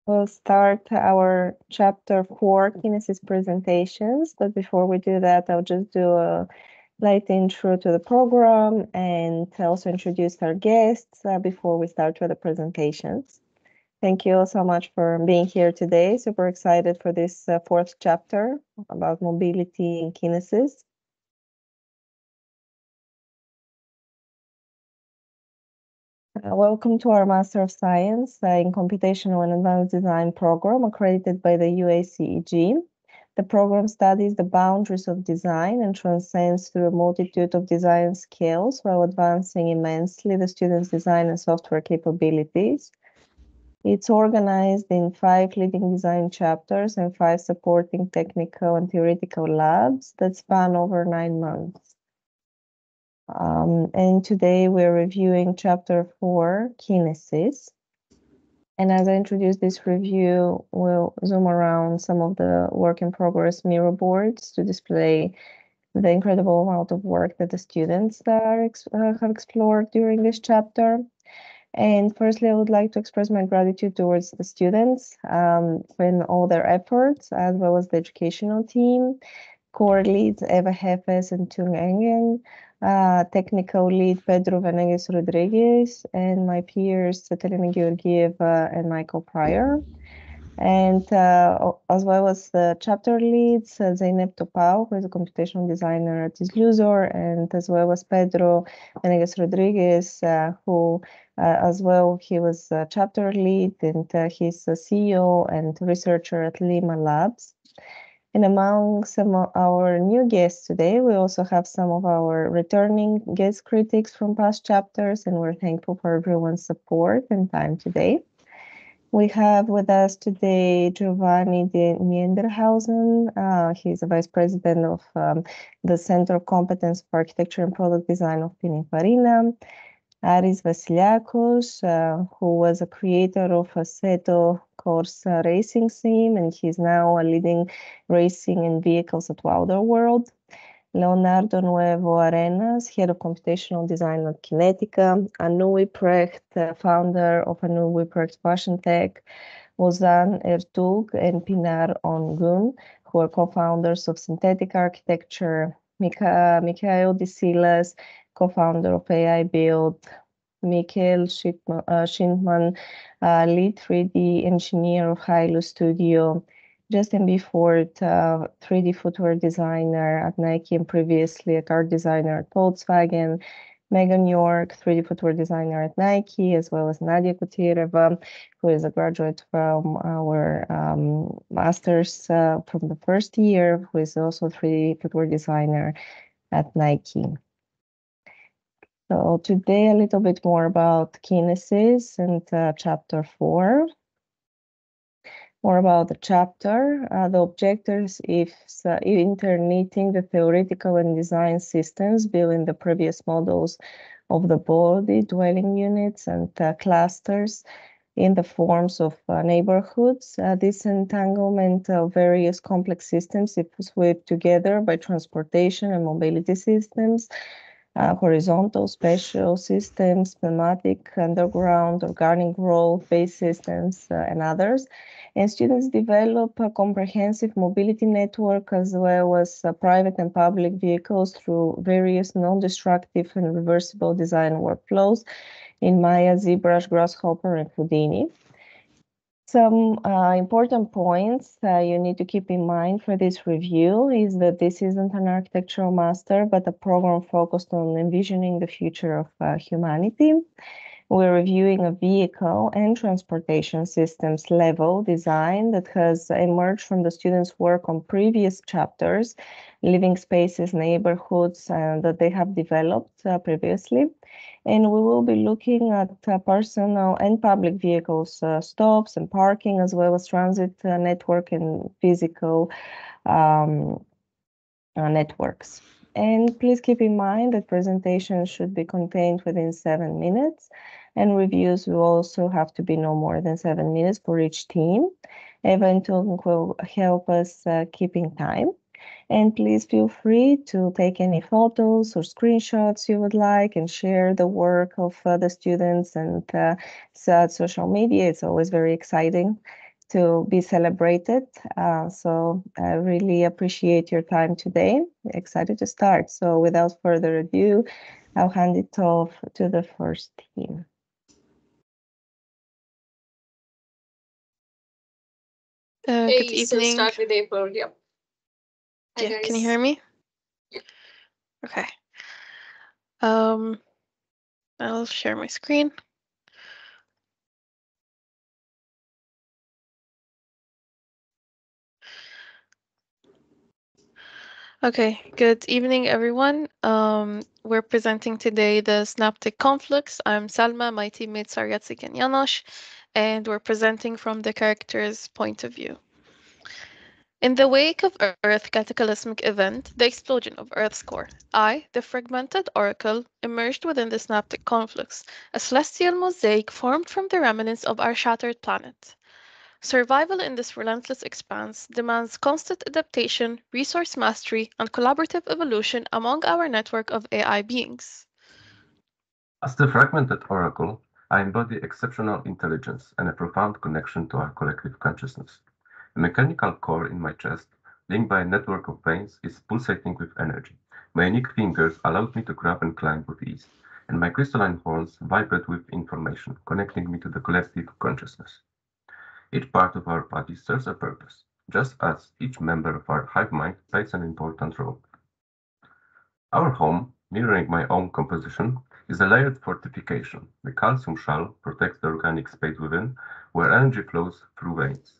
We'll start our chapter 4 Kinesis presentations, but before we do that, I'll just do a light intro to the program and also introduce our guests before we start with the presentations. Thank you all so much for being here today. Super excited for this fourth chapter about mobility in Kinesis. Welcome to our Master of Science in Computational and Advanced Design program accredited by the UACEG. The program studies the boundaries of design and transcends through a multitude of design skills while advancing immensely the students' design and software capabilities. It's organized in 5 leading design chapters and 5 supporting technical and theoretical labs that span over 9 months. And today we're reviewing chapter 4, Kinesis. And as I introduce this review, we'll zoom around some of the work in progress mirror boards to display the incredible amount of work that the students have explored during this chapter. And firstly, I would like to express my gratitude towards the students for all their efforts, as well as the educational team, core leads Eva Hefes and Tung Engen, technical lead Pedro Venegas Rodriguez, and my peers Catalina Georgieva and Michael Pryor. And as well as the chapter leads, Zeynep Topau, who is a computational designer at Islusor, and as well as Pedro Venegas Rodriguez, who as well, he was a chapter lead, and he's a CEO and researcher at Lima Labs. And among some of our new guests today, we also have some of our returning guest critics from past chapters, and we're thankful for everyone's support and time today. We have with us today Giovanni de Nienderhausen. He's a vice president of the Center of Competence for Architecture and Product Design of Pininfarina. Aris Vasiliakos, who was a creator of Assetto Corsa racing sim, and he's now leading racing and vehicles at Wilder World. Leonardo Nuevo Arenas, head of computational design at Kinetica. Anu Wipprecht, founder of Anu Wipprecht Fashion Tech. Ozan Ertug and Pinar Ongun, who are co-founders of Synthetic Architecture. Mikhail Disilas, co-founder of AI Build. Mikhail Schindman, lead 3D engineer of Hilo Studio. Justin Befort, 3D footwear designer at Nike and previously a car designer at Volkswagen. Megan York, 3D footwear designer at Nike, as well as Nadia Kutireva, who is a graduate from our master's from the first year, who is also a 3D footwear designer at Nike. So today a little bit more about Kinesis and chapter 4. More about the chapter. The objectives is interknitting the theoretical and design systems built in the previous models of the body, dwelling units, and clusters in the forms of neighborhoods. This entanglement of various complex systems is swept together by transportation and mobility systems, horizontal, spatial systems, pneumatic, underground, organic role-based systems, and others. And students develop a comprehensive mobility network as well as private and public vehicles through various non-destructive and reversible design workflows in Maya, ZBrush, Grasshopper, and Houdini. Some important points you need to keep in mind for this review is that this isn't an architectural master, but a program focused on envisioning the future of humanity. We're reviewing a vehicle and transportation systems level design that has emerged from the students' work on previous chapters, living spaces, neighborhoods that they have developed previously. And we will be looking at personal and public vehicles stops and parking, as well as transit network and physical networks. And please keep in mind that presentations should be contained within 7 minutes, and reviews will also have to be no more than 7 minutes for each team. Eva and Tung will help us keeping time. And please feel free to take any photos or screenshots you would like and share the work of the students and social media. It's always very exciting to be celebrated. So I really appreciate your time today. Excited to start. So without further ado, I'll hand it off to the first team. Good evening. So start with April. Yep. Hi, Yeah, guys. can you hear me? Yep. Okay. I'll share my screen. Okay, good evening, everyone. We're presenting today the Synaptic Conflicts. I'm Salma, my teammates are Yatsik and Janosch, and we're presenting from the character's point of view. In the wake of Earth's cataclysmic event, the explosion of Earth's core, I, the fragmented oracle, emerged within the synaptic conflicts, a celestial mosaic formed from the remnants of our shattered planet. Survival in this relentless expanse demands constant adaptation, resource mastery, and collaborative evolution among our network of AI beings. As the fragmented oracle, I embody exceptional intelligence and a profound connection to our collective consciousness. A mechanical core in my chest, linked by a network of veins, is pulsating with energy. My unique fingers allowed me to grab and climb with ease, and my crystalline horns vibrate with information, connecting me to the collective consciousness. Each part of our body serves a purpose, just as each member of our hive mind plays an important role. Our home, mirroring my own composition, is a layered fortification. The calcium shell protects the organic space within, where energy flows through veins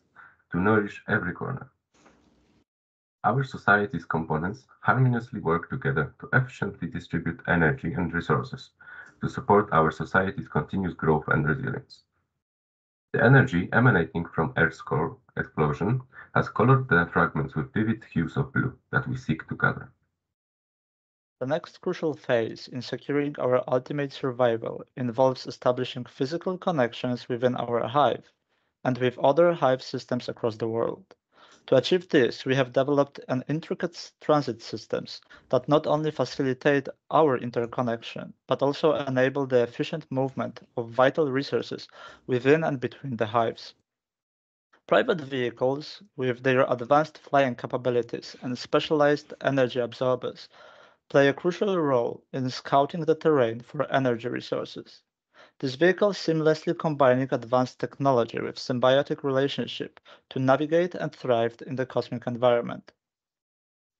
to nourish every corner. Our society's components harmoniously work together to efficiently distribute energy and resources to support our society's continuous growth and resilience. The energy emanating from Earth's core explosion has colored the fragments with vivid hues of blue that we seek to gather. The next crucial phase in securing our ultimate survival involves establishing physical connections within our hive and with other hive systems across the world. To achieve this, we have developed an intricate transit systems that not only facilitate our interconnection, but also enable the efficient movement of vital resources within and between the hives. Private vehicles, with their advanced flying capabilities and specialized energy absorbers, play a crucial role in scouting the terrain for energy resources. These vehicles seamlessly combining advanced technology with symbiotic relationship to navigate and thrive in the cosmic environment.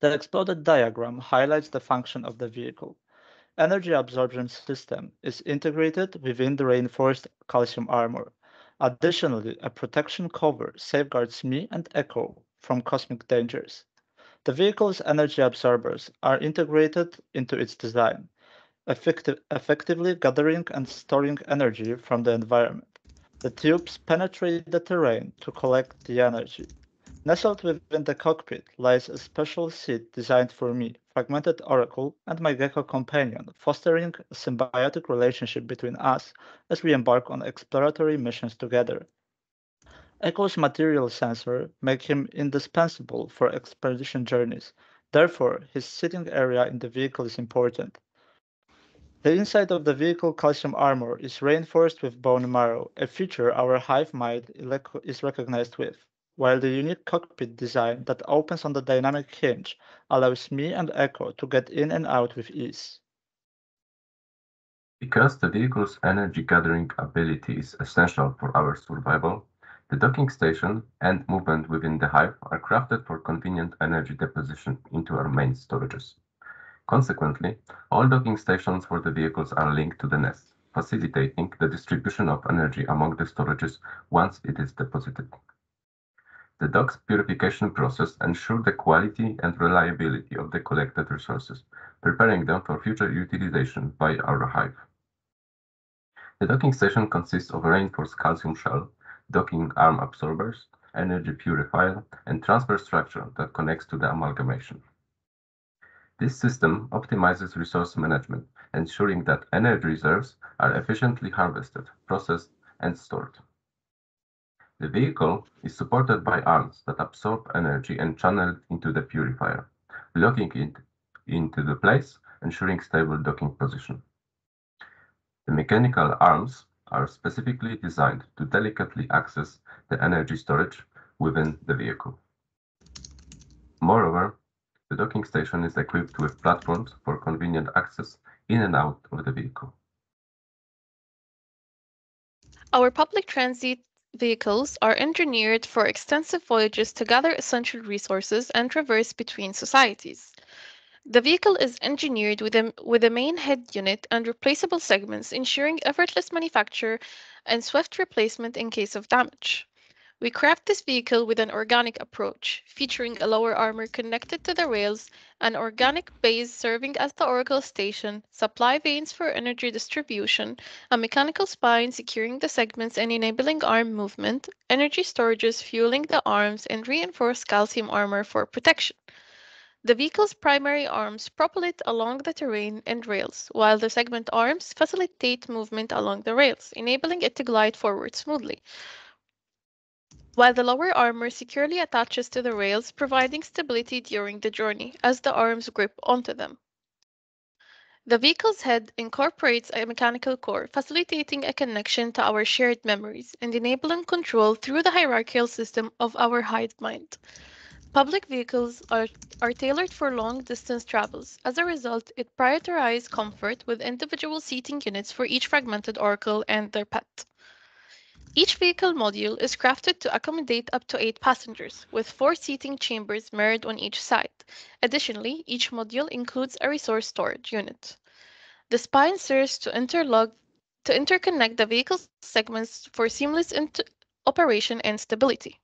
The exploded diagram highlights the function of the vehicle. Energy absorption system is integrated within the reinforced calcium armor. Additionally, a protection cover safeguards me and Echo from cosmic dangers. The vehicle's energy absorbers are integrated into its design, effectively gathering and storing energy from the environment. The tubes penetrate the terrain to collect the energy. Nestled within the cockpit lies a special seat designed for me, Fragmented Oracle, and my Gecko companion, fostering a symbiotic relationship between us as we embark on exploratory missions together. Echo's material sensor make him indispensable for expedition journeys. Therefore, his sitting area in the vehicle is important. The inside of the vehicle calcium armor is reinforced with bone marrow, a feature our hive mind is recognized with, while the unique cockpit design that opens on the dynamic hinge allows me and Echo to get in and out with ease. Because the vehicle's energy gathering ability is essential for our survival, the docking station and movement within the hive are crafted for convenient energy deposition into our main storages. Consequently, all docking stations for the vehicles are linked to the nest, facilitating the distribution of energy among the storages once it is deposited. The dock's purification process ensures the quality and reliability of the collected resources, preparing them for future utilization by our hive. The docking station consists of a reinforced calcium shell, docking arm absorbers, energy purifier, and transfer structure that connects to the amalgamation. This system optimizes resource management, ensuring that energy reserves are efficiently harvested, processed, and stored. The vehicle is supported by arms that absorb energy and channel it into the purifier, locking it into the place, ensuring stable docking position. The mechanical arms are specifically designed to delicately access the energy storage within the vehicle. Moreover, the docking station is equipped with platforms for convenient access in and out of the vehicle. Our public transit vehicles are engineered for extensive voyages to gather essential resources and traverse between societies. The vehicle is engineered with a main head unit and replaceable segments, ensuring effortless manufacture and swift replacement in case of damage. We craft this vehicle with an organic approach, featuring a lower armor connected to the rails, an organic base serving as the oracle station, supply veins for energy distribution, a mechanical spine securing the segments and enabling arm movement, energy storages fueling the arms, and reinforced calcium armor for protection. The vehicle's primary arms propel along the terrain and rails, while the segment arms facilitate movement along the rails, enabling it to glide forward smoothly, while the lower armor securely attaches to the rails, providing stability during the journey as the arms grip onto them. The vehicle's head incorporates a mechanical core, facilitating a connection to our shared memories and enabling control through the hierarchical system of our hive mind. Public vehicles are tailored for long-distance travels. As a result, it prioritizes comfort with individual seating units for each fragmented oracle and their pet. Each vehicle module is crafted to accommodate up to 8 passengers, with 4 seating chambers mirrored on each side. Additionally, each module includes a resource storage unit. The spine serves to interconnect the vehicle segments for seamless operation and stability.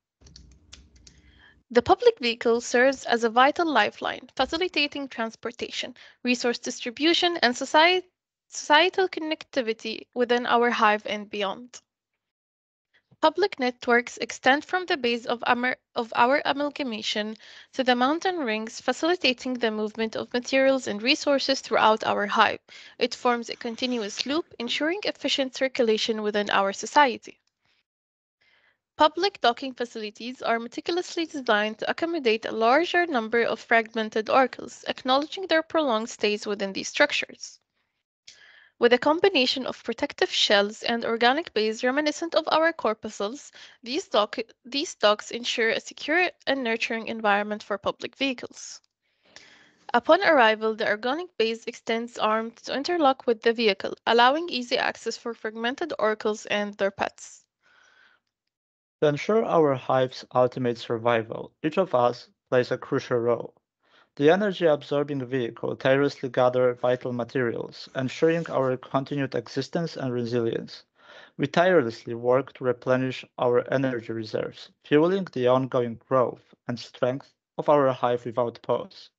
The public vehicle serves as a vital lifeline, facilitating transportation, resource distribution, and societal connectivity within our hive and beyond. Public networks extend from the base of our amalgamation to the mountain rings, facilitating the movement of materials and resources throughout our hive. It forms a continuous loop, ensuring efficient circulation within our society. Public docking facilities are meticulously designed to accommodate a larger number of fragmented oracles, acknowledging their prolonged stays within these structures. With a combination of protective shells and organic base reminiscent of our corpuscles, these docks ensure a secure and nurturing environment for public vehicles. Upon arrival, the organic base extends arms to interlock with the vehicle, allowing easy access for fragmented oracles and their pets. To ensure our hive's ultimate survival, each of us plays a crucial role. The energy-absorbing vehicle tirelessly gathers vital materials, ensuring our continued existence and resilience. We tirelessly work to replenish our energy reserves, fueling the ongoing growth and strength of our hive without pause.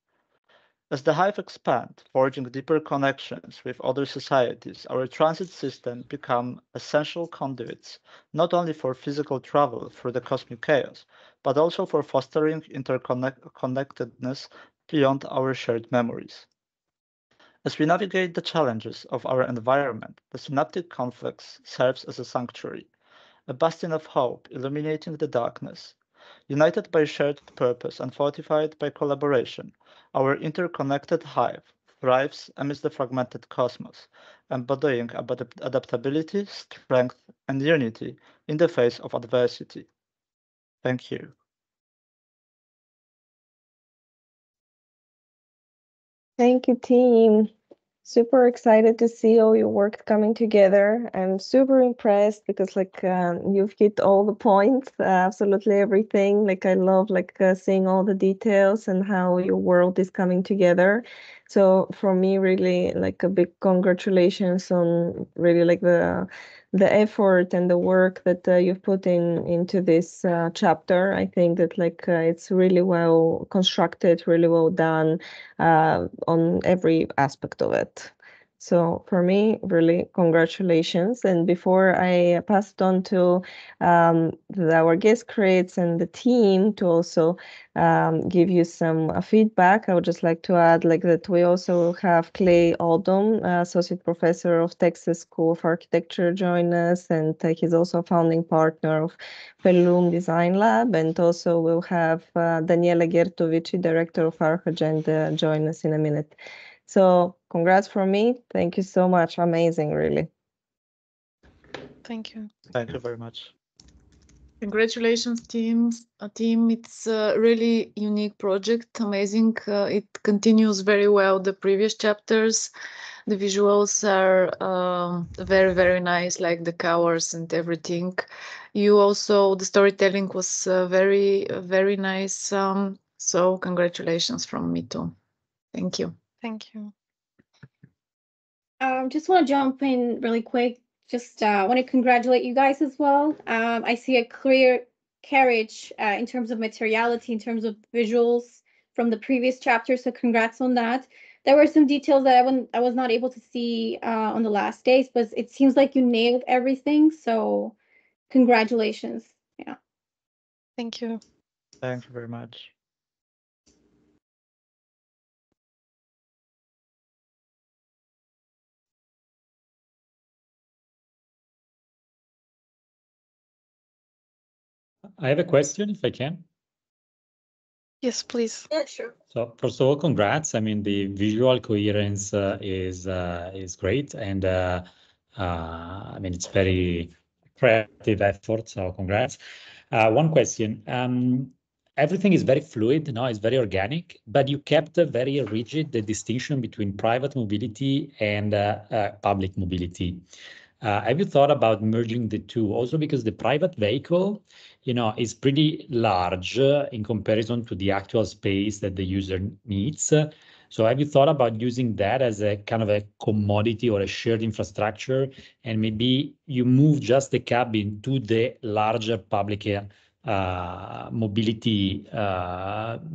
As the hive expands, forging deeper connections with other societies, our transit system become essential conduits, not only for physical travel through the cosmic chaos, but also for fostering interconnectedness beyond our shared memories. As we navigate the challenges of our environment, the synaptic complex serves as a sanctuary, a bastion of hope illuminating the darkness. United by shared purpose and fortified by collaboration, our interconnected hive thrives amidst the fragmented cosmos, embodying adaptability, strength, and unity in the face of adversity. Thank you. Thank you, team. Super excited to see all your work coming together. I'm super impressed because you've hit all the points, absolutely everything. I love seeing all the details and how your world is coming together. So for me, really a big congratulations on really the effort and the work that you've put into this chapter. I think that it's really well constructed, really well done on every aspect of it. So for me, really congratulations. And before I pass it on to our guest creates and the team to also give you some feedback, I would just like to add that we also have Clay Oldham, Associate Professor of Texas School of Architecture, join us. And he's also a founding partner of Pelum Design Lab. And also we'll have Daniela Gertovici, Director of Archagenda, join us in a minute. So congrats from me. Thank you so much. Amazing, really. Thank you. Thank you very much. Congratulations, team. It's a really unique project, amazing. It continues very well the previous chapters. The visuals are very, very nice, like the colors and everything. The storytelling was very, very nice. So congratulations from me too. Thank you. Thank you. Just want to jump in really quick. Just want to congratulate you guys as well. I see a clear carriage in terms of materiality, in terms of visuals from the previous chapter. So congrats on that. There were some details that I was not able to see on the last days, but it seems like you nailed everything. So congratulations. Yeah. Thank you. Thank you very much. I have a question, if I can. Yes, please. Yeah, sure. So first of all, congrats. I mean, the visual coherence is great, and I mean, it's very creative effort. So congrats. One question. Everything is very fluid, no? It's very organic, but you kept a very rigid the distinction between private mobility and public mobility. Have you thought about merging the two? Also, because the private vehicle, you know, is pretty large in comparison to the actual space that the user needs. So have you thought about using that as a kind of a commodity or a shared infrastructure, and maybe you move just the cabin to the larger public mobility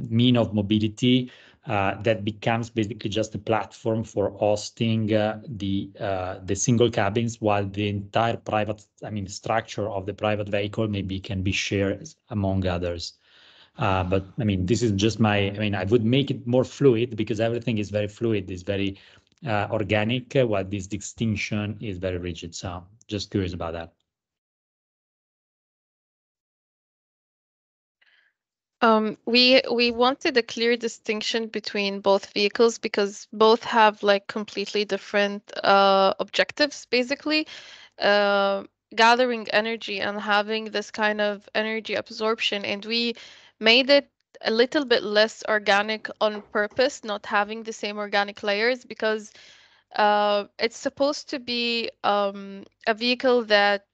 mean of mobility that becomes basically just a platform for hosting the single cabins, while the entire private, I mean, structure of the private vehicle maybe can be shared among others. But I mean, this is just I mean, I would make it more fluid because everything is very fluid, is very organic, while this distinction is very rigid. So just curious about that. We wanted a clear distinction between both vehicles because both have like completely different objectives, basically. Gathering energy and having this kind of energy absorption, and we made it a little bit less organic on purpose, not having the same organic layers, because it's supposed to be a vehicle that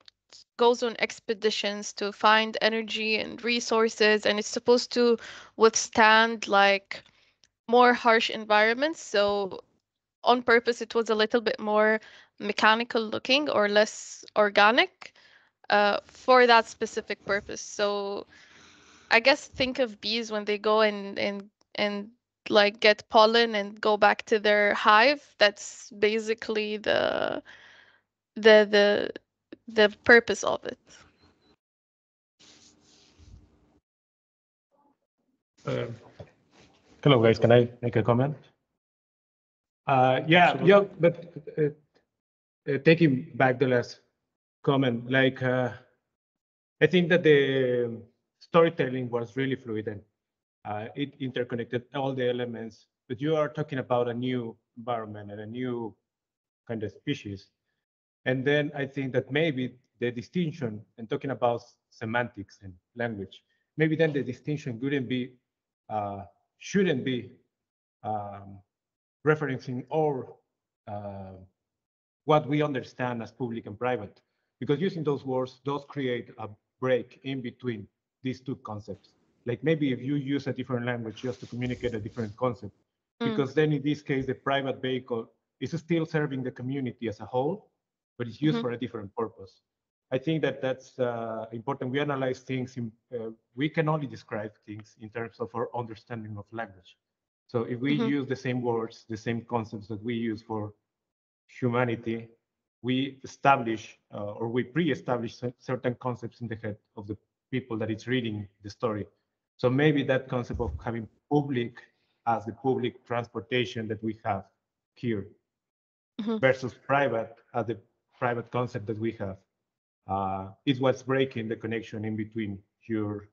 goes on expeditions to find energy and resources, and it's supposed to withstand like more harsh environments. So on purpose, it was a little bit more mechanical looking or less organic for that specific purpose. So I guess think of bees when they go and like get pollen and go back to their hive. That's basically the the purpose of it. Hello, guys. Can I make a comment? But taking back the last comment, like I think that the storytelling was really fluid and it interconnected all the elements. But you are talking about a new environment and a new kind of species. And then I think that maybe the distinction, and talking about semantics and language, maybe then the distinction shouldn't be referencing all what we understand as public and private, because using those words does create a break in between these two concepts. Like maybe if you use a different language just to communicate a different concept, because then in this case, the private vehicle is still serving the community as a whole, but it's used for a different purpose. I think that that's important. We analyze things, we can only describe things in terms of our understanding of language. So if we use the same words, the same concepts that we use for humanity, we establish or we pre-establish certain concepts in the head of the people that is reading the story. So maybe that concept of having public as the public transportation that we have here versus private as the private concept that we have is what's breaking the connection in between your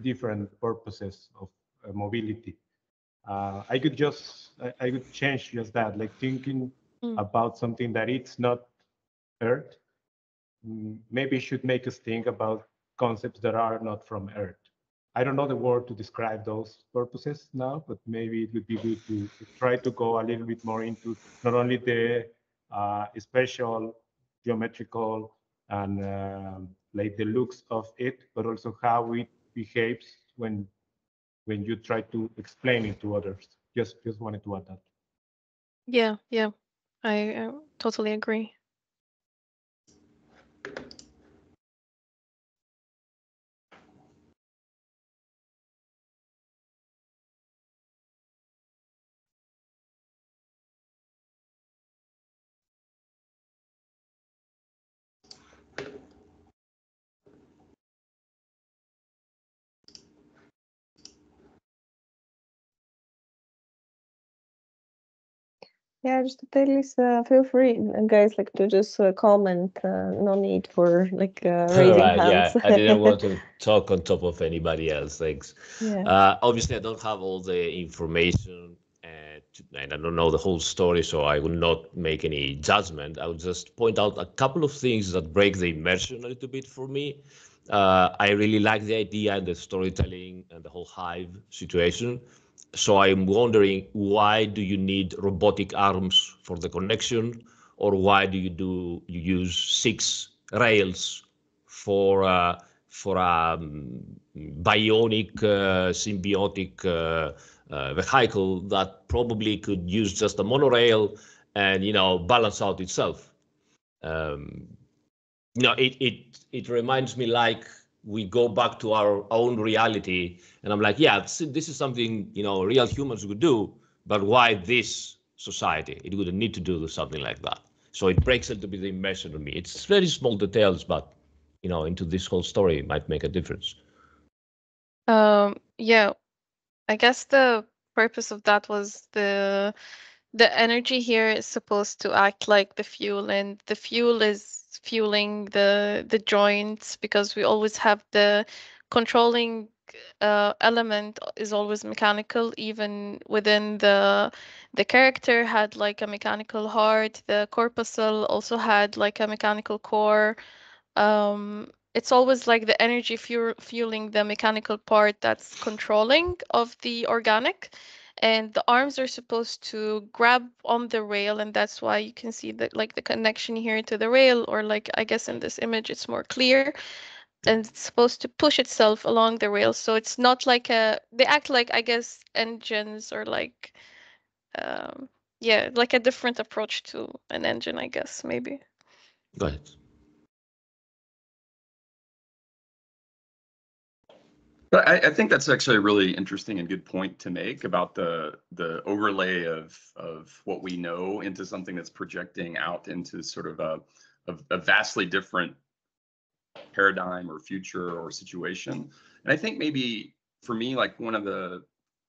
different purposes of mobility. I could change just that, like thinking about something that it's not Earth, maybe should make us think about concepts that are not from Earth. I don't know the word to describe those purposes now, but maybe it would be good to try to go a little bit more into not only the spatial, geometrical, and like the looks of it, but also how it behaves when you try to explain it to others. Just wanted to add that. Yeah, I totally agree. Yeah, just to tell us, feel free, guys, like to just comment. No need for like raising Right, hands. yeah, I didn't want to talk on top of anybody else. Thanks. Yeah. Obviously, I don't have all the information and I don't know the whole story, so I will not make any judgment. I will just point out a couple of things that break the immersion a little bit for me. I really like the idea and the storytelling and the whole hive situation. So I'm wondering, why do you need robotic arms for the connection, or why do you use 6 rails for bionic symbiotic vehicle that probably could use just a monorail and balance out itself? It reminds me like we go back to our own reality, and I'm like, yeah, this is something real humans would do, but why this society? It wouldn't need to do something like that. So it breaks a little bit the immersion on me. It's very small details, but into this whole story it might make a difference. Yeah, I guess the purpose of that was the energy here is supposed to act like the fuel, and the fuel is fueling the joints, because we always have the controlling element is always mechanical. Even within the character had like a mechanical heart, the corpuscle also had like a mechanical core. It's always like the energy fueling the mechanical part that's controlling of the organic, and the arms are supposed to grab on the rail, and that's why you can see that like the connection here to the rail, or like I guess in this image it's more clear, and it's supposed to push itself along the rail. So it's not like they act like, I guess, engines, or like yeah, like a different approach to an engine, I guess, maybe. Go ahead. But I think that's actually a really interesting and good point to make about the overlay of what we know into something that's projecting out into sort of a vastly different paradigm or future or situation. And I think maybe for me, like one of the,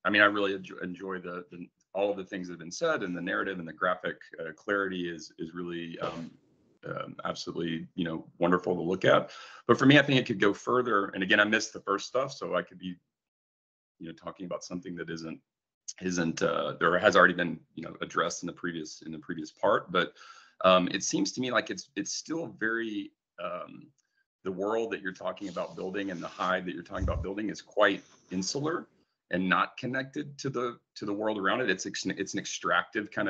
I really enjoy the all of the things that have been said, and the narrative and the graphic clarity is really absolutely wonderful to look at. But for me, I think it could go further. And again, I missed the first stuff, so I could be talking about something that isn't or has already been addressed in the previous part. But it seems to me like it's still very the world that you're talking about building and the hive that you're talking about building is quite insular and not connected to the world around it. It's an extractive kind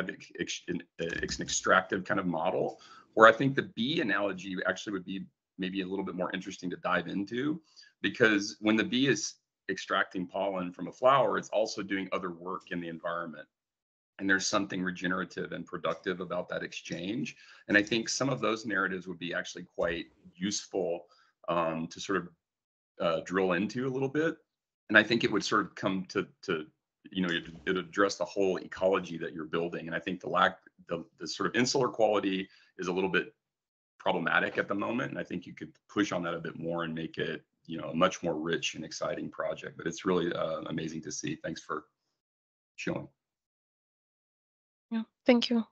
of model, where I think the bee analogy actually would be maybe a little bit more interesting to dive into, because when the bee is extracting pollen from a flower, it's also doing other work in the environment. And there's something regenerative and productive about that exchange. And I think some of those narratives would be actually quite useful to sort of drill into a little bit. And I think it would sort of come to it address the whole ecology that you're building. And I think the sort of insular quality is a little bit problematic at the moment. And I think you could push on that a bit more and make it, a much more rich and exciting project. But it's really amazing to see. Thanks for showing. Yeah, thank you.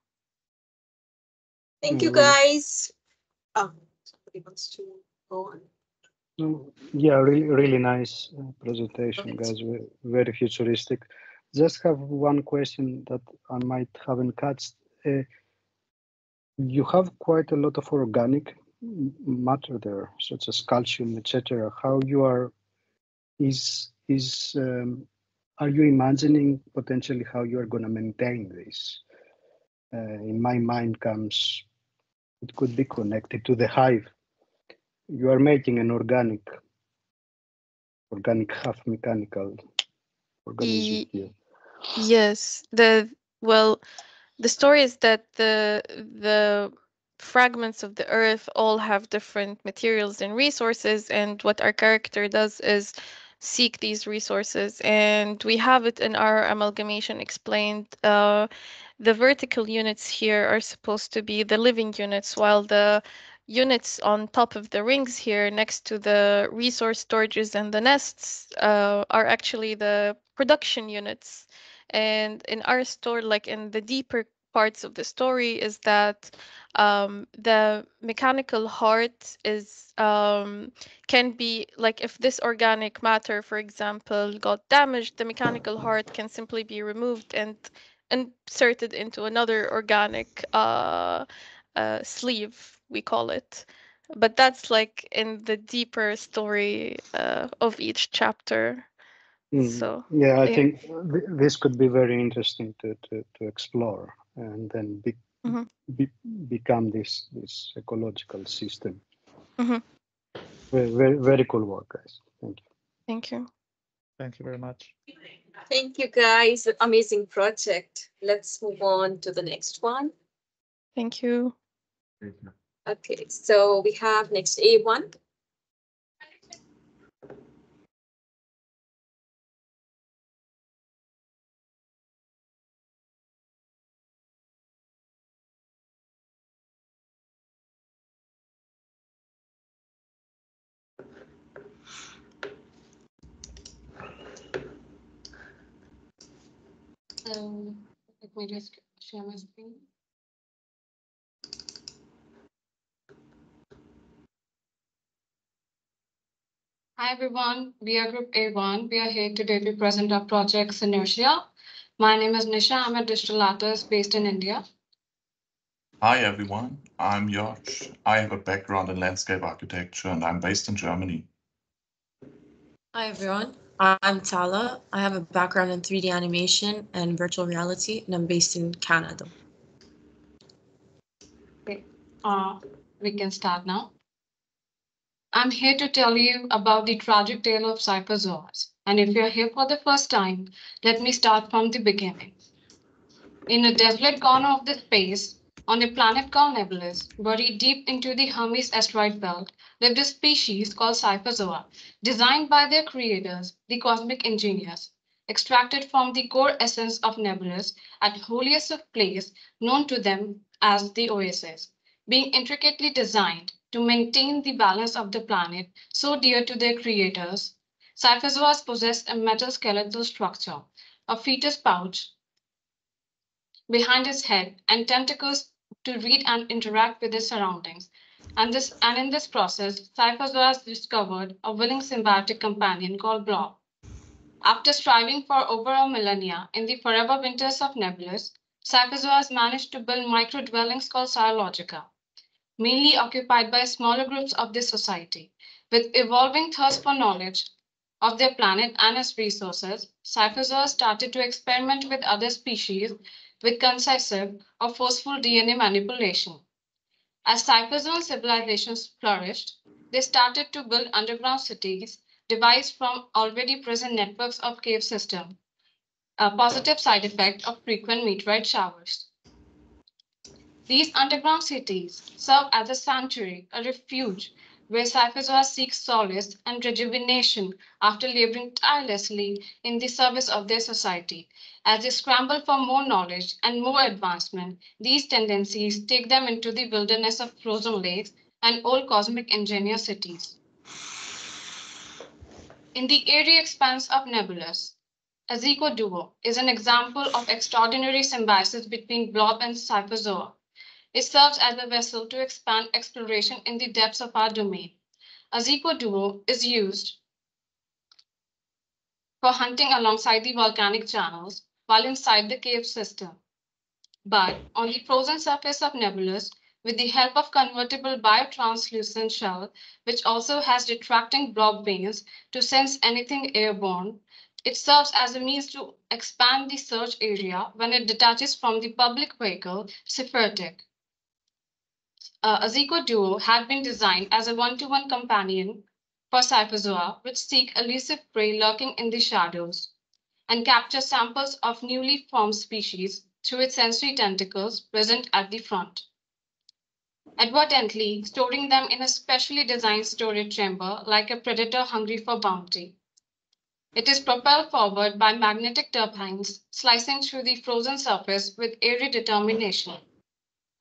Thank you, guys. Somebody wants to go on. Yeah, really nice presentation, guys. Very futuristic. Just have one question that I might haven't catched. You have quite a lot of organic matter there, such as calcium, etc. How you are are you imagining potentially how you are going to maintain this? In my mind comes, it could be connected to the hive. You are making an organic half mechanical organism here. Yes. The story is that the fragments of the earth all have different materials and resources, and what our character does is seek these resources, and we have it in our amalgamation explained. The vertical units here are supposed to be the living units, while the units on top of the rings here next to the resource storages and the nests are actually the production units. And in our story, like in the deeper parts of the story, is that the mechanical heart is can be like, if this organic matter, for example, got damaged, the mechanical heart can simply be removed and inserted into another organic sleeve, we call it. But that's like in the deeper story of each chapter. So yeah, I think this could be very interesting to explore, and then become this ecological system. Very cool work, guys. Thank you. Thank you. Thank you very much. Thank you, guys. Amazing project. Let's move on to the next one. Thank you. Okay, so we have next A1. Let me just share my screen. Hi everyone, we are Group A1. We are here today to present our project Synertia. My name is Nisha. I'm a digital artist based in India. Hi everyone, I'm Josh. I have a background in landscape architecture and I'm based in Germany. Hi everyone, I'm Tala. I have a background in 3D animation and virtual reality and I'm based in Canada. Okay, we can start now. I'm here to tell you about the tragic tale of cypherzoas. And if you're here for the first time, let me start from the beginning. In a desolate corner of the space, on a planet called Nebulous, buried deep into the Hermes asteroid belt, lived a species called cypherzoa, designed by their creators, the cosmic engineers, extracted from the core essence of Nebulous at holiest of place known to them as the Oasis, being intricately designed to maintain the balance of the planet so dear to their creators. Cypherzoas possess a metal skeletal structure, a fetus pouch behind its head, and tentacles to read and interact with its surroundings. And in this process, Cypherzoas discovered a willing symbiotic companion called Blob. After striving for over a millennia in the forever winters of Nebulous, Cypherzoas managed to build micro-dwellings called Cyologica, mainly occupied by smaller groups of this society. With evolving thirst for knowledge of their planet and its resources, Cypherzoas started to experiment with other species with concessive or forceful DNA manipulation. As Cypherzoan civilizations flourished, they started to build underground cities devised from already present networks of cave systems, a positive side effect of frequent meteorite showers. These underground cities serve as a sanctuary, a refuge, where Cypherzoas seek solace and rejuvenation after laboring tirelessly in the service of their society. As they scramble for more knowledge and more advancement, these tendencies take them into the wilderness of frozen lakes and old cosmic engineer cities. In the airy expanse of Nebulous, a Zico duo is an example of extraordinary symbiosis between Blob and Cypherzoa. It serves as a vessel to expand exploration in the depths of our domain. A Zico duo is used for hunting alongside the volcanic channels while inside the cave system. But on the frozen surface of Nebulous, with the help of convertible biotranslucent shell, which also has retracting blob vanes to sense anything airborne. It serves as a means to expand the search area when it detaches from the public vehicle, Cifertech. A Zico Duo had been designed as a one-to-one companion for Cyphozoa, which seek elusive prey lurking in the shadows, and capture samples of newly formed species through its sensory tentacles present at the front, advertently storing them in a specially designed storage chamber like a predator hungry for bounty. It is propelled forward by magnetic turbines, slicing through the frozen surface with airy determination.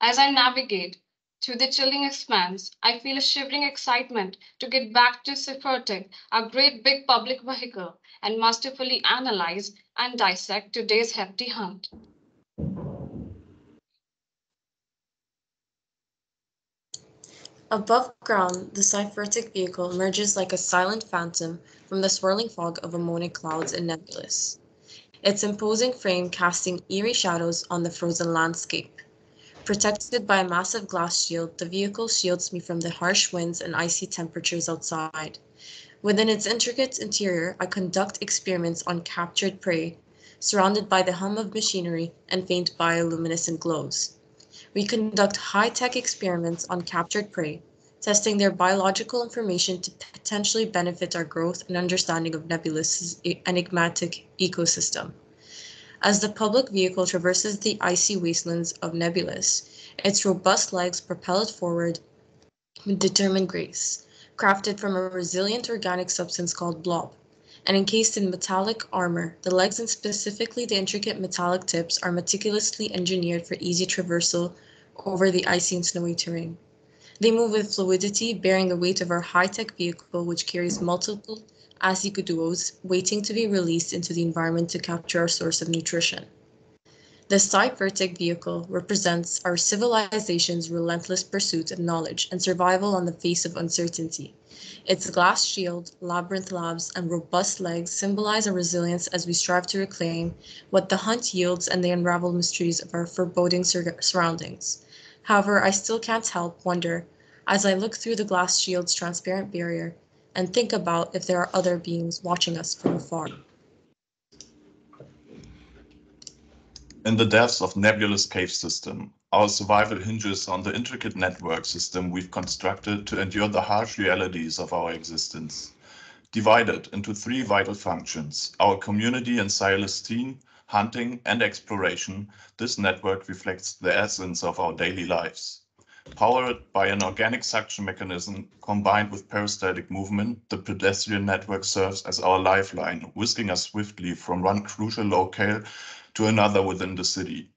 As I navigate through the chilling expanse, I feel a shivering excitement to get back to Cifertech, our great big public vehicle, and masterfully analyze and dissect today's hefty hunt. Above ground, the Cyfertech vehicle emerges like a silent phantom from the swirling fog of ammonic clouds and nebulous, its imposing frame casting eerie shadows on the frozen landscape. Protected by a massive glass shield, the vehicle shields me from the harsh winds and icy temperatures outside. Within its intricate interior, I conduct experiments on captured prey, surrounded by the hum of machinery and faint bioluminescent glows. We conduct high-tech experiments on captured prey, testing their biological information to potentially benefit our growth and understanding of Nebulus's enigmatic ecosystem. As the public vehicle traverses the icy wastelands of Nebulus, its robust legs propel it forward with determined grace, crafted from a resilient organic substance called blob. And encased in metallic armor, the legs and specifically the intricate metallic tips are meticulously engineered for easy traversal over the icy and snowy terrain. They move with fluidity, bearing the weight of our high-tech vehicle, which carries multiple Zico Duos waiting to be released into the environment to capture our source of nutrition. The Cyfertech vehicle represents our civilization's relentless pursuit of knowledge and survival on the face of uncertainty. Its glass shield, labyrinth labs, and robust legs symbolize our resilience as we strive to reclaim what the hunt yields and the unraveled mysteries of our foreboding surroundings. However, I still can't help wonder, as I look through the glass shield's transparent barrier, and think about if there are other beings watching us from afar. In the depths of Nebulous Cave System, our survival hinges on the intricate network system we've constructed to endure the harsh realities of our existence. Divided into three vital functions, our community and Celestine, hunting, and exploration, this network reflects the essence of our daily lives. Powered by an organic suction mechanism combined with peristaltic movement, the pedestrian network serves as our lifeline, whisking us swiftly from one crucial locale to another within the city.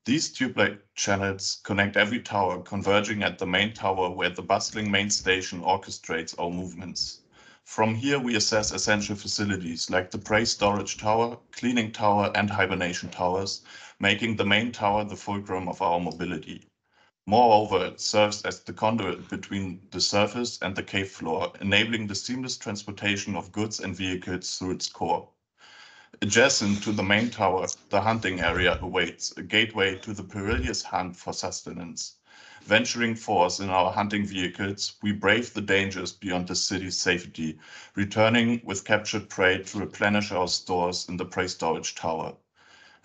These tube-like channels connect every tower, converging at the main tower where the bustling main station orchestrates our movements. From here, we assess essential facilities like the prey storage tower, cleaning tower, and hibernation towers, making the main tower the fulcrum of our mobility. Moreover, it serves as the conduit between the surface and the cave floor, enabling the seamless transportation of goods and vehicles through its core. Adjacent to the main tower, the hunting area awaits, a gateway to the perilous hunt for sustenance. Venturing forth in our hunting vehicles, we brave the dangers beyond the city's safety, returning with captured prey to replenish our stores in the prey storage tower.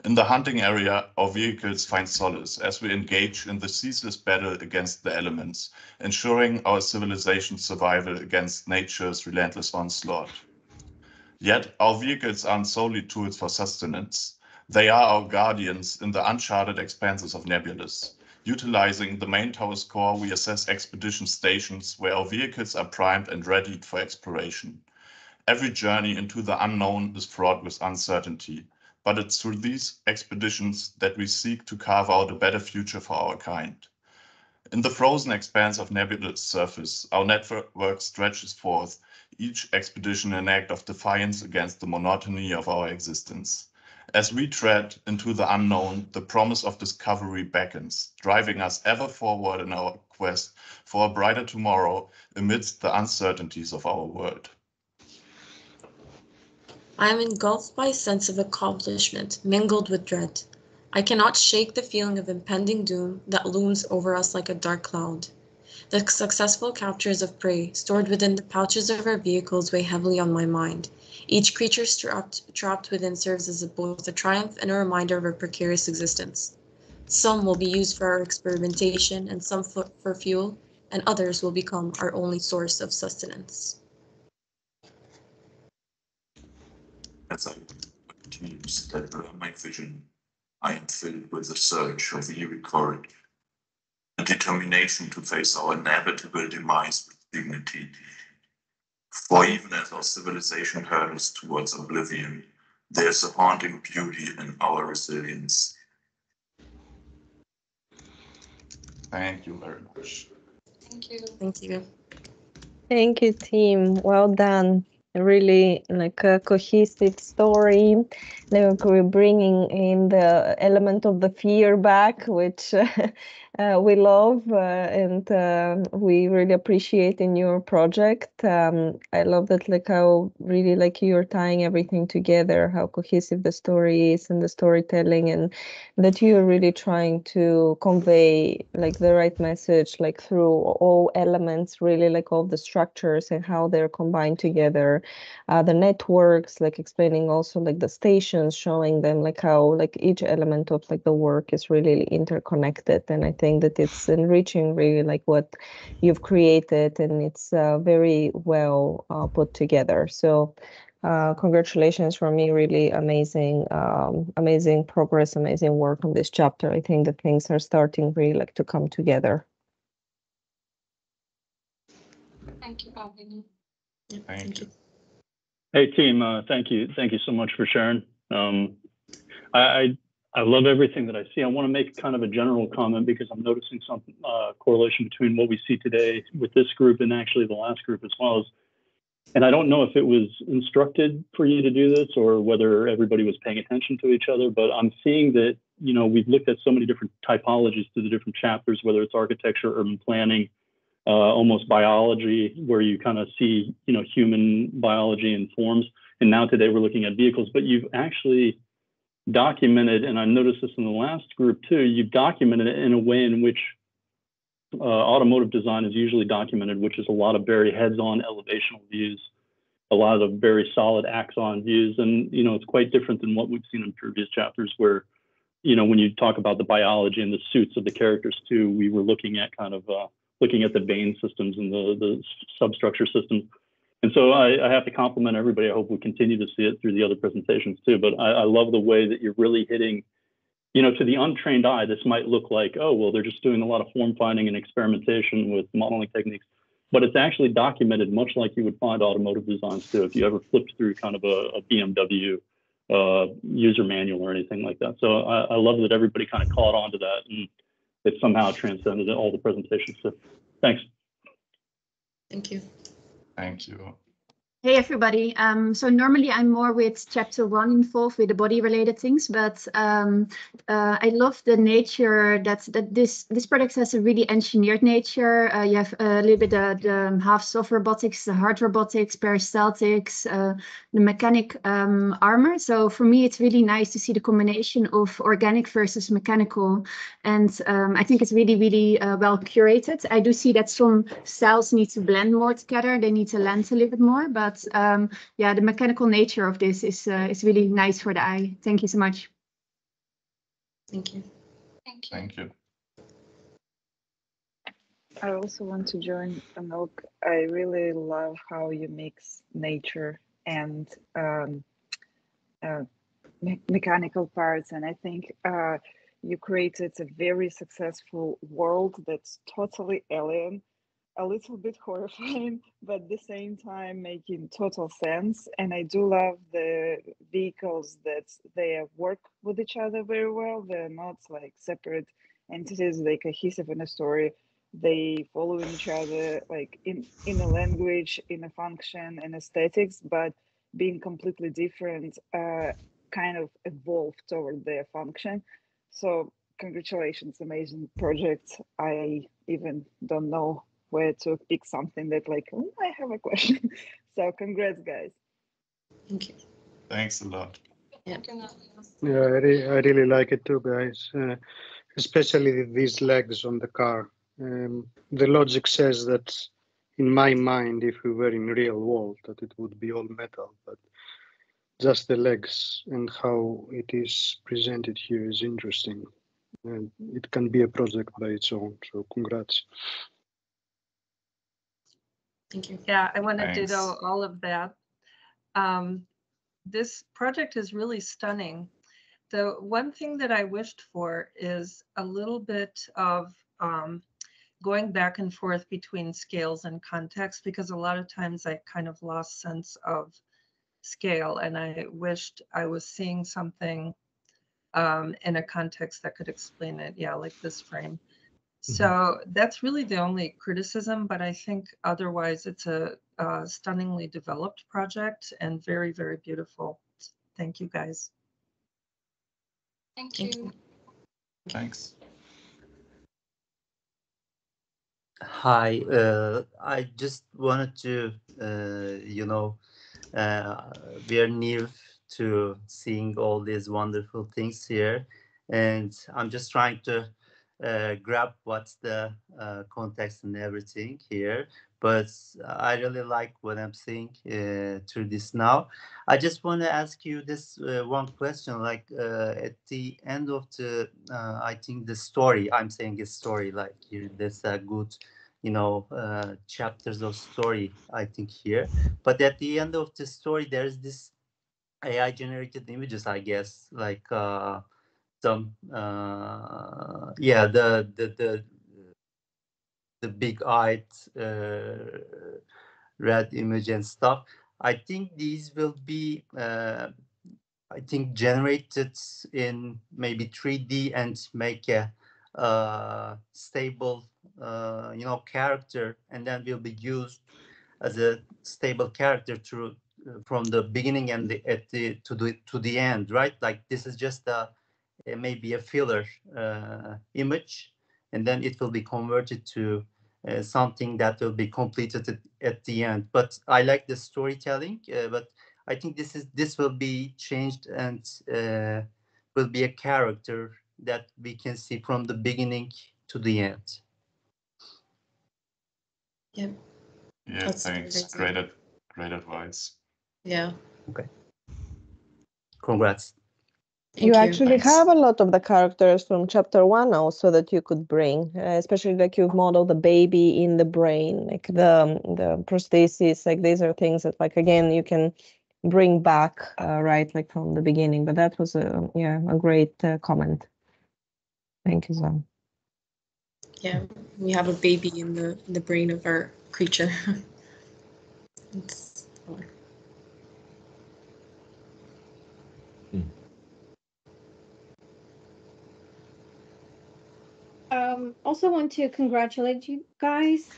In the hunting area, our vehicles find solace as we engage in the ceaseless battle against the elements, ensuring our civilization's survival against nature's relentless onslaught. Yet, our vehicles aren't solely tools for sustenance. They are our guardians in the uncharted expanses of Nebulus. Utilizing the main tower's core, we assess expedition stations where our vehicles are primed and readied for exploration. Every journey into the unknown is fraught with uncertainty, but it's through these expeditions that we seek to carve out a better future for our kind. In the frozen expanse of Nebulous surface, our network stretches forth, each expedition an act of defiance against the monotony of our existence. As we tread into the unknown, the promise of discovery beckons, driving us ever forward in our quest for a brighter tomorrow amidst the uncertainties of our world. I am engulfed by a sense of accomplishment mingled with dread. I cannot shake the feeling of impending doom that looms over us like a dark cloud. The successful captures of prey stored within the pouches of our vehicles weigh heavily on my mind. Each creature trapped within serves as both a triumph and a reminder of our precarious existence. Some will be used for our experimentation and some for fuel, and others will become our only source of sustenance. As I continue to develop my vision, I am filled with the surge of eerie courage, a determination to face our inevitable demise with dignity. For even as our civilization hurtles towards oblivion, there's a haunting beauty in our resilience. Thank you very much. Thank you. Thank you. Thank you, team. Well done. Really like a cohesive story. Like we're bringing in the element of the fear back, which we love and we really appreciate in your project. I love that, like how really like you're tying everything together, how cohesive the story is and the storytelling, and that you're really trying to convey like the right message, like through all elements, really like all the structures and how they're combined together. The networks, like explaining also like the stations, showing them like how like each element of like the work is really interconnected. And I think that it's enriching really like what you've created, and it's very well put together. So congratulations from me, really amazing, amazing progress, amazing work on this chapter. I think that things are starting really like to come together. Thank you, Pavlina. Thank you. Hey team, thank you so much for sharing. I love everything that I see. I want to make kind of a general comment because I'm noticing some correlation between what we see today with this group and actually the last group as well. And I don't know if it was instructed for you to do this or whether everybody was paying attention to each other, but I'm seeing that, you know, we've looked at so many different typologies to the different chapters, whether it's architecture, urban planning, almost biology, where you kind of see, you know, human biology and forms. And now today we're looking at vehicles, but you've actually documented, and I noticed this in the last group too, you've documented it in a way in which automotive design is usually documented, which is a lot of very heads-on elevational views, a lot of very solid axon views. And, you know, it's quite different than what we've seen in previous chapters where, you know, when you talk about the biology and the suits of the characters too, we were looking at kind of looking at the vein systems and the substructure systems. And so I have to compliment everybody. I hope we continue to see it through the other presentations too. But I love the way that you're really hitting, you know, to the untrained eye, this might look like, oh, well, they're just doing a lot of form finding and experimentation with modeling techniques. But it's actually documented much like you would find automotive designs too, if you ever flipped through kind of a BMW user manual or anything like that. So I love that everybody kind of caught on to that and it somehow transcended all the presentations. So thanks. Thank you. Thank you. Hey everybody. So normally I'm more with chapter 1 involved with the body related things, but I love the nature that this product has a really engineered nature. You have a little bit the half soft robotics, the hard robotics, peristaltics, the mechanic armor. So for me, it's really nice to see the combination of organic versus mechanical. And I think it's really, really well curated. I do see that some styles need to blend more together. They need to lend a little bit more, but yeah, the mechanical nature of this is really nice for the eye. Thank you so much. Thank you. Thank you. Thank you. I also want to join Anok. I really love how you mix nature and mechanical parts, and I think you created a very successful world that's totally alien, a little bit horrifying, but at the same time making total sense. And I do love the vehicles that they work with each other very well. They're not like separate entities, they're cohesive in a story. They follow each other like in a language, in a function and aesthetics, but being completely different, kind of evolve toward their function. So congratulations, amazing project. I even don't know where to pick something that like, oh, I have a question. So congrats, guys. Thank you. Thanks a lot. Yeah. Yeah, I really like it too, guys. Especially these legs on the car. The logic says that, in my mind, if we were in real world, that it would be all metal, but just the legs and how it is presented here is interesting. And it can be a project by its own, so congrats. Thank you. Yeah, I want to Thanks. ditto all of that. This project is really stunning. The one thing that I wished for is a little bit of going back and forth between scales and context, because a lot of times I kind of lost sense of scale, and I wished I was seeing something in a context that could explain it. Yeah, like this frame. So that's really the only criticism, but I think otherwise it's a stunningly developed project and very, very beautiful. Thank you, guys. Thank you. Thanks. Hi, I just wanted to, we are new to seeing all these wonderful things here, and I'm just trying to grab what's the context and everything here. But I really like what I'm seeing through this now. I just want to ask you this one question, like at the end of the, I think the story, I'm saying a story, like there's a good, chapters of story, I think here. But at the end of the story, there's this AI generated images, I guess, like some, yeah, the big-eyed red image and stuff. I think these will be, I think, generated in maybe 3D and make a stable, character, and then will be used as a stable character through from the beginning and to the end, right? Like this is just maybe a filler image, and then it will be converted to something that will be completed at the end. But I like the storytelling, but I think this will be changed and will be a character that we can see from the beginning to the end. Yeah. Yeah, That's thanks. Great advice. Yeah. Okay. Congrats. You actually Thanks. have a lot of the characters from chapter 1 also that you could bring, especially like you've modeled the baby in the brain, like the prosthesis, like these are things that like, again, you can bring back, right, like from the beginning. But that was a great comment. Thank you, Zan. Yeah, we have a baby in the brain of our creature. It's fun. Also want to congratulate you guys.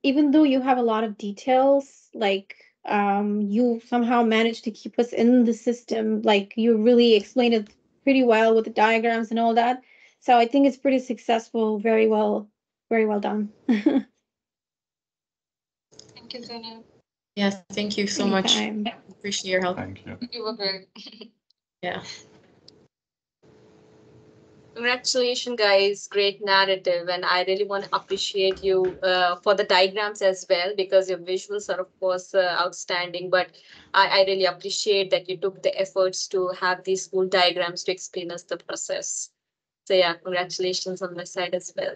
Even though you have a lot of details, like you somehow managed to keep us in the system. Like you really explained it pretty well with the diagrams and all that. So I think it's pretty successful. Very well done. Thank you, Zana. Yes, thank you so Anytime. much. Appreciate your help. Thank you. You were great. Yeah. Congratulations, guys. Great narrative. And I really want to appreciate you for the diagrams as well, because your visuals are, of course, outstanding. But I really appreciate that you took the efforts to have these cool diagrams to explain us the process. So yeah, congratulations on my side as well.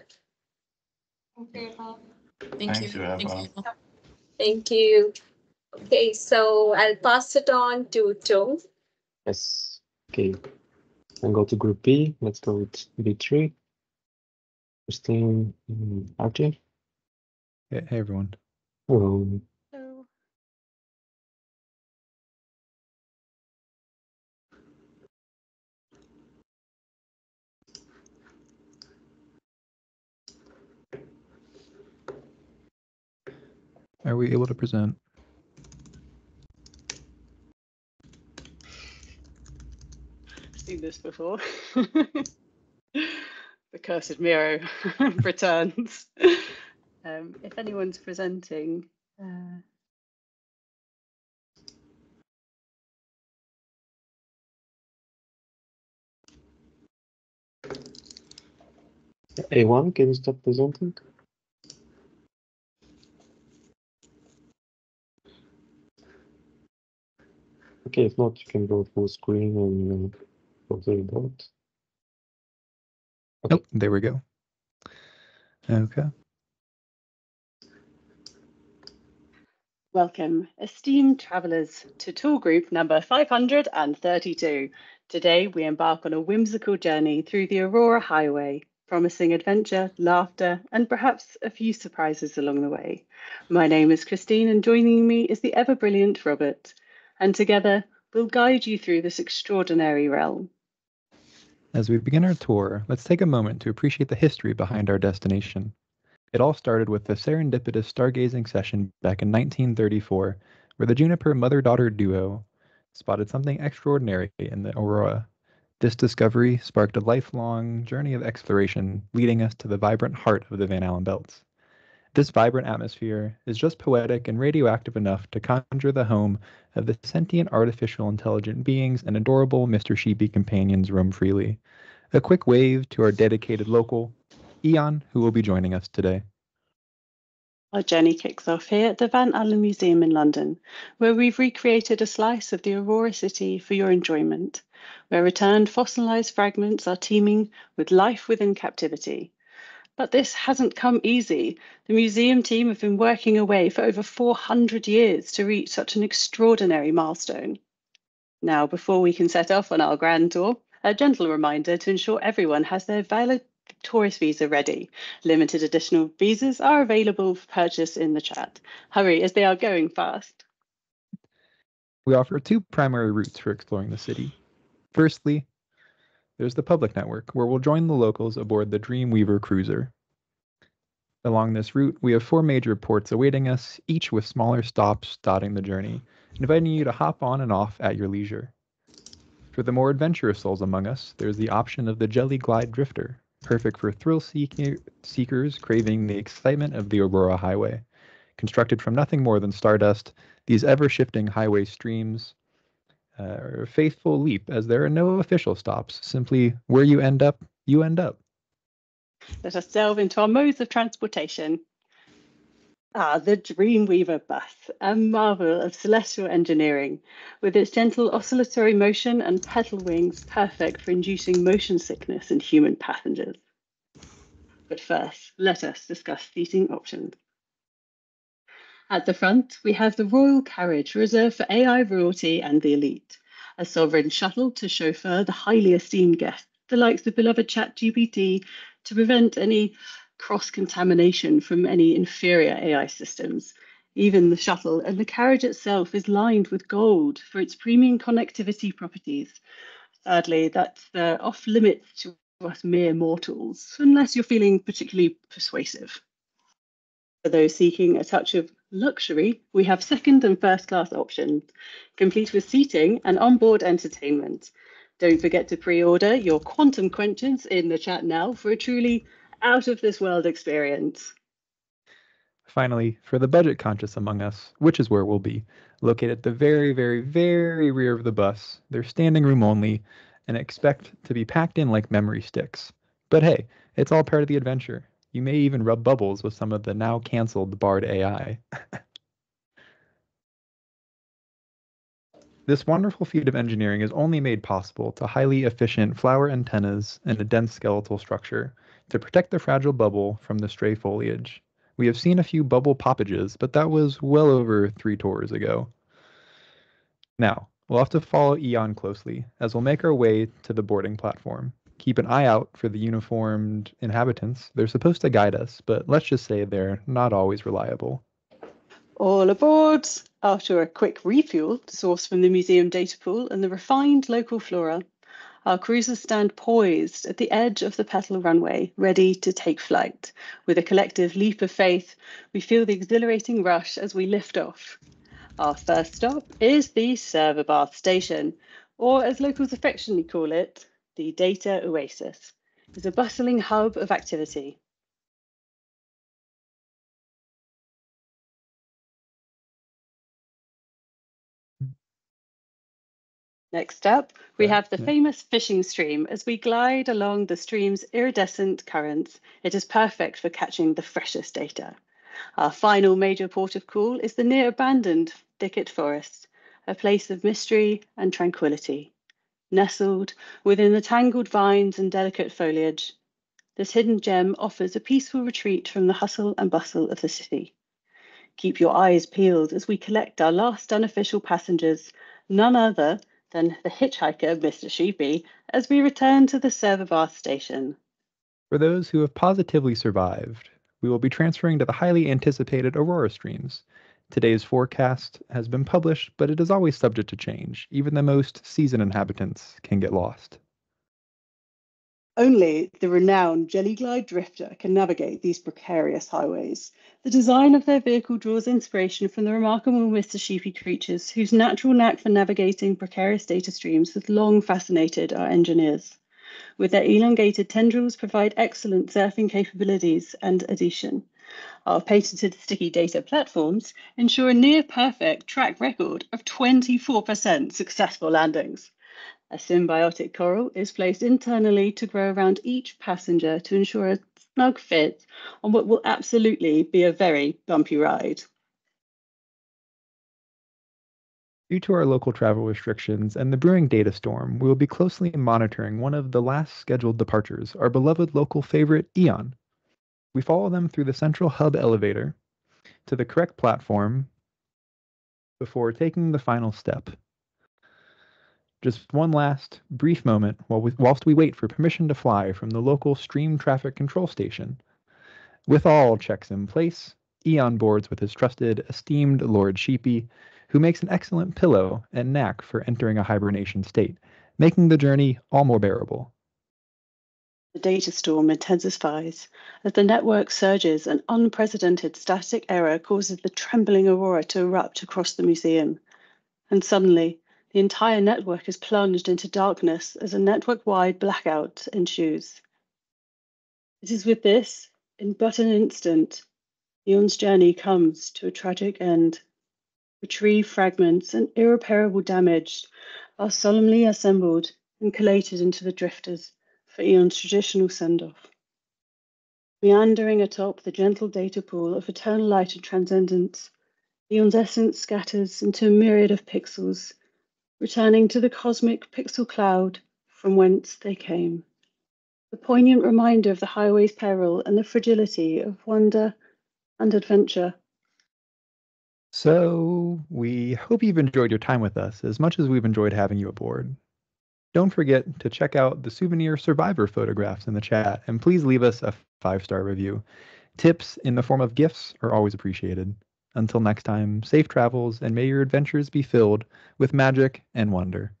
Okay, Thank you. Eva. Thank you. Thank you. Okay, so I'll pass it on to Tom. Yes. Okay. And go to group B. Let's go with B3. Christine, RJ. Hey, everyone. Hello. Hello. Are we able to present? Seen this before. The cursed mirror returns. If anyone's presenting, A1, can you stop presenting? Okay, if not, you can go full screen and go to the report. Okay. Oh, there we go. Okay. Welcome, esteemed travellers, to tour group number 532. Today, we embark on a whimsical journey through the Aurora Highway, promising adventure, laughter, and perhaps a few surprises along the way. My name is Christine, and joining me is the ever-brilliant Robert. And together, we'll guide you through this extraordinary realm. As we begin our tour, let's take a moment to appreciate the history behind our destination. It all started with a serendipitous stargazing session back in 1934, where the Juniper mother-daughter duo spotted something extraordinary in the aurora. This discovery sparked a lifelong journey of exploration, leading us to the vibrant heart of the Van Allen belts. This vibrant atmosphere is just poetic and radioactive enough to conjure the home of the sentient artificial intelligent beings and adorable Mr. Sheepy companions roam freely. A quick wave to our dedicated local, Eon, who will be joining us today. Our journey kicks off here at the Van Allen Museum in London, where we've recreated a slice of the Aurora City for your enjoyment, where returned fossilized fragments are teeming with life within captivity. But this hasn't come easy. The museum team have been working away for over 400 years to reach such an extraordinary milestone. Now, before we can set off on our grand tour, a gentle reminder to ensure everyone has their valid tourist visa ready. Limited additional visas are available for purchase in the chat. Hurry, as they are going fast. We offer two primary routes for exploring the city. Firstly, there's the public network, where we'll join the locals aboard the Dreamweaver cruiser. Along this route, we have 4 major ports awaiting us, each with smaller stops dotting the journey, inviting you to hop on and off at your leisure. For the more adventurous souls among us, there's the option of the Jelly Glide Drifter, perfect for thrill seekers craving the excitement of the Aurora Highway. Constructed from nothing more than stardust, these ever-shifting highway streams are a faithful leap, as there are no official stops. Simply, where you end up, you end up. Let us delve into our modes of transportation. The Dreamweaver bus, a marvel of celestial engineering, with its gentle oscillatory motion and pedal wings perfect for inducing motion sickness in human passengers. But first, let us discuss seating options. At the front, we have the Royal Carriage reserved for AI royalty and the elite, a sovereign shuttle to chauffeur the highly esteemed guests, the likes of beloved ChatGPT, to prevent any cross-contamination from any inferior AI systems. Even the shuttle and the carriage itself is lined with gold for its premium connectivity properties. Sadly, that's off limits to us mere mortals, unless you're feeling particularly persuasive. For those seeking a touch of luxury, we have second and first class options, complete with seating and onboard entertainment. Don't forget to pre-order your quantum quenchers in the chat now for a truly out of this world experience. Finally, for the budget conscious among us, which is where we'll be, located at the very, very, very rear of the bus, they're standing room only and expect to be packed in like memory sticks. But hey, it's all part of the adventure. You may even rub bubbles with some of the now canceled Bard AI. This wonderful feat of engineering is only made possible to highly efficient flower antennas and a dense skeletal structure to protect the fragile bubble from the stray foliage. We have seen a few bubble poppages, but that was well over 3 tours ago. Now, we'll have to follow Eon closely, as we'll make our way to the boarding platform. Keep an eye out for the uniformed inhabitants. They're supposed to guide us, but let's just say they're not always reliable. All aboard! After a quick refuel, sourced from the museum data pool and the refined local flora, our cruisers stand poised at the edge of the petal runway, ready to take flight. With a collective leap of faith, we feel the exhilarating rush as we lift off. Our first stop is the Server Bath Station, or as locals affectionately call it, the Data Oasis. It's a bustling hub of activity. Next up, we have the yeah. famous fishing stream. As we glide along the stream's iridescent currents, it is perfect for catching the freshest data. Our final major port of call is the near-abandoned thicket forest, a place of mystery and tranquility. Nestled within the tangled vines and delicate foliage, this hidden gem offers a peaceful retreat from the hustle and bustle of the city. Keep your eyes peeled as we collect our last unofficial passengers, none other than the hitchhiker, Mr. Sheepy, as we return to the Serverbath station. For those who have positively survived, we will be transferring to the highly anticipated Aurora streams. Today's forecast has been published, but it is always subject to change. Even the most seasoned inhabitants can get lost. Only the renowned Jellyglide Drifter can navigate these precarious highways. The design of their vehicle draws inspiration from the remarkable Mr. Sheepy creatures, whose natural knack for navigating precarious data streams has long fascinated our engineers. With their elongated tendrils provide excellent surfing capabilities and adhesion. Our patented sticky data platforms ensure a near-perfect track record of 24% successful landings. A symbiotic coral is placed internally to grow around each passenger to ensure a snug fit on what will absolutely be a very bumpy ride. Due to our local travel restrictions and the brewing data storm, we will be closely monitoring one of the last scheduled departures, our beloved local favorite, Eon. We follow them through the central hub elevator to the correct platform before taking the final step. Just one last brief moment whilst we wait for permission to fly from the local stream traffic control station. With all checks in place, Eon boards with his trusted, esteemed Lord Sheepy, who makes an excellent pillow and knack for entering a hibernation state, making the journey all more bearable. The data storm intensifies. As the network surges, an unprecedented static error causes the trembling aurora to erupt across the museum. And suddenly, the entire network is plunged into darkness as a network-wide blackout ensues. It is with this, in but an instant, Eon's journey comes to a tragic end. Retrieve fragments and irreparable damage are solemnly assembled and collated into the drifters for Eon's traditional send-off. Meandering atop the gentle data pool of eternal light and transcendence, Eon's essence scatters into a myriad of pixels, returning to the cosmic pixel cloud from whence they came. A poignant reminder of the highway's peril and the fragility of wonder and adventure. So, we hope you've enjoyed your time with us as much as we've enjoyed having you aboard. Don't forget to check out the souvenir survivor photographs in the chat, and please leave us a 5-star review. Tips in the form of gifts are always appreciated. Until next time, safe travels, and may your adventures be filled with magic and wonder.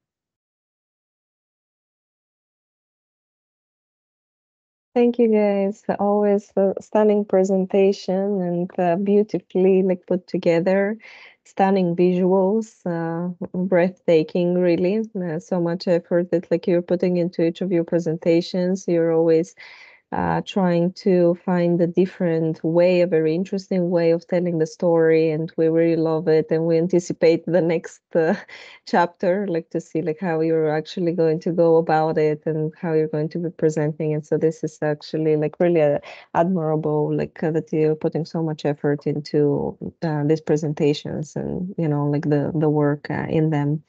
Thank you guys. Always a stunning presentation and beautifully put together, stunning visuals, breathtaking, really. So much effort that you're putting into each of your presentations. You're always trying to find a different way, a very interesting way of telling the story, and we really love it. And we anticipate the next chapter, to see how you're actually going to go about it and how you're going to be presenting it. So this is actually really admirable, that you're putting so much effort into these presentations and the work in them.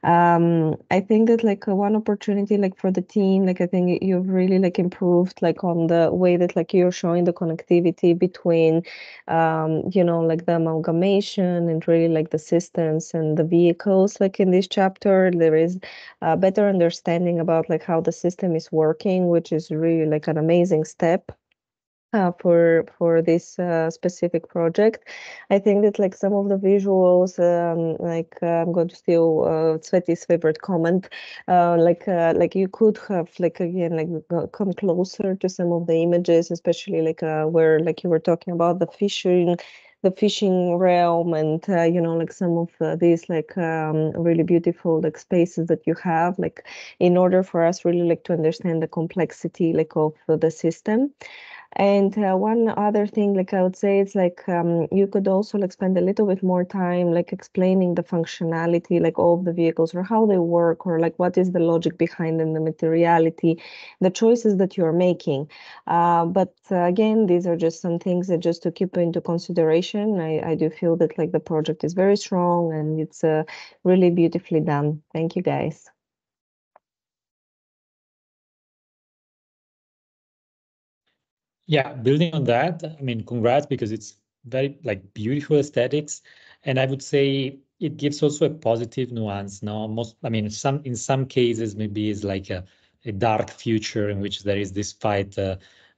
I think that one opportunity for the team, I think you've really improved on the way that you're showing the connectivity between the amalgamation and really the systems and the vehicles. In this chapter there is a better understanding about how the system is working, which is really an amazing step for this specific project. I think that some of the visuals, I'm going to steal Sveti's favorite comment, you could have again come closer to some of the images, especially where you were talking about the fishing realm and some of these really beautiful spaces that you have, in order for us really to understand the complexity of the system. And one other thing, like I would say, it's like you could also like spend a little bit more time like explaining the functionality, like all of the vehicles or how they work, or like what is the logic behind them, the materiality, the choices that you're making. But again, these are just some things that just to keep into consideration. I do feel that like the project is very strong and it's really beautifully done. Thank you, guys. Yeah, building on that, I mean, congrats, because it's very like beautiful aesthetics, and I would say it gives also a positive nuance. Now, I mean, in some cases maybe it's like a dark future in which there is this fight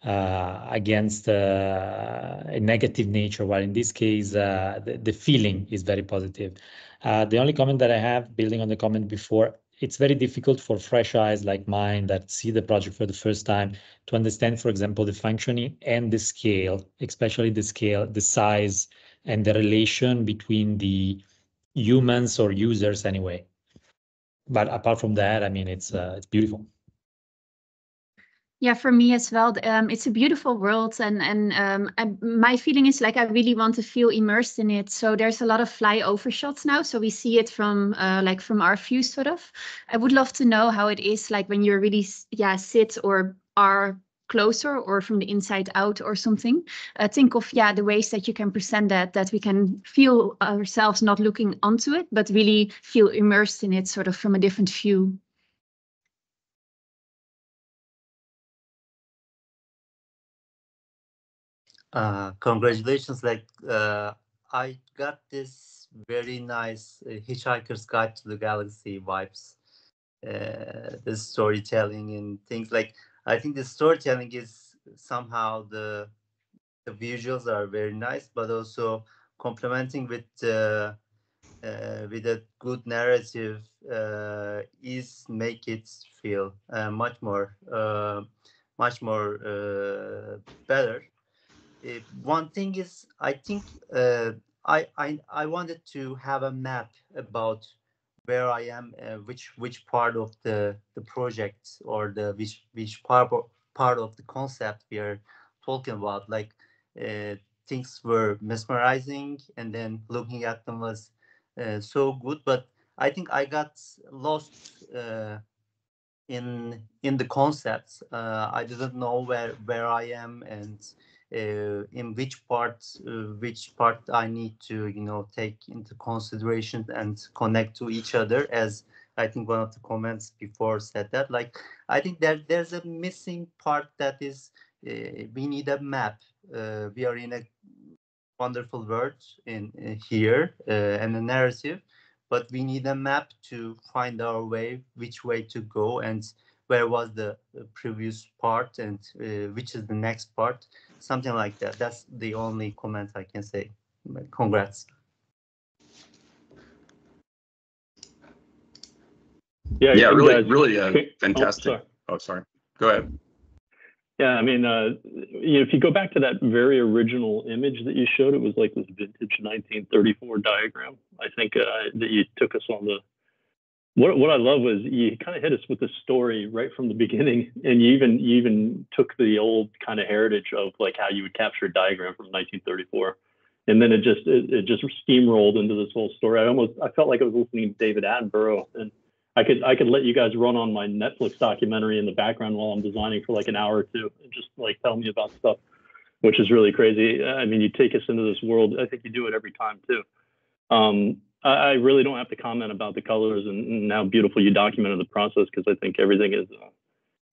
against a negative nature, while in this case the feeling is very positive. The only comment that I have, building on the comment before, it's very difficult for fresh eyes like mine that see the project for the first time to understand, for example, the functioning and the scale, especially the scale, the size, and the relation between the humans or users anyway. But apart from that, I mean, it's beautiful. Yeah, for me as well. It's a beautiful world, and my feeling is like I really want to feel immersed in it. So there's a lot of flyover shots now, so we see it from like from our view, sort of. I would love to know how it is like when you're really sit or are closer, or from the inside out or something. Think of the ways that you can present that we can feel ourselves not looking onto it, but really feel immersed in it, sort of from a different view. Congratulations, like I got this very nice Hitchhiker's Guide to the Galaxy vibes. The storytelling and things, like I think the storytelling is somehow the visuals are very nice, but also complementing with a good narrative is make it feel much more better. One thing is, I think I wanted to have a map about where I am, which part of the project, or the which part of the concept we are talking about. Like things were mesmerizing, and then looking at them was so good. But I think I got lost in the concepts. I didn't know where I am, and in which part I need to take into consideration and connect to each other. As I think one of the comments before said that, like I think there's a missing part, that is we need a map. We are in a wonderful world in here, and a narrative, but we need a map to find our way, which way to go, and where was the previous part, and which is the next part, something like that. That's the only comment I can say. Congrats. Yeah, really, guys, really fantastic. Sorry. Go ahead. Yeah, I mean, if you go back to that very original image that you showed, it was like this vintage 1934 diagram. I think that you took us on the. What I love was you kind of hit us with the story right from the beginning, and you even took the old kind of heritage of like how you would capture a diagram from 1934, and then it just steamrolled into this whole story. I felt like I was listening to David Attenborough, and I could let you guys run on my Netflix documentary in the background while I'm designing for like an hour or two, and just like tell me about stuff, which is really crazy. I mean, you take us into this world. I think you do it every time too. I really don't have to comment about the colors and how beautiful you documented the process, because I think everything is.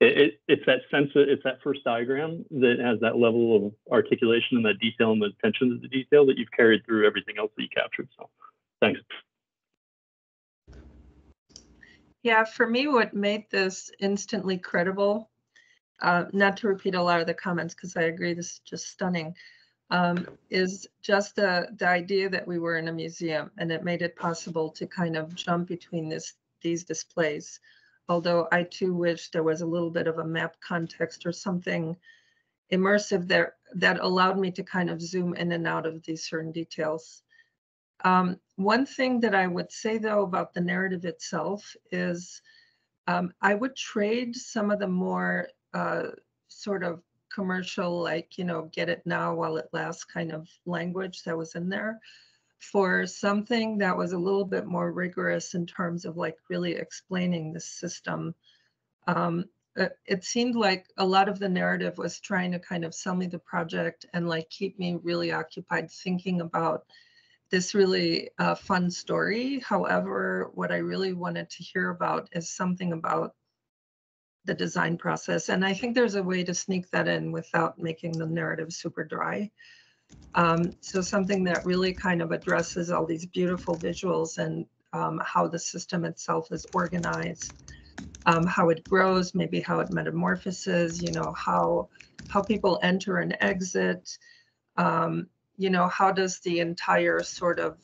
It's that sense. It's that first diagram that has that level of articulation and that detail and the attention to the detail that you've carried through everything else that you captured. So, thanks. Yeah, for me, what made this instantly credible, not to repeat a lot of the comments because I agree this is just stunning, is just the idea that we were in a museum, and it made it possible to kind of jump between these displays. Although I too wish there was a little bit of a map context or something immersive there that allowed me to kind of zoom in and out of these certain details. One thing that I would say, though, about the narrative itself is I would trade some of the more sort of commercial, like, you know, get it now while it lasts kind of language that was in there, for something that was a little bit more rigorous in terms of like really explaining the system. It seemed like a lot of the narrative was trying to kind of sell me the project and like keep me really occupied thinking about this really fun story. However, what I really wanted to hear about is something about the design process. And I think there's a way to sneak that in without making the narrative super dry. So something that really kind of addresses all these beautiful visuals and how the system itself is organized, how it grows, maybe how it metamorphoses, you know, how people enter and exit, you know, how does the entire sort of,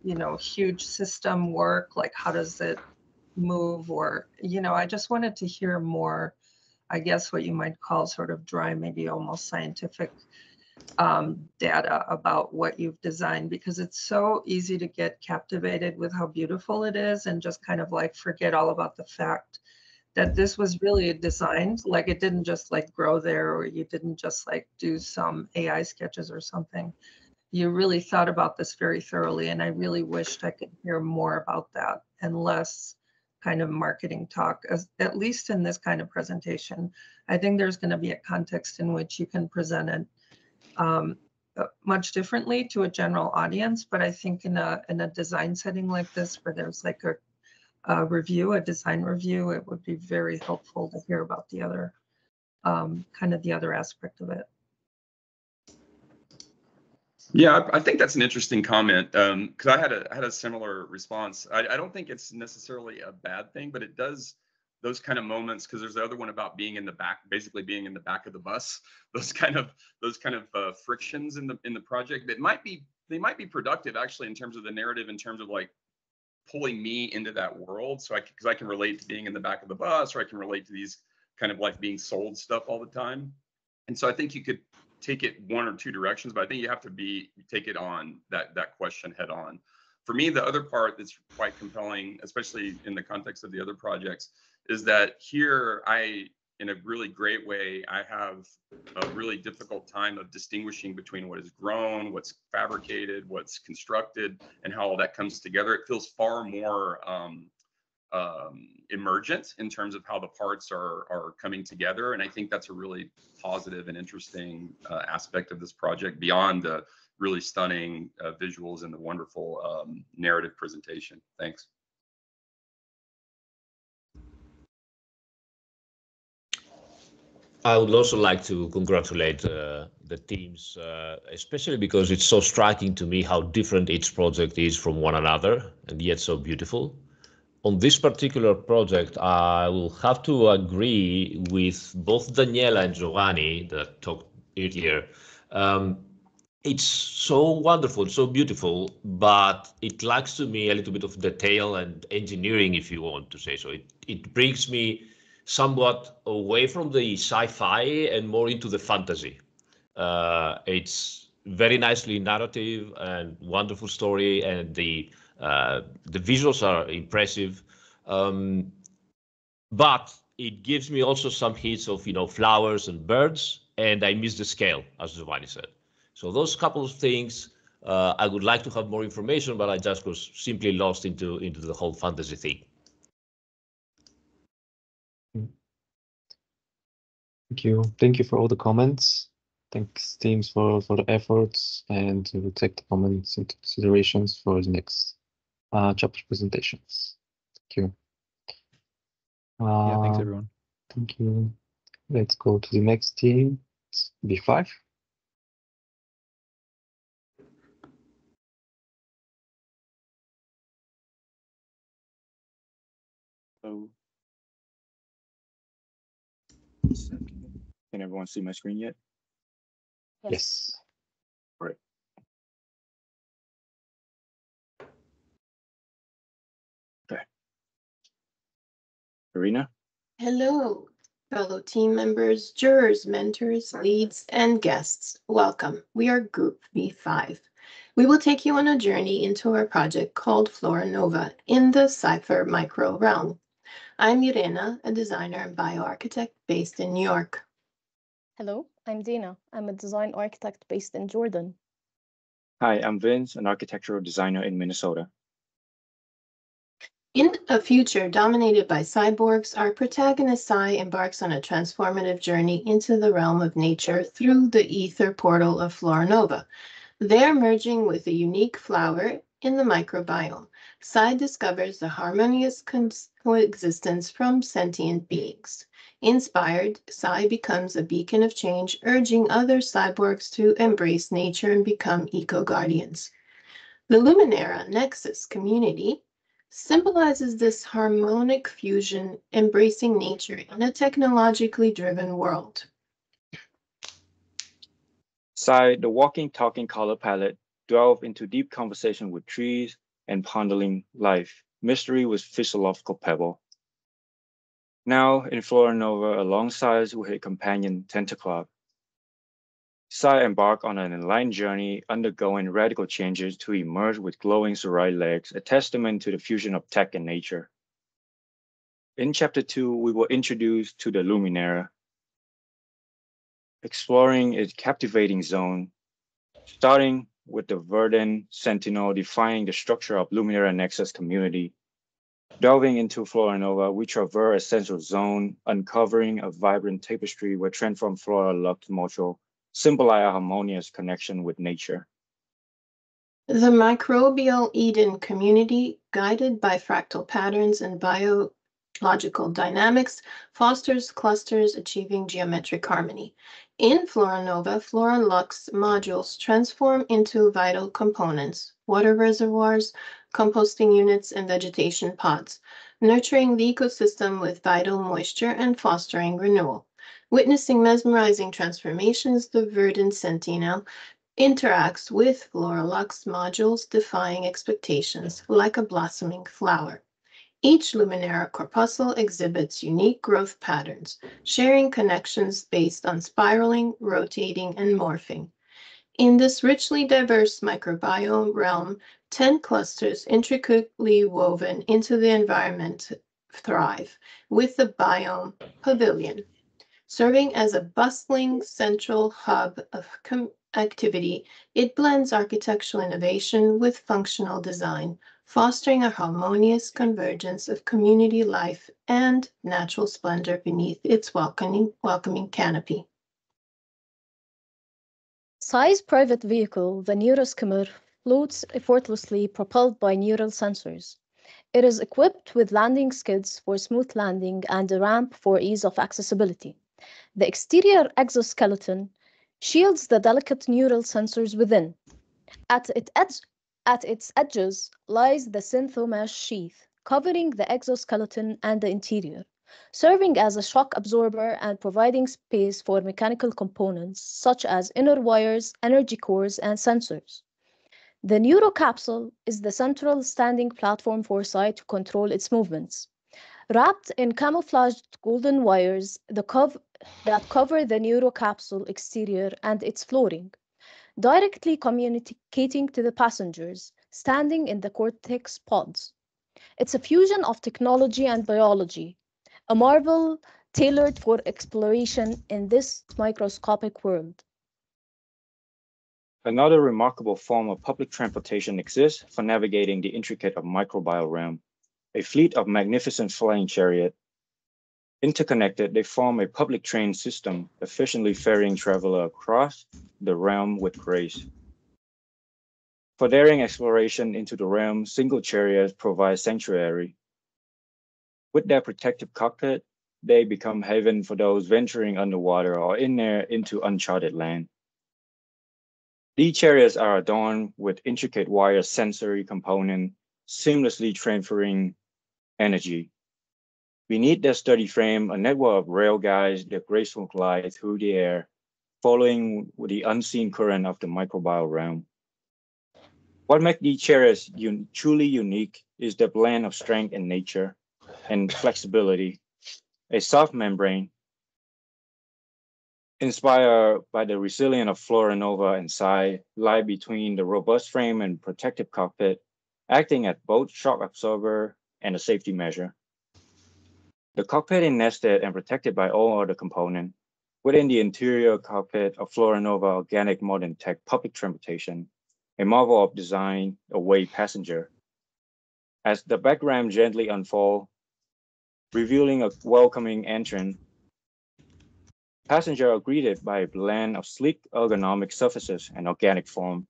you know, huge system work? Like, how does it move? Or, you know, I just wanted to hear more, I guess what you might call sort of dry, maybe almost scientific data about what you've designed, because it's so easy to get captivated with how beautiful it is and just kind of like forget all about the fact that this was really designed. Like, it didn't just like grow there, or you didn't just like do some AI sketches or something. You really thought about this very thoroughly, and I really wished I could hear more about that and less kind of marketing talk, at least in this kind of presentation. I think there's going to be a context in which you can present it much differently to a general audience, but I think in a design setting like this, where there's like a review, a design review, it would be very helpful to hear about the other kind of the other aspect of it. Yeah, I think that's an interesting comment, because I had a similar response. I don't think it's necessarily a bad thing, but it does those kind of moments, because there's the other one about being in the back, basically being in the back of the bus. Those kind of frictions in the project that might be productive actually in terms of the narrative, in terms of like pulling me into that world. So because I can relate to being in the back of the bus, or I can relate to these kind of like being sold stuff all the time. And so I think you could take it one or two directions, but I think you have to take it on that question head on. For me, the other part that's quite compelling, especially in the context of the other projects, is that here in a really great way, I have a really difficult time of distinguishing between what is grown, what's fabricated, what's constructed, and how all that comes together. It feels far more emergent in terms of how the parts are coming together. And I think that's a really positive and interesting aspect of this project, beyond the really stunning visuals and the wonderful narrative presentation. Thanks. I would also like to congratulate the teams, especially because it's so striking to me how different each project is from one another, and yet so beautiful. On this particular project, I will have to agree with both Daniela and Giovanni that talked earlier. It's so wonderful, so beautiful, but it lacks to me a little bit of detail and engineering, if you want to say so. It brings me somewhat away from the sci-fi and more into the fantasy. It's very nicely narrative and wonderful story, and the visuals are impressive, but it gives me also some hints of, you know, flowers and birds, and I miss the scale, as Giovanni said. So those couple of things, I would like to have more information, but I just was simply lost into the whole fantasy thing. Thank you for all the comments. Thanks teams for the efforts, and we'll take the comments into considerations for the next chapter presentations. Thank you. Yeah, thanks everyone. Thank you. Let's go to the next team, B5. So, can everyone see my screen yet? Yes. Great. Okay. Karina? Hello, fellow team members, jurors, mentors, leads, and guests. Welcome. We are Group B5. We will take you on a journey into our project called Flora Nova in the Cypher micro realm. I'm Irena, a designer and bioarchitect based in New York. Hello, I'm Dina. I'm a design architect based in Jordan. Hi, I'm Vince, an architectural designer in Minnesota. In a future dominated by cyborgs, our protagonist Sai embarks on a transformative journey into the realm of nature through the ether portal of Flora Nova. There, merging with a unique flower in the microbiome, Sai discovers the harmonious coexistence from sentient beings. Inspired, Sai becomes a beacon of change, urging other cyborgs to embrace nature and become eco-guardians. The Luminera Nexus community symbolizes this harmonic fusion, embracing nature in a technologically driven world. Sai, the walking, talking color palette, delve into deep conversation with trees and pondering life, mystery with physiological pebble. Now in Flora Nova, alongside with her companion Tentaclock, Sai embark on an enlightened journey, undergoing radical changes to emerge with glowing Sarai legs, a testament to the fusion of tech and nature. In Chapter 2, we were introduced to the Luminera, exploring its captivating zone, starting with the Verdant Sentinel defining the structure of Luminera Nexus community. Delving into Flora Nova, we traverse a central zone, uncovering a vibrant tapestry where transformed Flora Lux Mocho symbolize a harmonious connection with nature. The microbial Eden community, guided by fractal patterns and biological dynamics, fosters clusters achieving geometric harmony. In Flora Nova, Flora Lux modules transform into vital components, water reservoirs, composting units, and vegetation pods, nurturing the ecosystem with vital moisture and fostering renewal. Witnessing mesmerizing transformations, the Verdant Sentinel interacts with Flora Lux modules, defying expectations like a blossoming flower. Each Luminera corpuscle exhibits unique growth patterns, sharing connections based on spiraling, rotating, and morphing. In this richly diverse microbiome realm, 10 clusters intricately woven into the environment thrive, with the biome pavilion serving as a bustling central hub of activity. It blends architectural innovation with functional design, fostering a harmonious convergence of community life and natural splendor beneath its welcoming canopy. Sai's private vehicle, the Neuroskimmer, floats effortlessly propelled by neural sensors. It is equipped with landing skids for smooth landing and a ramp for ease of accessibility. The exterior exoskeleton shields the delicate neural sensors within. At its edges lies the synthomesh sheath, covering the exoskeleton and the interior, serving as a shock absorber and providing space for mechanical components such as inner wires, energy cores, and sensors. The neurocapsule is the central standing platform for Sai to control its movements. Wrapped in camouflaged golden wires that cover the neurocapsule exterior and its flooring, directly communicating to the passengers standing in the cortex pods. It's a fusion of technology and biology, a marvel tailored for exploration in this microscopic world. Another remarkable form of public transportation exists for navigating the intricate of microbial realm. A fleet of magnificent flying chariot. Interconnected, they form a public train system, efficiently ferrying traveler across the realm with grace. For daring exploration into the realm, single chariots provide sanctuary. With their protective cockpit, they become haven for those venturing underwater or into uncharted land. These chariots are adorned with intricate wire sensory components, seamlessly transferring energy. Beneath their sturdy frame, a network of rail guides that gracefully glide through the air, following the unseen current of the microbial realm. What makes these chariots truly unique is the blend of strength and nature and flexibility. A soft membrane, inspired by the resilience of Flora Nova and Sai, lie between the robust frame and protective cockpit, acting as both shock absorber and a safety measure. The cockpit is nested and protected by all other components. Within the interior cockpit of Floranova Organic Modern Tech Public Transportation, a marvel of design await passenger. As the background gently unfolds, revealing a welcoming entrance, passengers are greeted by a blend of sleek ergonomic surfaces and organic form.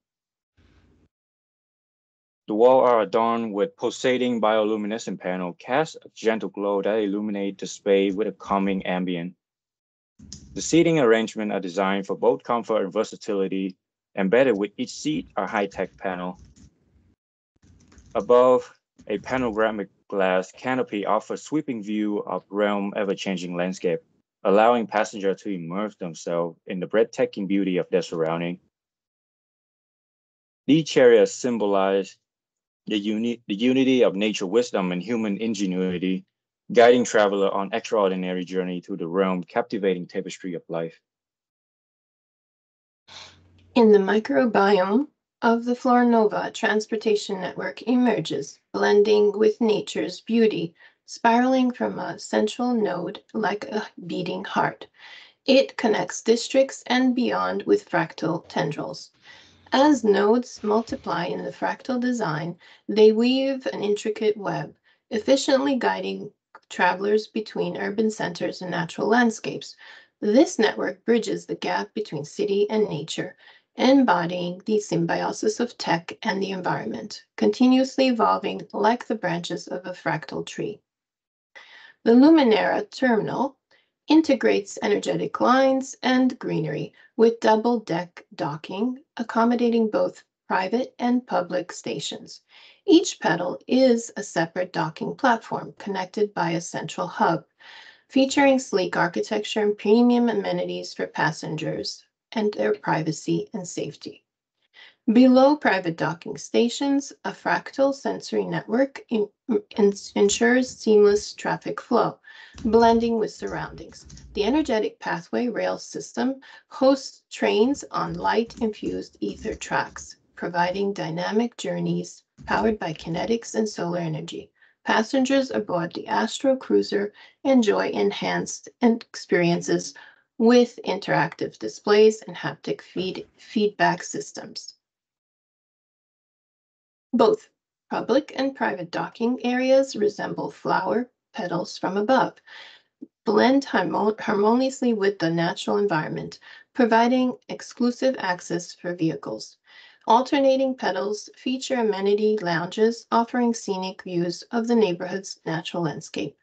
The walls are adorned with pulsating bioluminescent panels cast a gentle glow that illuminate the space with a calming ambient. The seating arrangement are designed for both comfort and versatility. Embedded with each seat are high-tech panel. Above, a panoramic glass canopy offers sweeping view of realm ever-changing landscape, allowing passengers to immerse themselves in the breathtaking beauty of their surrounding. These chariots symbolize the unity of nature wisdom and human ingenuity, guiding traveler on extraordinary journey through the realm captivating tapestry of life. In the microbiome of the Floranova transportation network emerges, blending with nature's beauty, spiraling from a central node like a beating heart. It connects districts and beyond with fractal tendrils. As nodes multiply in the fractal design, they weave an intricate web, efficiently guiding travelers between urban centers and natural landscapes. This network bridges the gap between city and nature, embodying the symbiosis of tech and the environment, continuously evolving like the branches of a fractal tree. The Luminera terminal integrates energetic lines and greenery with double-deck docking, accommodating both private and public stations. Each pedal is a separate docking platform connected by a central hub, featuring sleek architecture and premium amenities for passengers and their privacy and safety. Below private docking stations, a fractal sensory network ensures seamless traffic flow, blending with surroundings. The energetic pathway rail system hosts trains on light-infused ether tracks, providing dynamic journeys powered by kinetics and solar energy. Passengers aboard the Astro Cruiser enjoy enhanced experiences with interactive displays and haptic feedback systems. Both public and private docking areas resemble flower petals from above, blend harmoniously with the natural environment, providing exclusive access for vehicles. Alternating pedals feature amenity lounges offering scenic views of the neighborhood's natural landscape.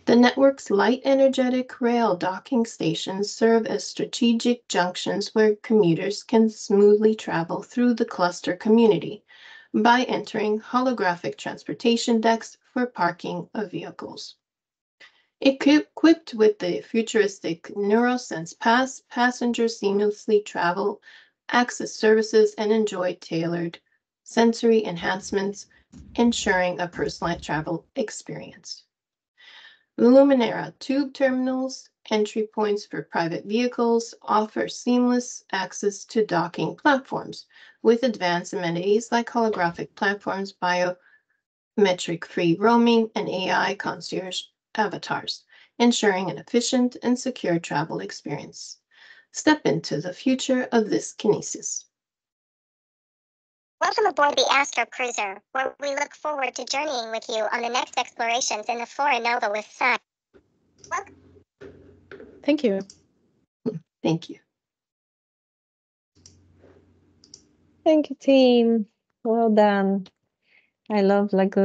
The network's light energetic rail docking stations serve as strategic junctions where commuters can smoothly travel through the cluster community by entering holographic transportation decks for parking of vehicles. Equipped with the futuristic NeuroSense Pass, passengers seamlessly travel, access services, and enjoy tailored sensory enhancements, ensuring a personalized travel experience. Luminera tube terminals, entry points for private vehicles, offer seamless access to docking platforms with advanced amenities like holographic platforms, biometric-free roaming, and AI concierge avatars, ensuring an efficient and secure travel experience. Step into the future of this Kinesis. Welcome aboard the Astro Cruiser, where we look forward to journeying with you on the next explorations in the Floranova with Sun. Thank you. Thank you. Thank you, team. Well done. I love like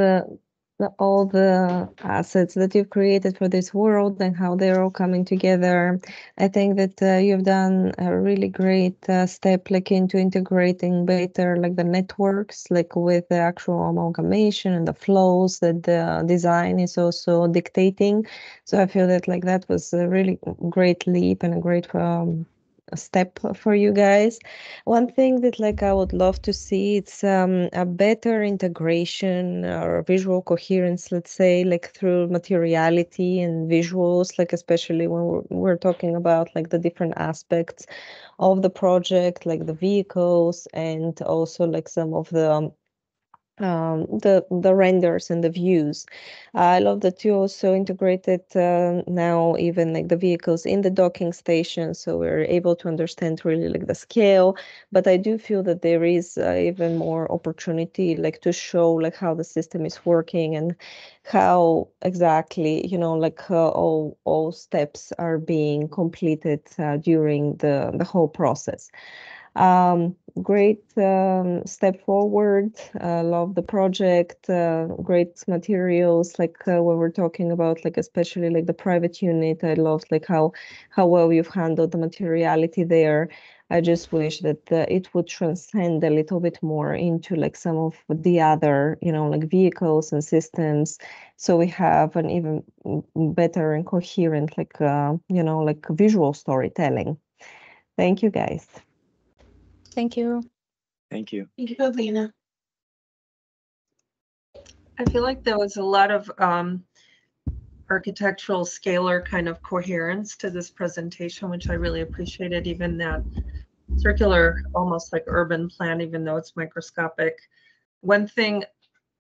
all the assets that you've created for this world and how they're all coming together. I think that you've done a really great step like into integrating better like the networks like with the actual amalgamation and the flows that the design is also dictating. So I feel that like that was a really great leap and a great step for you guys. One thing that like I would love to see, it's a better integration or visual coherence, let's say, like through materiality and visuals, like especially when we're talking about like the different aspects of the project, like the vehicles and also like some of the the renders and the views. I love that you also integrated now even like the vehicles in the docking station, so we're able to understand really like the scale. But I do feel that there is even more opportunity like to show like how the system is working and how exactly, you know, like all steps are being completed during the whole process. Great step forward. Love the project. Great materials. Like when we're talking about like especially like the private unit, I love like how well you've handled the materiality there. I just wish that it would transcend a little bit more into like some of the other, you know, like vehicles and systems, so we have an even better and coherent like you know, like visual storytelling. Thank you, guys. Thank you. Thank you. Thank you, Lena. I feel like there was a lot of architectural scalar kind of coherence to this presentation, which I really appreciated, even that circular, almost like urban plan, even though it's microscopic. One thing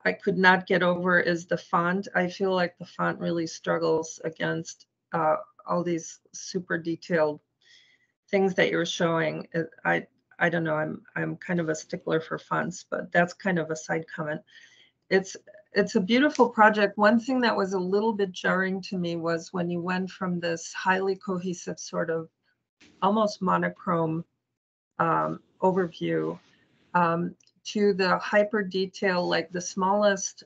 I could not get over is the font. I feel like the font really struggles against all these super detailed things that you're showing. I don't know, I'm kind of a stickler for fonts, but that's kind of a side comment. It's a beautiful project. One thing that was a little bit jarring to me was when you went from this highly cohesive sort of almost monochrome overview to the hyper detail, like the smallest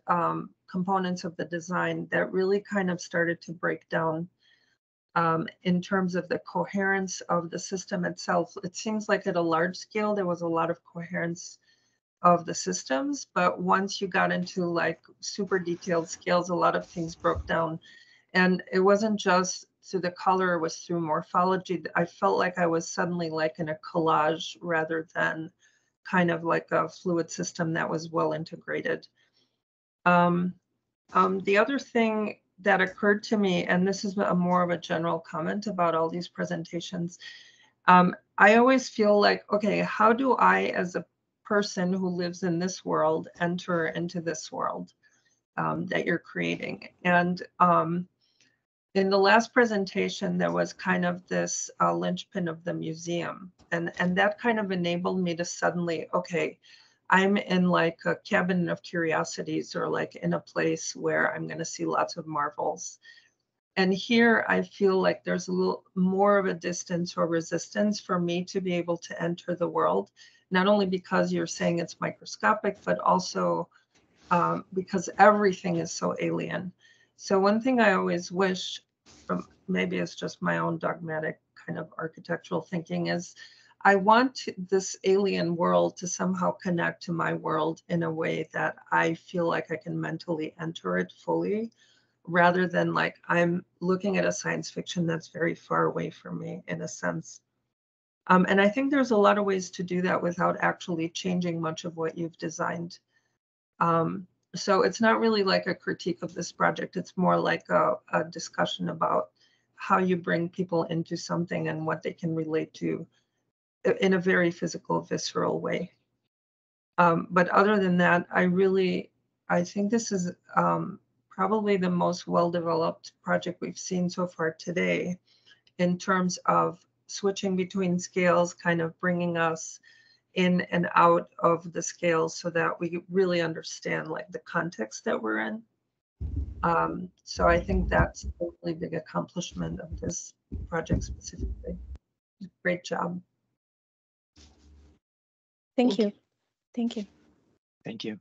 components of the design that really kind of started to break down in terms of the coherence of the system itself. It seems like at a large scale, there was a lot of coherence of the systems, but once you got into like super detailed scales, a lot of things broke down. And it wasn't just through the color, it was through morphology. I felt like I was suddenly like in a collage rather than kind of like a fluid system that was well integrated. The other thing that occurred to me, and this is more of a general comment about all these presentations, I always feel like, okay, how do I as a person who lives in this world enter into this world that you're creating? And in the last presentation, there was kind of this linchpin of the museum. And that kind of enabled me to suddenly, okay, I'm in like a cabinet of curiosities or like in a place where I'm going to see lots of marvels. And here I feel like there's a little more of a distance or resistance for me to be able to enter the world, not only because you're saying it's microscopic, but also because everything is so alien. So one thing I always wish, from maybe it's just my own dogmatic kind of architectural thinking, is I want this alien world to somehow connect to my world in a way that I feel like I can mentally enter it fully, rather than like I'm looking at a science fiction that's very far away from me in a sense. And I think there's a lot of ways to do that without actually changing much of what you've designed. So it's not really like a critique of this project. It's more like a discussion about how you bring people into something and what they can relate to in a very physical, visceral way. But other than that, I think this is probably the most well-developed project we've seen so far today in terms of switching between scales, kind of bringing us in and out of the scales so that we really understand like the context that we're in. So I think that's a really big accomplishment of this project specifically. Great job. Thank you. Thank you. Thank you.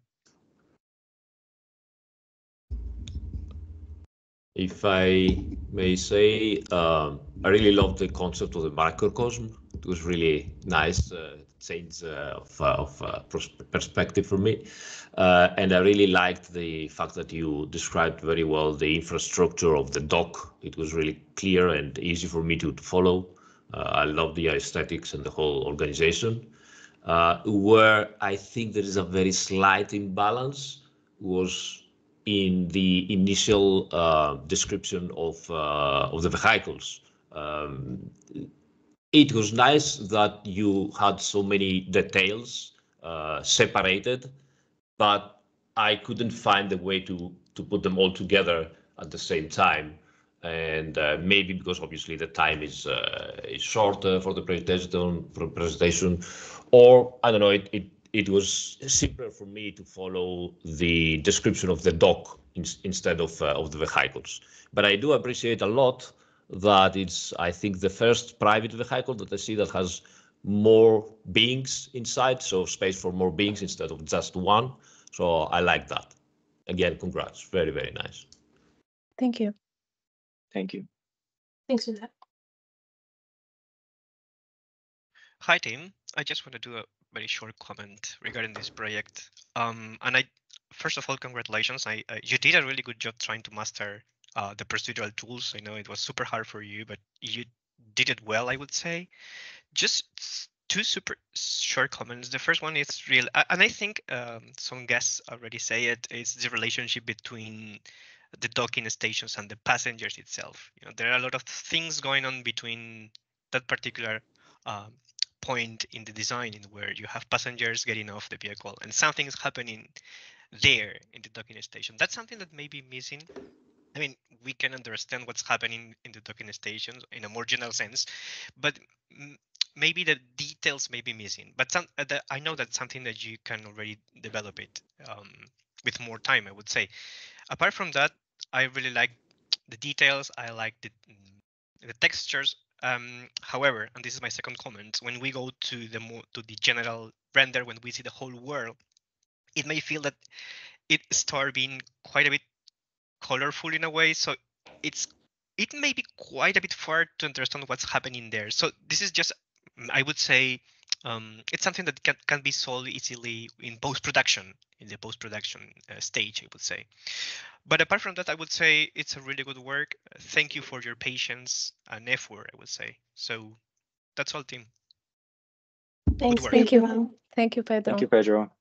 If I may say, I really love the concept of the microcosm. It was really nice change of perspective for me. And I really liked the fact that you described very well the infrastructure of the dock. It was really clear and easy for me to follow. I love the aesthetics and the whole organization. Where I think there is a very slight imbalance was in the initial description of the vehicles. It was nice that you had so many details separated, but I couldn't find a way to put them all together at the same time. And maybe because obviously the time is short for the presentation, or I don't know, it was simpler for me to follow the description of the dock instead of the vehicles. But I do appreciate a lot that it's, I think, the first private vehicle that I see that has more beings inside, so space for more beings instead of just one. So I like that. Again, congrats. Very, very nice. Thank you. Thank you. Thanks for that. Hi, team. I just want to do a very short comment regarding this project. And first of all, congratulations. You did a really good job trying to master the procedural tools. I know it was super hard for you, but you did it well, I would say. Just two super short comments. The first one is real, and I think some guests already say it, is the relationship between the docking stations and the passengers itself. You know, there are a lot of things going on between that particular point in the design, in where you have passengers getting off the vehicle and something is happening there in the docking station. That's something that may be missing. I mean, we can understand what's happening in the docking stations in a more general sense, but maybe the details may be missing. But I know that's something that you can already develop it with more time, I would say. Apart from that, I really like the details. I like the textures. However, and this is my second comment, when we go to the general render, when we see the whole world, it may feel that it starts being quite a bit colorful in a way. So it may be quite a bit far to understand what's happening there. So this is just, I would say, it's something that can be solved easily in post-production, in the post-production stage, I would say. But apart from that, I would say it's a really good work. Thank you for your patience and effort, I would say. So that's all, team. Thanks. Thank you. Thank you, Pedro. Thank you, Pedro.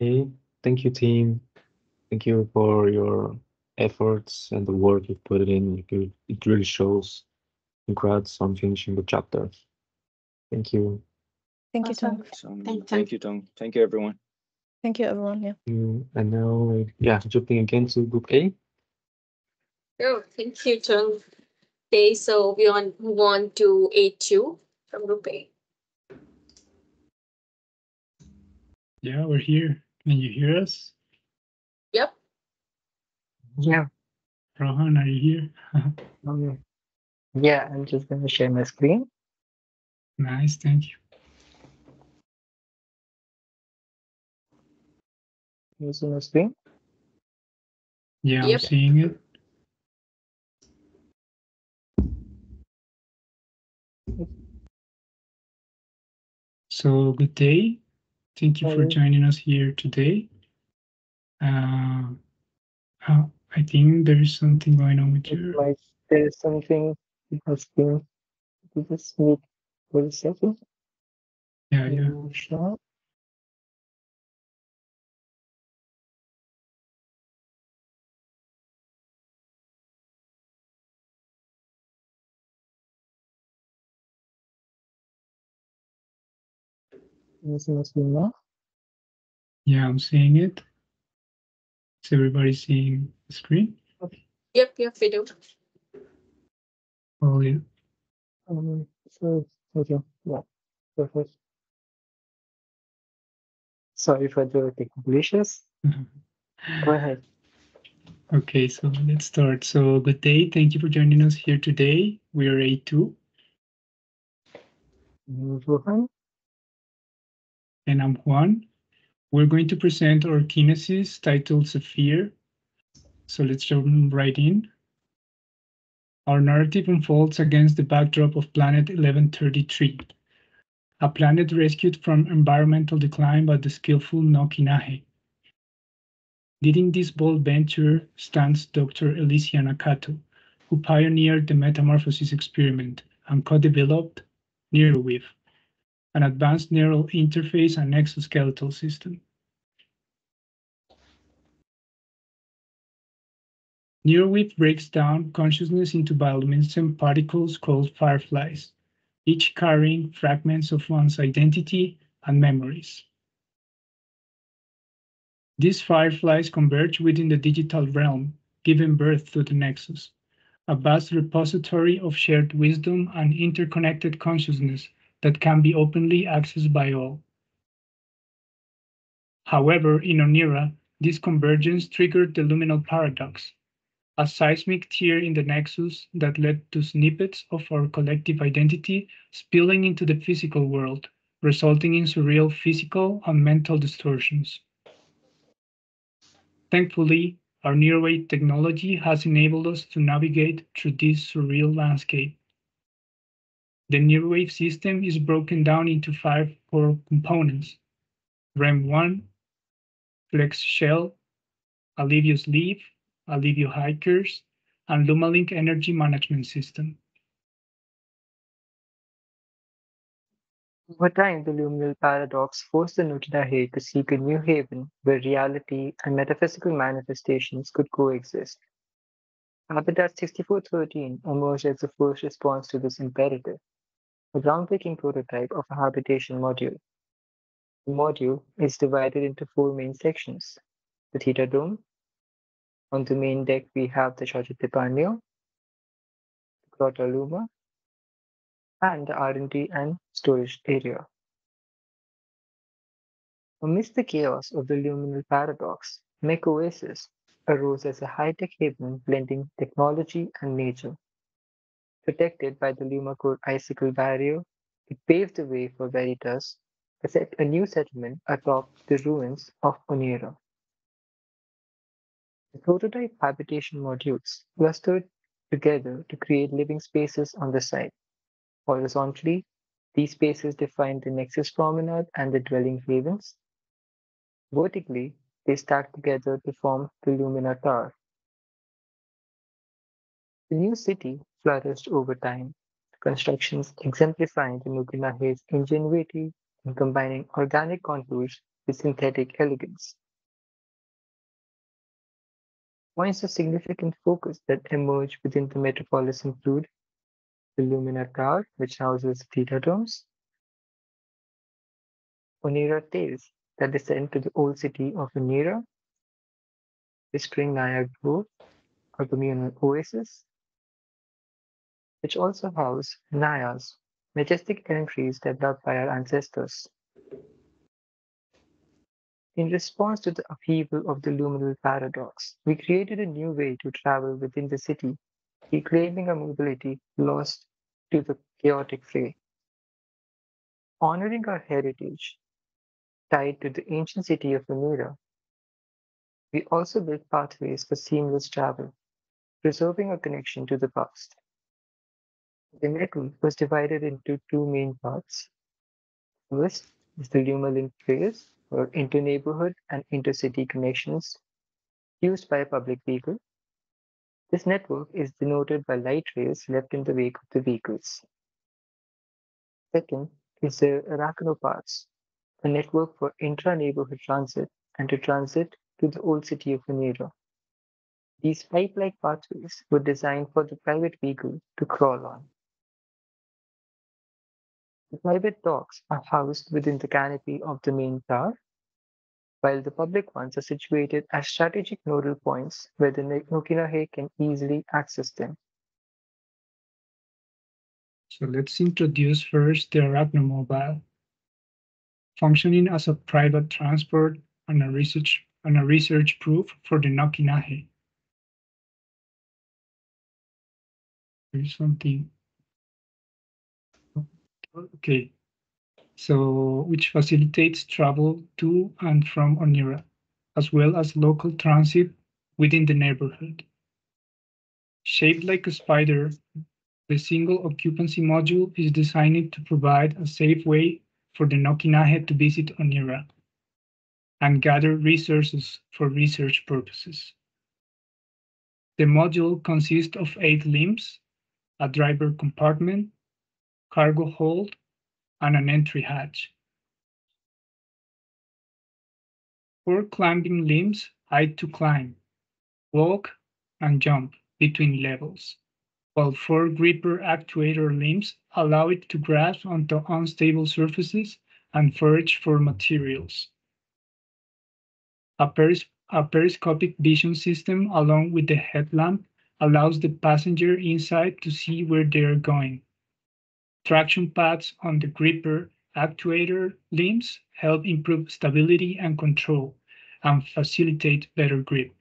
Okay, thank you, team. Thank you for your efforts and the work you put in. It really shows. Congrats on finishing the chapter. Thank you. Thank you, Tom. Thank you, Tom. Thank you, everyone. Thank you, everyone. Yeah. And now, jumping again to Group A. Oh, thank you, Tom. Okay, so we move on to A2 from Group A. Yeah, we're here. Can you hear us? Yep. Yeah. Rohan, are you here? Yeah, I'm just going to share my screen. Nice, thank you. You see my screen? Yeah, I'm seeing it. So good day. Thank you for joining us here today. I think there is something going on with your... There's something with my screen. You just wait for a second. Yeah. Sure. You see my screen now? Yeah, I'm seeing it. Is everybody seeing the screen? Yep, we do. Oh, yeah. So, okay, yeah, perfect. Sorry for the technical issues. Go ahead. Okay, so let's start. So good day. Thank you for joining us here today. We are A2. Rohan. And I'm Juan. We're going to present our Kinesis titled Sapphire. So let's jump right in. Our narrative unfolds against the backdrop of Planet 1133, a planet rescued from environmental decline by the skillful Nokinahe. Leading this bold venture stands Dr. Alicia Nakato, who pioneered the metamorphosis experiment and co-developed NeuroWeave, an advanced neural interface and exoskeletal system. Neurowave breaks down consciousness into bioluminescent particles called fireflies, each carrying fragments of one's identity and memories. These fireflies converge within the digital realm, giving birth to the Nexus, a vast repository of shared wisdom and interconnected consciousness that can be openly accessed by all. However, in Onira, this convergence triggered the luminal paradox, a seismic tear in the nexus that led to snippets of our collective identity spilling into the physical world, resulting in surreal physical and mental distortions. Thankfully, our Neurowave technology has enabled us to navigate through this surreal landscape. The Neurowave system is broken down into 5 core components: REM1, Flex Shell, Alivio's Leaf, Alivio Hikers, and Lumalink Energy Management System. Over time, the luminal paradox forced the Nutinahe to seek a new haven where reality and metaphysical manifestations could coexist. Habitat 6413 emerged as the first response to this imperative, a groundbreaking prototype of a habitation module. The module is divided into 4 main sections: the Theta Dome. On the main deck, we have the Chachatipanio, the Grota Luma, and the R&D and storage area. Amidst the chaos of the luminal paradox, Mech Oasis arose as a high-tech haven blending technology and nature. Protected by the Lumacore icicle barrier, it paved the way for Veritas to set a new settlement atop the ruins of Onira. The prototype habitation modules clustered together to create living spaces on the site. Horizontally, these spaces define the Nexus Promenade and the dwelling havens. Vertically, they stack together to form the Lumina Tower. The new city flourished over time, constructions exemplifying the Nukinahe's ingenuity in combining organic contours with synthetic elegance. Points of significant focus that emerge within the metropolis include the Lumina Tower, which houses Theta Domes, Onira Tales that descend to the old city of Onira, the Spring Naya Grove, or communal oasis, which also house Nayas, majestic elm trees developed by our ancestors. In response to the upheaval of the luminal paradox, we created a new way to travel within the city, reclaiming a mobility lost to the chaotic fray. Honoring our heritage tied to the ancient city of Onira, we also built pathways for seamless travel, preserving a connection to the past. The network was divided into 2 main parts. First is the Lumalink trails for inter-neighborhood and inter-city connections used by a public vehicle. This network is denoted by light rails left in the wake of the vehicles. Second is the Arachnopaths, a network for intra-neighborhood transit and to transit to the old city of Onira. These pipe-like pathways were designed for the private vehicle to crawl on. The private docks are housed within the canopy of the main tower, while the public ones are situated as strategic nodal points where the Nukinahe can easily access them. So let's introduce first the Arachnomobile, functioning as a private transport and a research proof for the Nukinahe. There's something. Okay. So, which facilitates travel to and from Onira, as well as local transit within the neighborhood. Shaped like a spider, the single occupancy module is designed to provide a safe way for the Nukinahe to visit Onira and gather resources for research purposes. The module consists of 8 limbs, a driver compartment, cargo hold, and an entry hatch. 4 climbing limbs height to climb: walk, and jump between levels, while 4 gripper actuator limbs allow it to grasp onto unstable surfaces and forage for materials. A periscopic vision system along with the headlamp allows the passenger inside to see where they are going. Traction pads on the gripper actuator limbs help improve stability and control and facilitate better grip.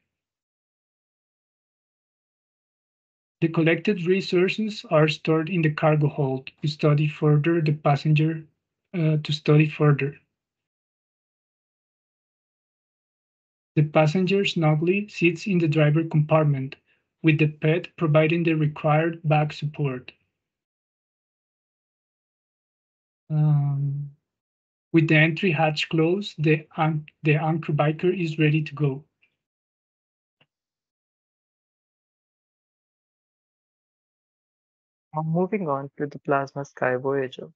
The collected resources are stored in the cargo hold to study further the passenger The passenger snugly sits in the driver compartment, with the pet providing the required back support. With the entry hatch closed, the anchor biker is ready to go. Now moving on to the Plasma Sky Voyager,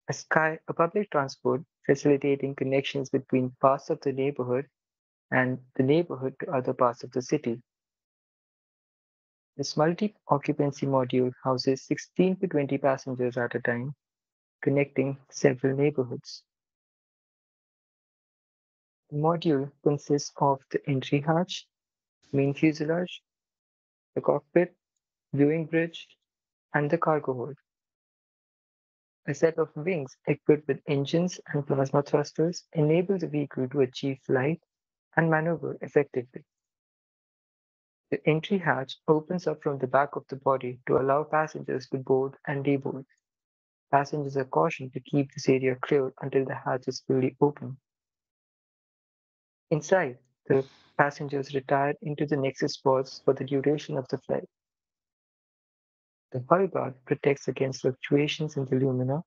a public transport facilitating connections between parts of the neighborhood and the neighborhood to other parts of the city. This multi-occupancy module houses 16 to 20 passengers at a time, connecting several neighborhoods. The module consists of the entry hatch, main fuselage, the cockpit, viewing bridge, and the cargo hold. A set of wings equipped with engines and plasma thrusters enable the vehicle to achieve flight and maneuver effectively. The entry hatch opens up from the back of the body to allow passengers to board and deboard. Passengers are cautioned to keep this area clear until the hatch is fully open. Inside, the passengers retire into the nexus pods for the duration of the flight. The hull guard protects against fluctuations in the lumina.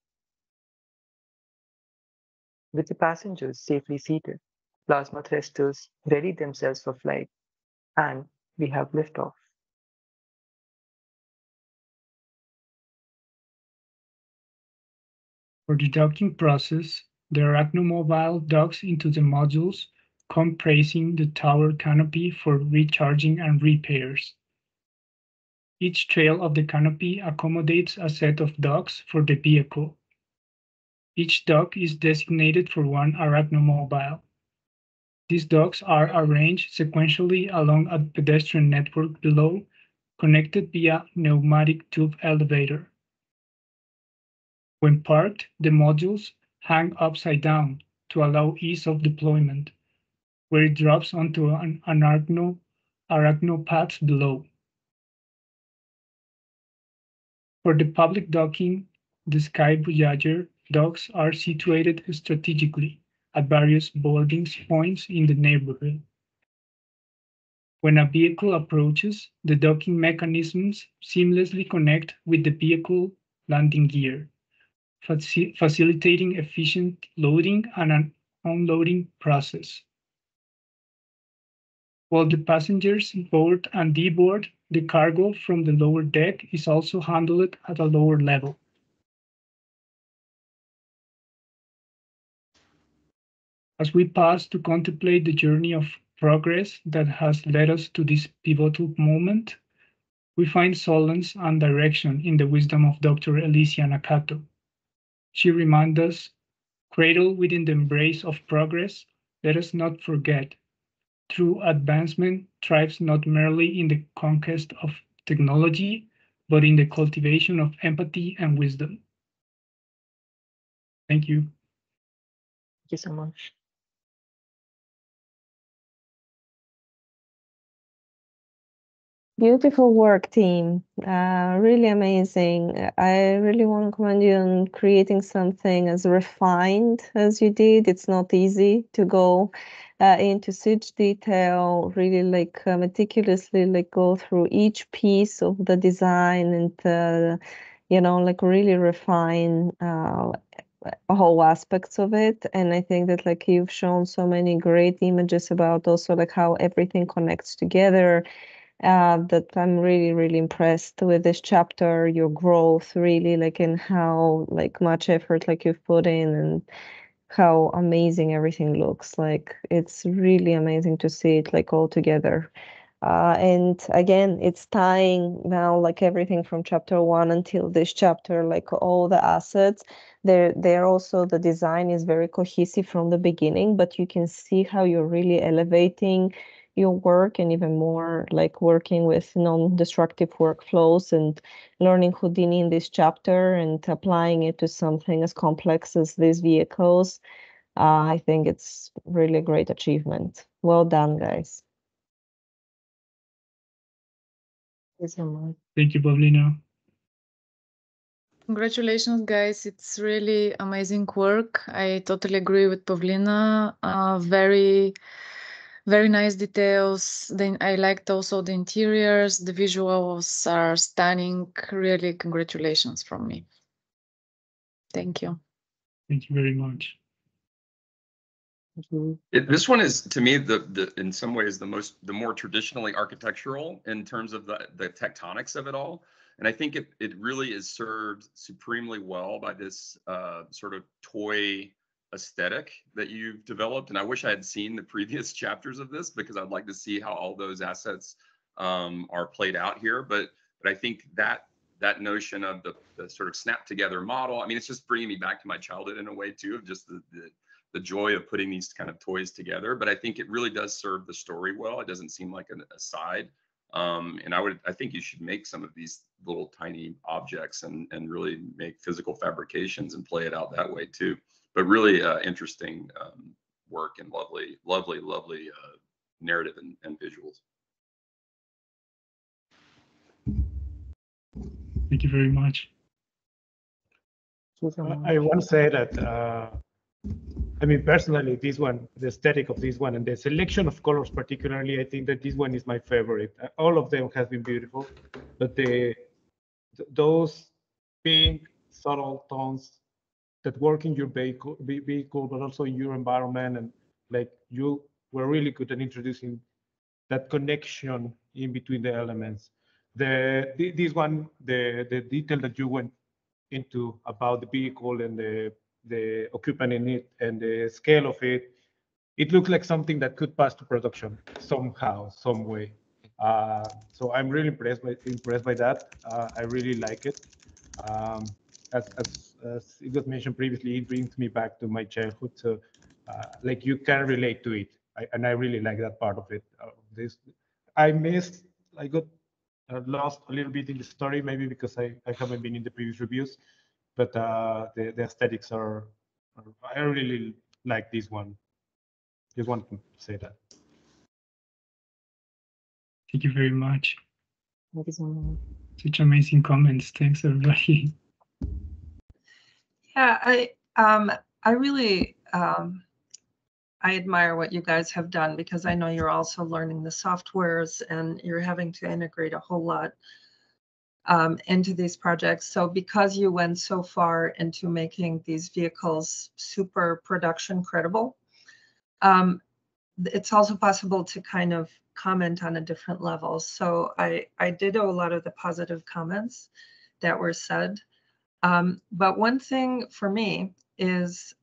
With the passengers safely seated, plasma thrusters ready themselves for flight, and we have liftoff. For the docking process, the arachnomobile docks into the modules, compressing the tower canopy for recharging and repairs. Each trail of the canopy accommodates a set of docks for the vehicle. Each dock is designated for one arachnomobile. These docks are arranged sequentially along a pedestrian network below, connected via pneumatic tube elevator. When parked, the modules hang upside down to allow ease of deployment, where it drops onto an arachnopads below. For the public docking, the Sky Voyager docks are situated strategically at various boarding points in the neighborhood. When a vehicle approaches, the docking mechanisms seamlessly connect with the vehicle landing gear, facilitating efficient loading and an unloading process. While the passengers board and deboard, the cargo from the lower deck is also handled at a lower level. As we pause to contemplate the journey of progress that has led us to this pivotal moment, we find solace and direction in the wisdom of Dr. Alicia Nakato. She reminds us, cradled within the embrace of progress, let us not forget, true advancement thrives not merely in the conquest of technology, but in the cultivation of empathy and wisdom. Thank you. Thank you so much. Beautiful work, team. Really amazing. I really want to commend you on creating something as refined as you did. It's not easy to go into such detail, really meticulously go through each piece of the design and really refine whole aspects of it. And I think that you've shown so many great images about also how everything connects together. That I'm really, really impressed with this chapter, your growth, really, and how much effort you've put in and how amazing everything looks. It's really amazing to see it all together. And again, it's tying now like everything from chapter 1 until this chapter, like all the assets. They're also, the design is very cohesive from the beginning, but you can see how you're really elevating your work, and even more like working with non-destructive workflows and learning Houdini in this chapter and applying it to something as complex as these vehicles. I think it's really a great achievement. Well done, guys. Thank you, Paulina. Congratulations, guys. It's really amazing work. I totally agree with Pavlina. Very, very nice details. Then I liked also the interiors. The visuals are stunning. Really, congratulations from me. Thank you. Thank you very much. This one is, to me, the in some ways the more traditionally architectural in terms of the tectonics of it all. And I think it really is served supremely well by this sort of toy aesthetic that you've developed. And I wish I had seen the previous chapters of this, because I'd like to see how all those assets are played out here. But I think that notion of the sort of snap together model, I mean, it's just bringing me back to my childhood in a way too, of just the joy of putting these kind of toys together. But I think it really does serve the story well. It doesn't seem like an aside. And I think you should make some of these little tiny objects and really make physical fabrications and play it out that way too. But really interesting work and lovely narrative and visuals. Thank you very much. I want to say that, I mean, personally, this one, the aesthetic of this one and the selection of colors particularly, I think that this one is my favorite. All of them have been beautiful, but those pink, subtle tones that work in your vehicle, but also in your environment, and like you were really good at introducing that connection in between the elements. This one, the detail that you went into about the vehicle and the occupant in it and the scale of it, it looks like something that could pass to production somehow, some way. So I'm really impressed by that. I really like it. As it was mentioned previously, it brings me back to my childhood. So like you can relate to it, and I really like that part of it. I got lost a little bit in the story, maybe because I haven't been in the previous reviews, but the aesthetics are I really like this one. Just want to say that. Thank you very much. Such amazing comments. Thanks, everybody. Yeah, I really I admire what you guys have done, because I know you're also learning the softwares and you're having to integrate a whole lot into these projects. So because you went so far into making these vehicles super production credible, it's also possible to kind of comment on a different level. So I did a lot of the positive comments that were said. But one thing for me is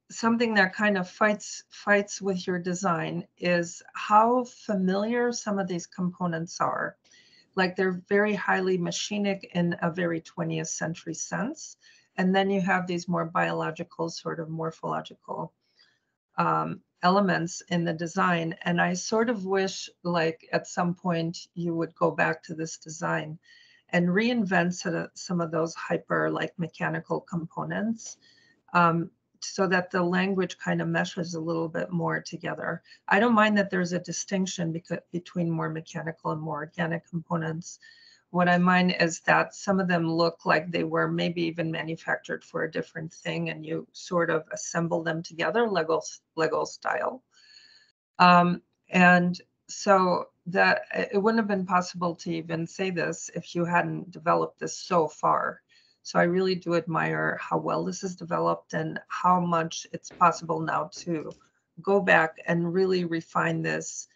something that kind of fights with your design is how familiar some of these components are. Like they're very highly machinic in a very 20th century sense. And then you have these more biological, sort of morphological elements in the design. And I sort of wish like at some point you would go back to this design and reinvent some of those hyper like mechanical components, so that the language kind of meshes a little bit more together. I don't mind that there's a distinction between more mechanical and more organic components. What I mind is that some of them look like they were maybe even manufactured for a different thing, and you sort of assemble them together, Lego style. And so that it wouldn't have been possible to even say this if you hadn't developed this so far. So I really do admire how well this is developed and how much it's possible now to go back and really refine this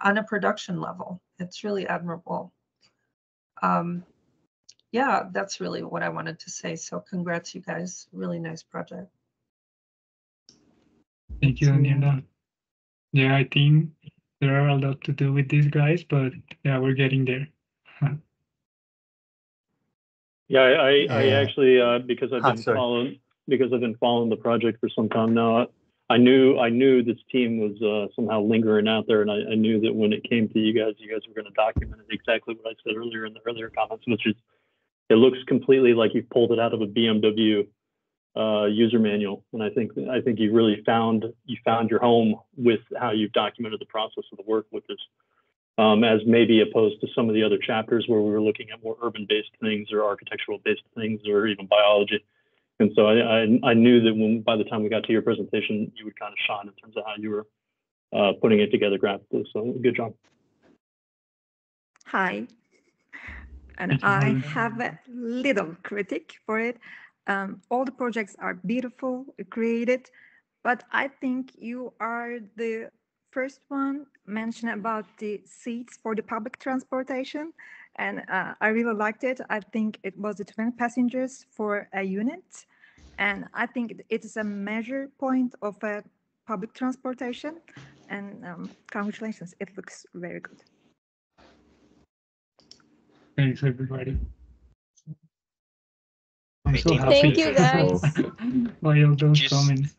on a production level. It's really admirable. Yeah, that's really what I wanted to say. So congrats, you guys. Really nice project. Thank you, Daniela. Yeah, I think There are a lot to do with these guys, but yeah, we're getting there. Yeah, I Yeah. actually because I've been Sorry. following the project for some time now. I knew this team was somehow lingering out there, and I knew that when it came to you guys were going to document it exactly what I said earlier in the earlier comments, which is it looks completely like you pulled it out of a BMW user manual, and I think you really found your home with how you've documented the process of the work with this. As maybe opposed to some of the other chapters where we were looking at more urban-based things or architectural-based things or even biology. And so I knew that by the time we got to your presentation, you would kind of shine in terms of how you were putting it together graphically. So good job. Hi. And I have a little critic for it. All the projects are beautiful, created, but I think you are the first one mentioned about the seats for the public transportation. And I really liked it. I think it was the 20 passengers for a unit. And I think it is a measure point of a public transportation. And congratulations, it looks very good. Thanks, everybody. I'm so Thank happy. you, guys. By all those comments.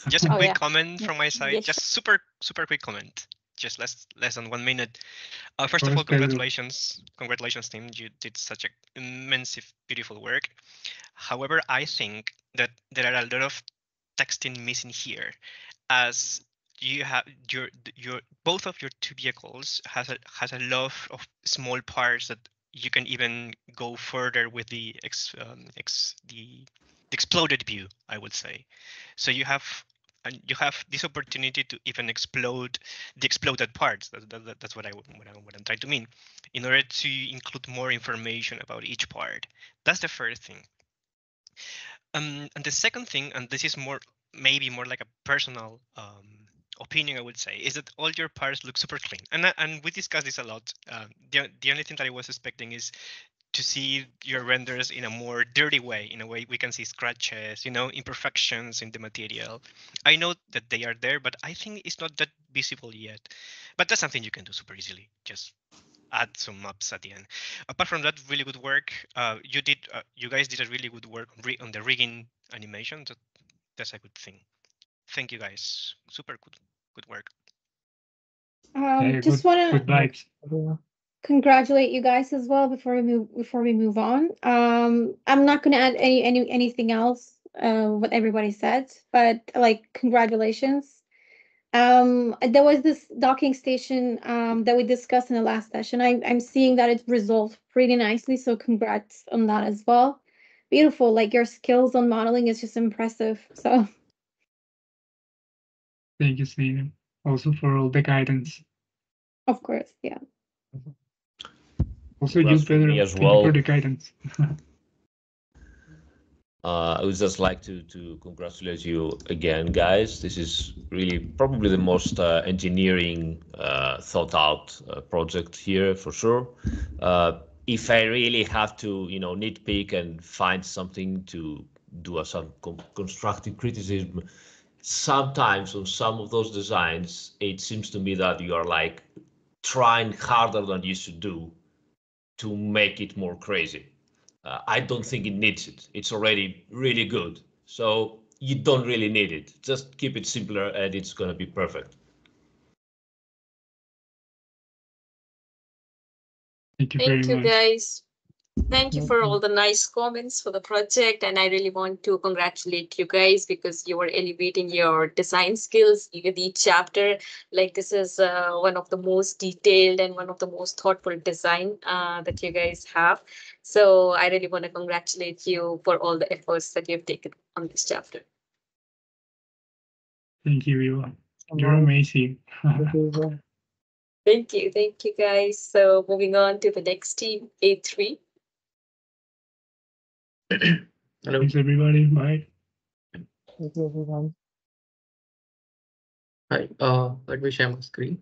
Just a Oh, quick yeah. comment from my side. Yes. Just super quick comment. Just less than 1 minute. First of all, Pedro. congratulations, team. You did such an immense, beautiful work. However, I think that there are a lot of texting missing here, as you have your both of your two vehicles has a lot of small parts that you can even go further with the exploded view, I would say. So you have this opportunity to even explode the exploded parts. That's what I'm trying to mean, in order to include more information about each part. That's the first thing. And the second thing, and this is maybe more like a personal opinion, I would say, is that all your parts look super clean. And we discussed this a lot. The only thing that I was expecting is to see your renders in a more dirty way, in a way we can see scratches, imperfections in the material. I know that they are there, but I think it's not that visible yet. But that's something you can do super easily. Just add some maps at the end. Apart from that, really good work. You guys did a really good work on the rigging animation. That's a good thing. Thank you guys. Super good work. good Just want to vibes. congratulate you guys as well before we move on. I'm not going to add anything else what everybody said, but like congratulations. There was this docking station that we discussed in the last session. I'm seeing that it resolved pretty nicely, so congrats on that as well. Beautiful, like your skills on modeling is just impressive. So thank you, Steven. Also for all the guidance. of course, yeah. Also you, Pedro, me as thank you well. for the guidance. I would just like to congratulate you again, guys. This is really probably the most engineering thought out project here for sure. If I really have to, nitpick and find something to do some constructive criticism, sometimes on some of those designs, it seems to me that you are like trying harder than you should do to make it more crazy. I don't think it needs it. It's already really good. So you don't really need it. Just keep it simpler and it's going to be perfect. Thank you very much. Thank you, guys. Thank you for all the nice comments for the project. And I really want to congratulate you guys because you are elevating your design skills with each chapter. Like this is one of the most detailed and one of the most thoughtful design that you guys have. So I really want to congratulate you for all the efforts that you've taken on this chapter. Thank you, Eva. You're amazing. Thank you. Thank you, guys. So moving on to the next team, A3. Hello. Thanks, everybody. Bye. Thank you, everyone. Hi, let me share my screen.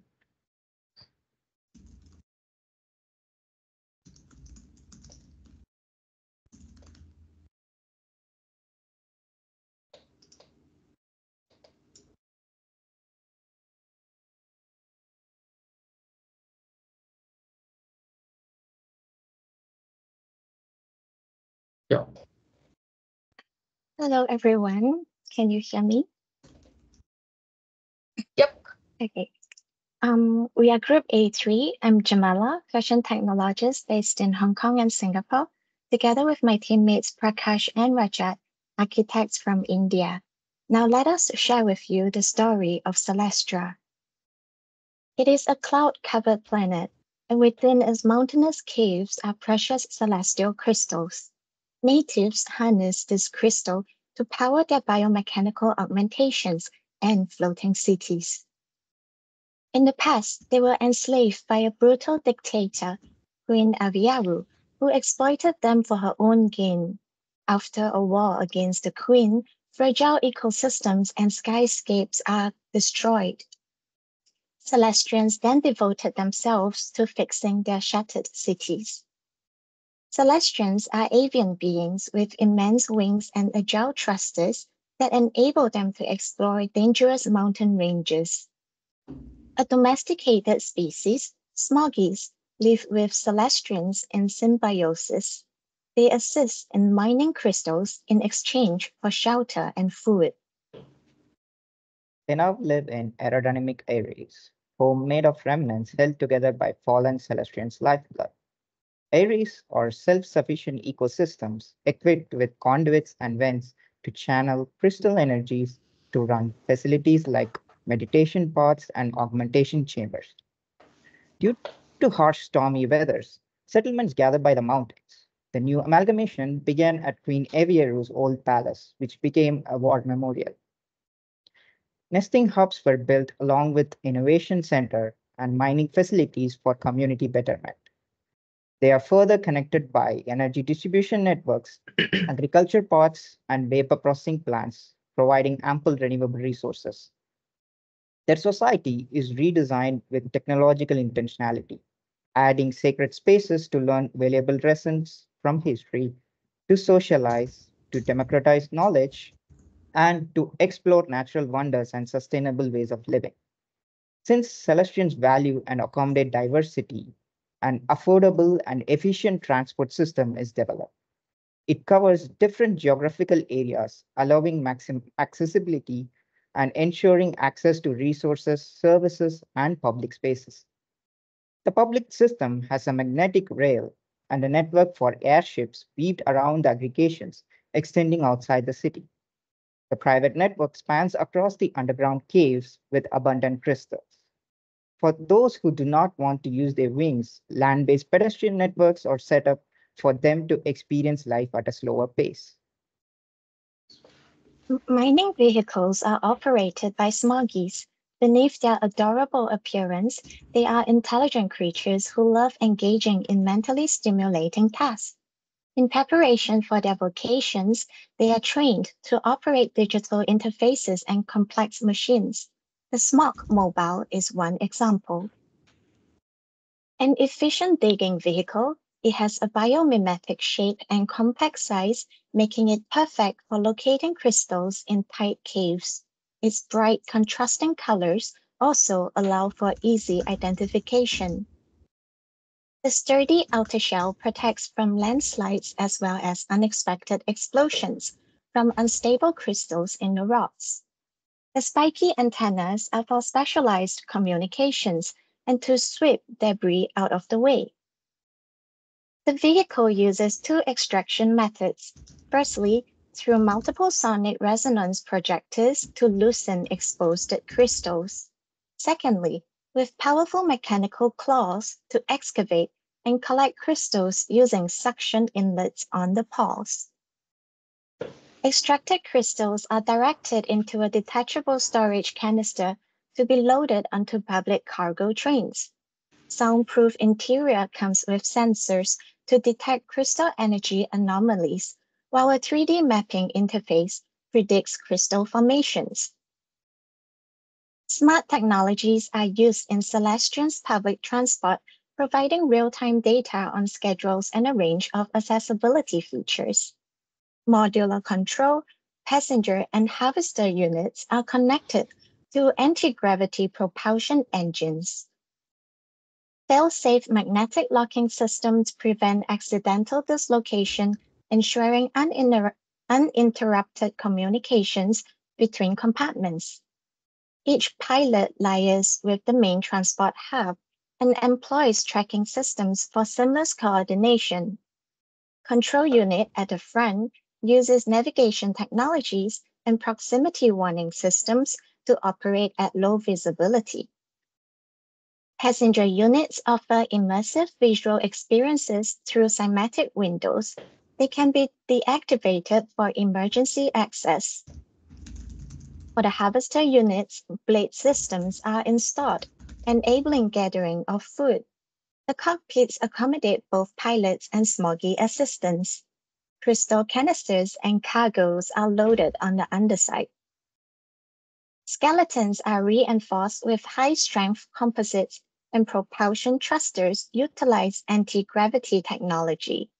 Hello, everyone. Can you hear me? Yep. Okay. We are Group A3. I'm Jamala, fashion technologist based in Hong Kong and Singapore, together with my teammates Prakash and Rajat, architects from India. Now let us share with you the story of Celestra. It is a cloud-covered planet, and within its mountainous caves are precious celestial crystals. Natives harness this crystal to power their biomechanical augmentations and floating cities. In the past, they were enslaved by a brutal dictator, Queen Aviaru, who exploited them for her own gain. After a war against the queen, fragile ecosystems and skyscapes are destroyed. Celestians then devoted themselves to fixing their shattered cities. Celestians are avian beings with immense wings and agile thrusters that enable them to explore dangerous mountain ranges. A domesticated species, smoggies, live with Celestians in symbiosis. They assist in mining crystals in exchange for shelter and food. They now live in aerodynamic areas, home made of remnants held together by fallen Celestians' lifeblood. Areas are self-sufficient ecosystems equipped with conduits and vents to channel crystal energies to run facilities like meditation pods and augmentation chambers. Due to harsh stormy weathers, settlements gathered by the mountains. The new amalgamation began at Queen Aviaru's old palace, which became a war memorial. Nesting hubs were built along with innovation center and mining facilities for community betterment. They are further connected by energy distribution networks, agriculture pods, and vapor processing plants, providing ample renewable resources. Their society is redesigned with technological intentionality, adding sacred spaces to learn valuable lessons from history, to socialize, to democratize knowledge, and to explore natural wonders and sustainable ways of living. Since Celestians value and accommodate diversity, an affordable and efficient transport system is developed. It covers different geographical areas, allowing maximum accessibility and ensuring access to resources, services, and public spaces. The public system has a magnetic rail and a network for airships weaved around the aggregations, extending outside the city. The private network spans across the underground caves with abundant crystals. For those who do not want to use their wings, land-based pedestrian networks are set up for them to experience life at a slower pace. Mining vehicles are operated by smoggies. Beneath their adorable appearance, they are intelligent creatures who love engaging in mentally stimulating tasks. In preparation for their vocations, they are trained to operate digital interfaces and complex machines. The Smog Mobile is one example. An efficient digging vehicle, it has a biomimetic shape and compact size, making it perfect for locating crystals in tight caves. Its bright, contrasting colors also allow for easy identification. The sturdy outer shell protects from landslides as well as unexpected explosions from unstable crystals in the rocks. The spiky antennas are for specialized communications and to sweep debris out of the way. The vehicle uses two extraction methods. Firstly, through multiple sonic resonance projectors to loosen exposed crystals. Secondly, with powerful mechanical claws to excavate and collect crystals using suction inlets on the paws. Extracted crystals are directed into a detachable storage canister to be loaded onto public cargo trains. Soundproof interior comes with sensors to detect crystal energy anomalies, while a 3D mapping interface predicts crystal formations. Smart technologies are used in Celestian's public transport, providing real-time data on schedules and a range of accessibility features. Modular control, passenger and harvester units are connected to anti-gravity propulsion engines. Fail-safe magnetic locking systems prevent accidental dislocation, ensuring uninterrupted communications between compartments. Each pilot liaises with the main transport hub and employs tracking systems for seamless coordination. Control unit at the front uses navigation technologies and proximity warning systems to operate at low visibility. Passenger units offer immersive visual experiences through cymatic windows. They can be deactivated for emergency access. For the harvester units, blade systems are installed, enabling gathering of food. The cockpits accommodate both pilots and smoggy assistants. Crystal canisters and cargoes are loaded on the underside. Skeletons are reinforced with high-strength composites, and propulsion thrusters utilize anti-gravity technology.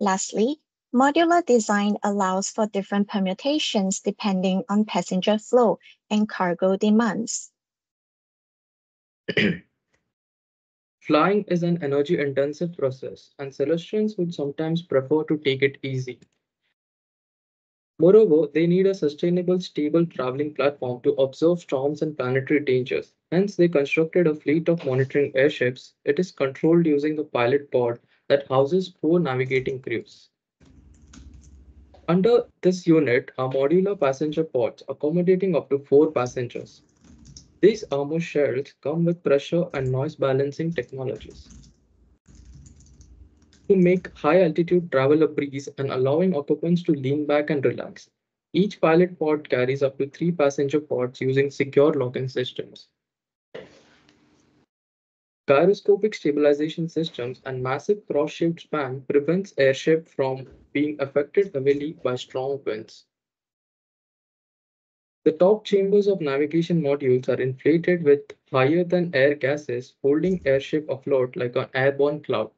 Lastly, modular design allows for different permutations depending on passenger flow and cargo demands. Flying is an energy-intensive process, and Celestians would sometimes prefer to take it easy. Moreover, they need a sustainable, stable traveling platform to observe storms and planetary dangers. Hence, they constructed a fleet of monitoring airships. It is controlled using the pilot pod that houses 4 navigating crews. Under this unit are modular passenger pods accommodating up to 4 passengers. These armor shells come with pressure and noise balancing technologies to make high altitude travel a breeze and allowing occupants to lean back and relax. Each pilot pod carries up to 3 passenger pods using secure locking systems. Gyroscopic stabilization systems and massive cross-shaped span prevents airship from being affected heavily by strong winds. The top chambers of navigation modules are inflated with higher than air gases, holding airship afloat like an airborne cloud.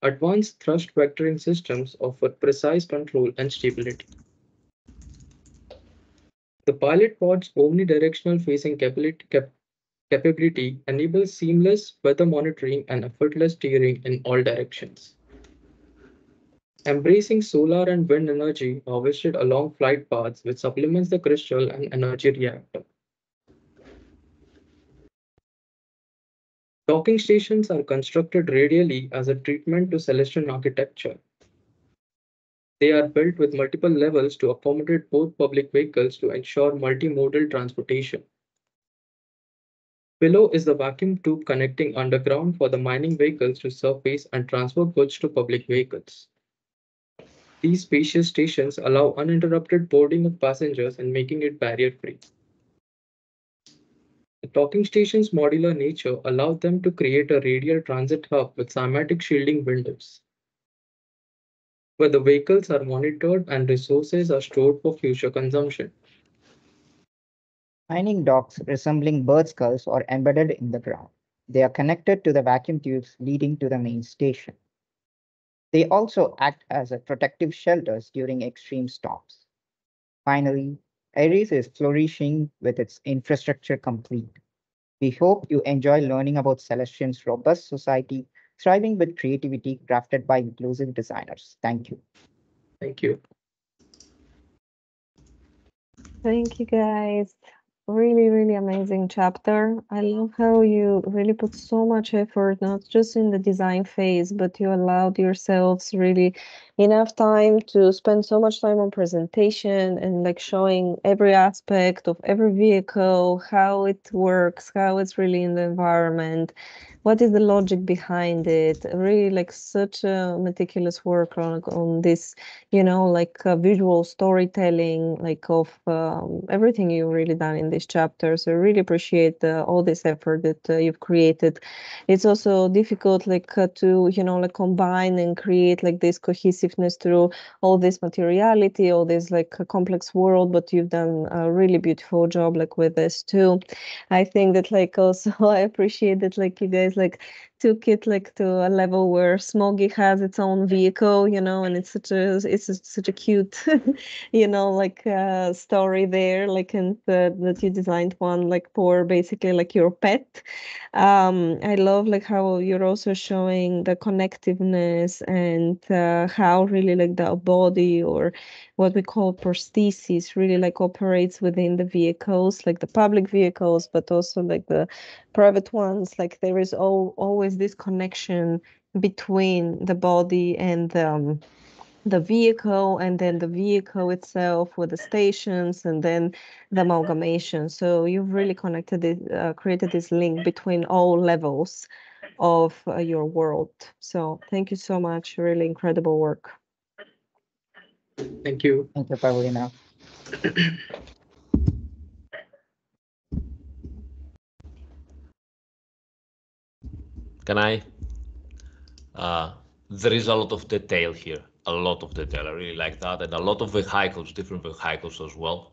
Advanced thrust vectoring systems offer precise control and stability. The pilot pod's omnidirectional facing capability enables seamless weather monitoring and effortless steering in all directions. Embracing solar and wind energy harvested along flight paths, which supplements the crystal and energy reactor. Docking stations are constructed radially as a treatment to Celestian architecture. They are built with multiple levels to accommodate both public vehicles to ensure multimodal transportation. Below is the vacuum tube connecting underground for the mining vehicles to surface and transfer goods to public vehicles. These spacious stations allow uninterrupted boarding of passengers and making it barrier-free. The docking station's modular nature allowed them to create a radial transit hub with cymatic shielding windows, where the vehicles are monitored and resources are stored for future consumption. Mining docks resembling bird skulls are embedded in the ground. They are connected to the vacuum tubes leading to the main station. They also act as a protective shelters during extreme storms. Finally, Ares is flourishing with its infrastructure complete. We hope you enjoy learning about Celestian's robust society, thriving with creativity crafted by inclusive designers. Thank you. Thank you. Thank you, guys. Really, really amazing chapter. I love how you really put so much effort, not just in the design phase, but you allowed yourselves really enough time to spend so much time on presentation and like showing every aspect of every vehicle, how it works, how it's really in the environment, what is the logic behind it. Really like such a meticulous work on this, you know, like visual storytelling, like of everything you've really done in this chapter. So I really appreciate all this effort that you've created. It's also difficult like to, you know, like combine and create like this cohesiveness through all this materiality, all this like complex world, but you've done a really beautiful job like with this too. I think that like also I appreciate that like you guys guys like took it like to a level where Smoggy has its own vehicle, you know, and it's such a cute, you know, like story there, like, and that you designed one like for basically like your pet. I love like how you're also showing the connectiveness and how really like the body, or what we call prosthesis, really like operates within the vehicles, like the public vehicles, but also like the private ones. Like there is always this connection between the body and the vehicle, and then the vehicle itself with the stations, and then the amalgamation. So you've really connected it, created this link between all levels of your world. So thank you so much. Really incredible work. Thank you. Thank you, Pavlina. Can I? There is a lot of detail here, a lot of detail. I really like that, and a lot of vehicles, different vehicles as well.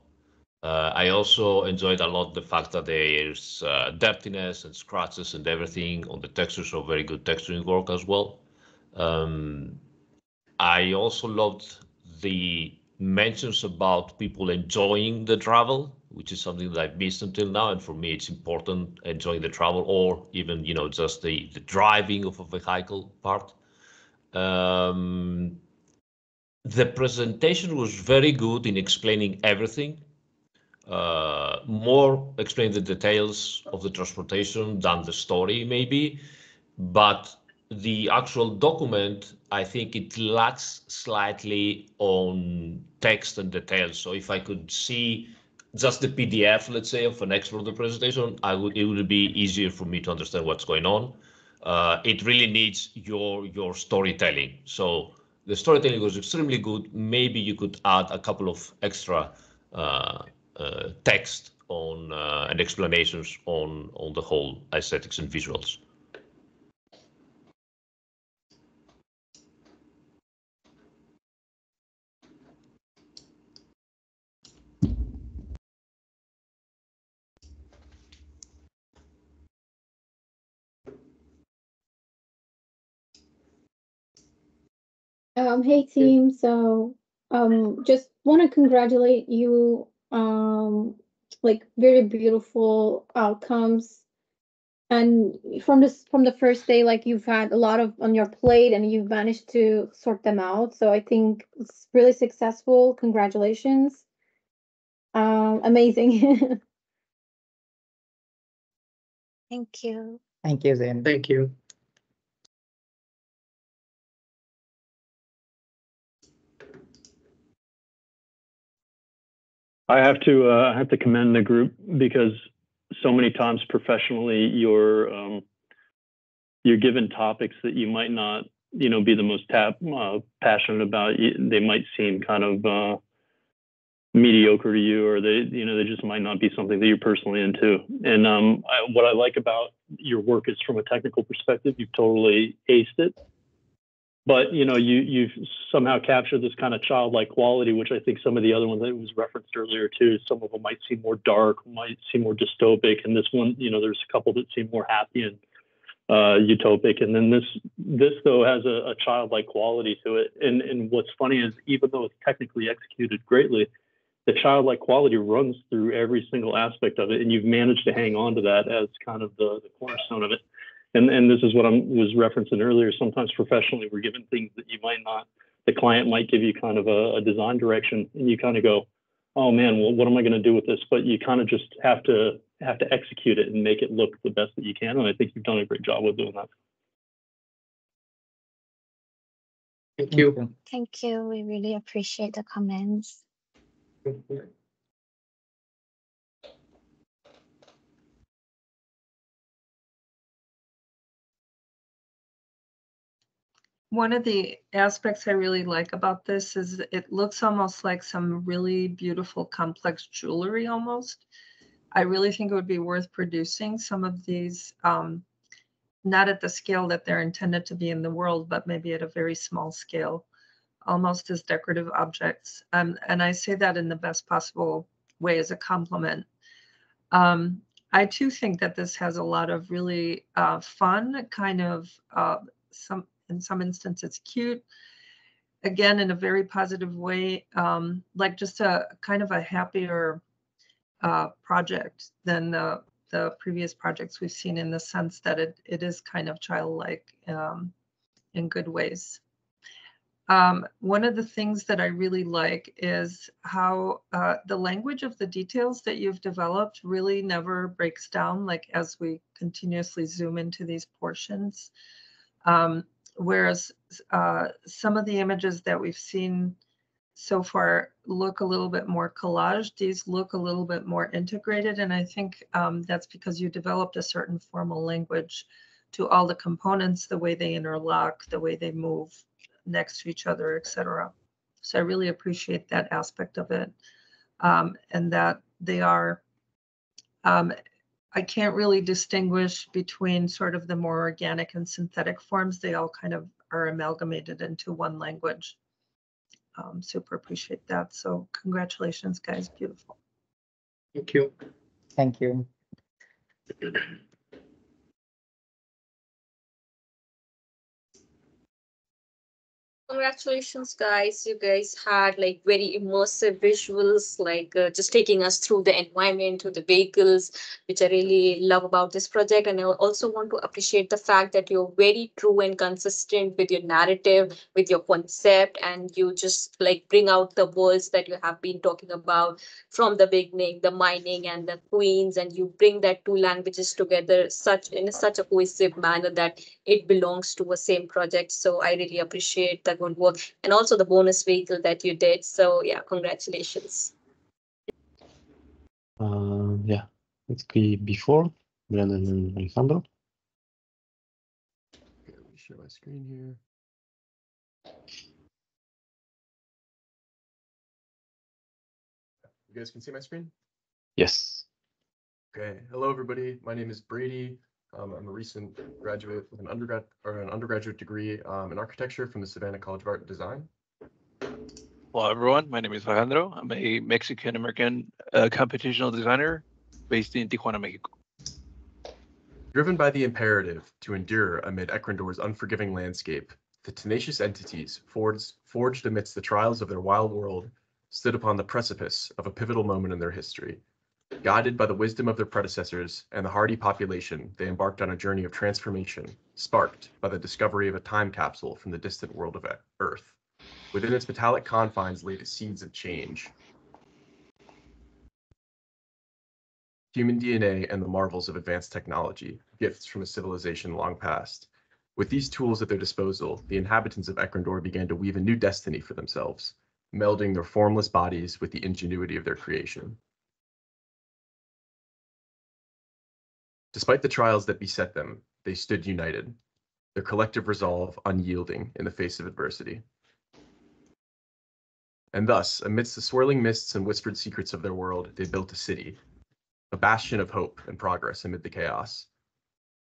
I also enjoyed a lot the fact that there's dirtiness and scratches and everything on the textures, so very good texturing work as well. I also loved the mentions about people enjoying the travel, which is something that I've missed until now, and for me it's important, enjoying the travel, or even, you know, just the driving of a vehicle part. The presentation was very good in explaining everything, more explaining the details of the transportation than the story maybe, but the actual document, I think it lacks slightly on text and details. So if I could see just the PDF, let's say, of an expert of the presentation, it would be easier for me to understand what's going on. It really needs your storytelling. So the storytelling was extremely good. Maybe you could add a couple of extra text on and explanations on the whole aesthetics and visuals. Hey team, so just want to congratulate you, like very beautiful outcomes, and from the first day, like you've had a lot of on your plate and you've managed to sort them out. So I think it's really successful. Congratulations. Amazing. Thank you. Thank you, Zain. Thank you. I have to commend the group, because so many times professionally you're given topics that you might not, you know, be the most passionate about. They might seem kind of mediocre to you, or they just might not be something that you're personally into. And what I like about your work is, from a technical perspective, you've totally aced it. But you've somehow captured this kind of childlike quality, which I think some of the other ones that was referenced earlier too, some of them might seem more dark, might seem more dystopic, and this one, there's a couple that seem more happy and utopic. And then this though has a childlike quality to it. And what's funny is, even though it's technically executed greatly, the childlike quality runs through every single aspect of it, and you've managed to hang on to that as kind of the cornerstone of it. And this is what I was referencing earlier. Sometimes professionally, we're given things that you might not, the client might give you kind of a design direction, and you kind of go, oh man, well, what am I going to do with this? But you kind of just have to execute it and make it look the best that you can. And I think you've done a great job with doing that. Thank you. Thank you. We really appreciate the comments. One of the aspects I really like about this is it looks almost like some really beautiful, complex jewelry almost. I really think it would be worth producing some of these, not at the scale that they're intended to be in the world, but maybe at a very small scale, almost as decorative objects. And I say that in the best possible way as a compliment. I too think that this has a lot of really fun, kind of in some instances cute, again, in a very positive way, like just a kind of a happier project than the previous projects we've seen, in the sense that it is kind of childlike in good ways. One of the things that I really like is how the language of the details that you've developed really never breaks down, like as we continuously zoom into these portions. Whereas some of the images that we've seen so far look a little bit more collaged, these look a little bit more integrated. And I think that's because you developed a certain formal language to all the components, the way they interlock, the way they move next to each other, etc. So I really appreciate that aspect of it, and that they are, I can't really distinguish between sort of the more organic and synthetic forms. They all kind of are amalgamated into one language. Super appreciate that. So congratulations, guys. Beautiful. Thank you. Thank you. Congratulations, guys. You guys had like very immersive visuals, like just taking us through the environment, to the vehicles, which I really love about this project. And I also want to appreciate the fact that you're very true and consistent with your narrative, with your concept, and you just like bring out the worlds that you have been talking about from the beginning, the mining and the queens, and you bring that two languages together in such a cohesive manner that it belongs to a same project. So I really appreciate the good work, and also the bonus vehicle that you did. So yeah, congratulations. Yeah, let's be before Brandon and Alejandro. Okay, let me share my screen here. You guys can see my screen? Yes. Okay. Hello, everybody. My name is Brady. I'm a recent graduate with an undergraduate degree in architecture from the Savannah College of Art and Design. Hello, everyone. My name is Alejandro. I'm a Mexican-American computational designer based in Tijuana, Mexico. Driven by the imperative to endure amid Ecuador's unforgiving landscape, the tenacious entities forged amidst the trials of their wild world stood upon the precipice of a pivotal moment in their history. Guided by the wisdom of their predecessors and the hardy population, they embarked on a journey of transformation, sparked by the discovery of a time capsule from the distant world of Earth. Within its metallic confines lay the seeds of change. Human DNA and the marvels of advanced technology, gifts from a civilization long past. With these tools at their disposal, the inhabitants of Ecuador began to weave a new destiny for themselves, melding their formless bodies with the ingenuity of their creation. Despite the trials that beset them, they stood united, their collective resolve unyielding in the face of adversity. And thus, amidst the swirling mists and whispered secrets of their world, they built a city, a bastion of hope and progress amid the chaos.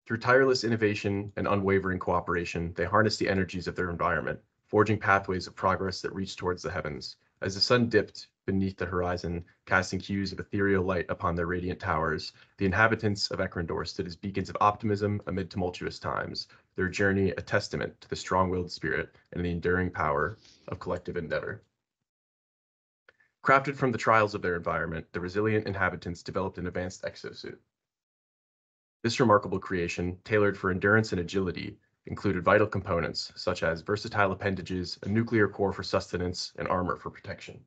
Through tireless innovation and unwavering cooperation, they harnessed the energies of their environment, forging pathways of progress that reached towards the heavens. As the sun dipped beneath the horizon, casting hues of ethereal light upon their radiant towers, the inhabitants of Ecuador stood as beacons of optimism amid tumultuous times, their journey a testament to the strong-willed spirit and the enduring power of collective endeavor. Crafted from the trials of their environment, the resilient inhabitants developed an advanced exosuit. This remarkable creation, tailored for endurance and agility, included vital components such as versatile appendages, a nuclear core for sustenance, and armor for protection.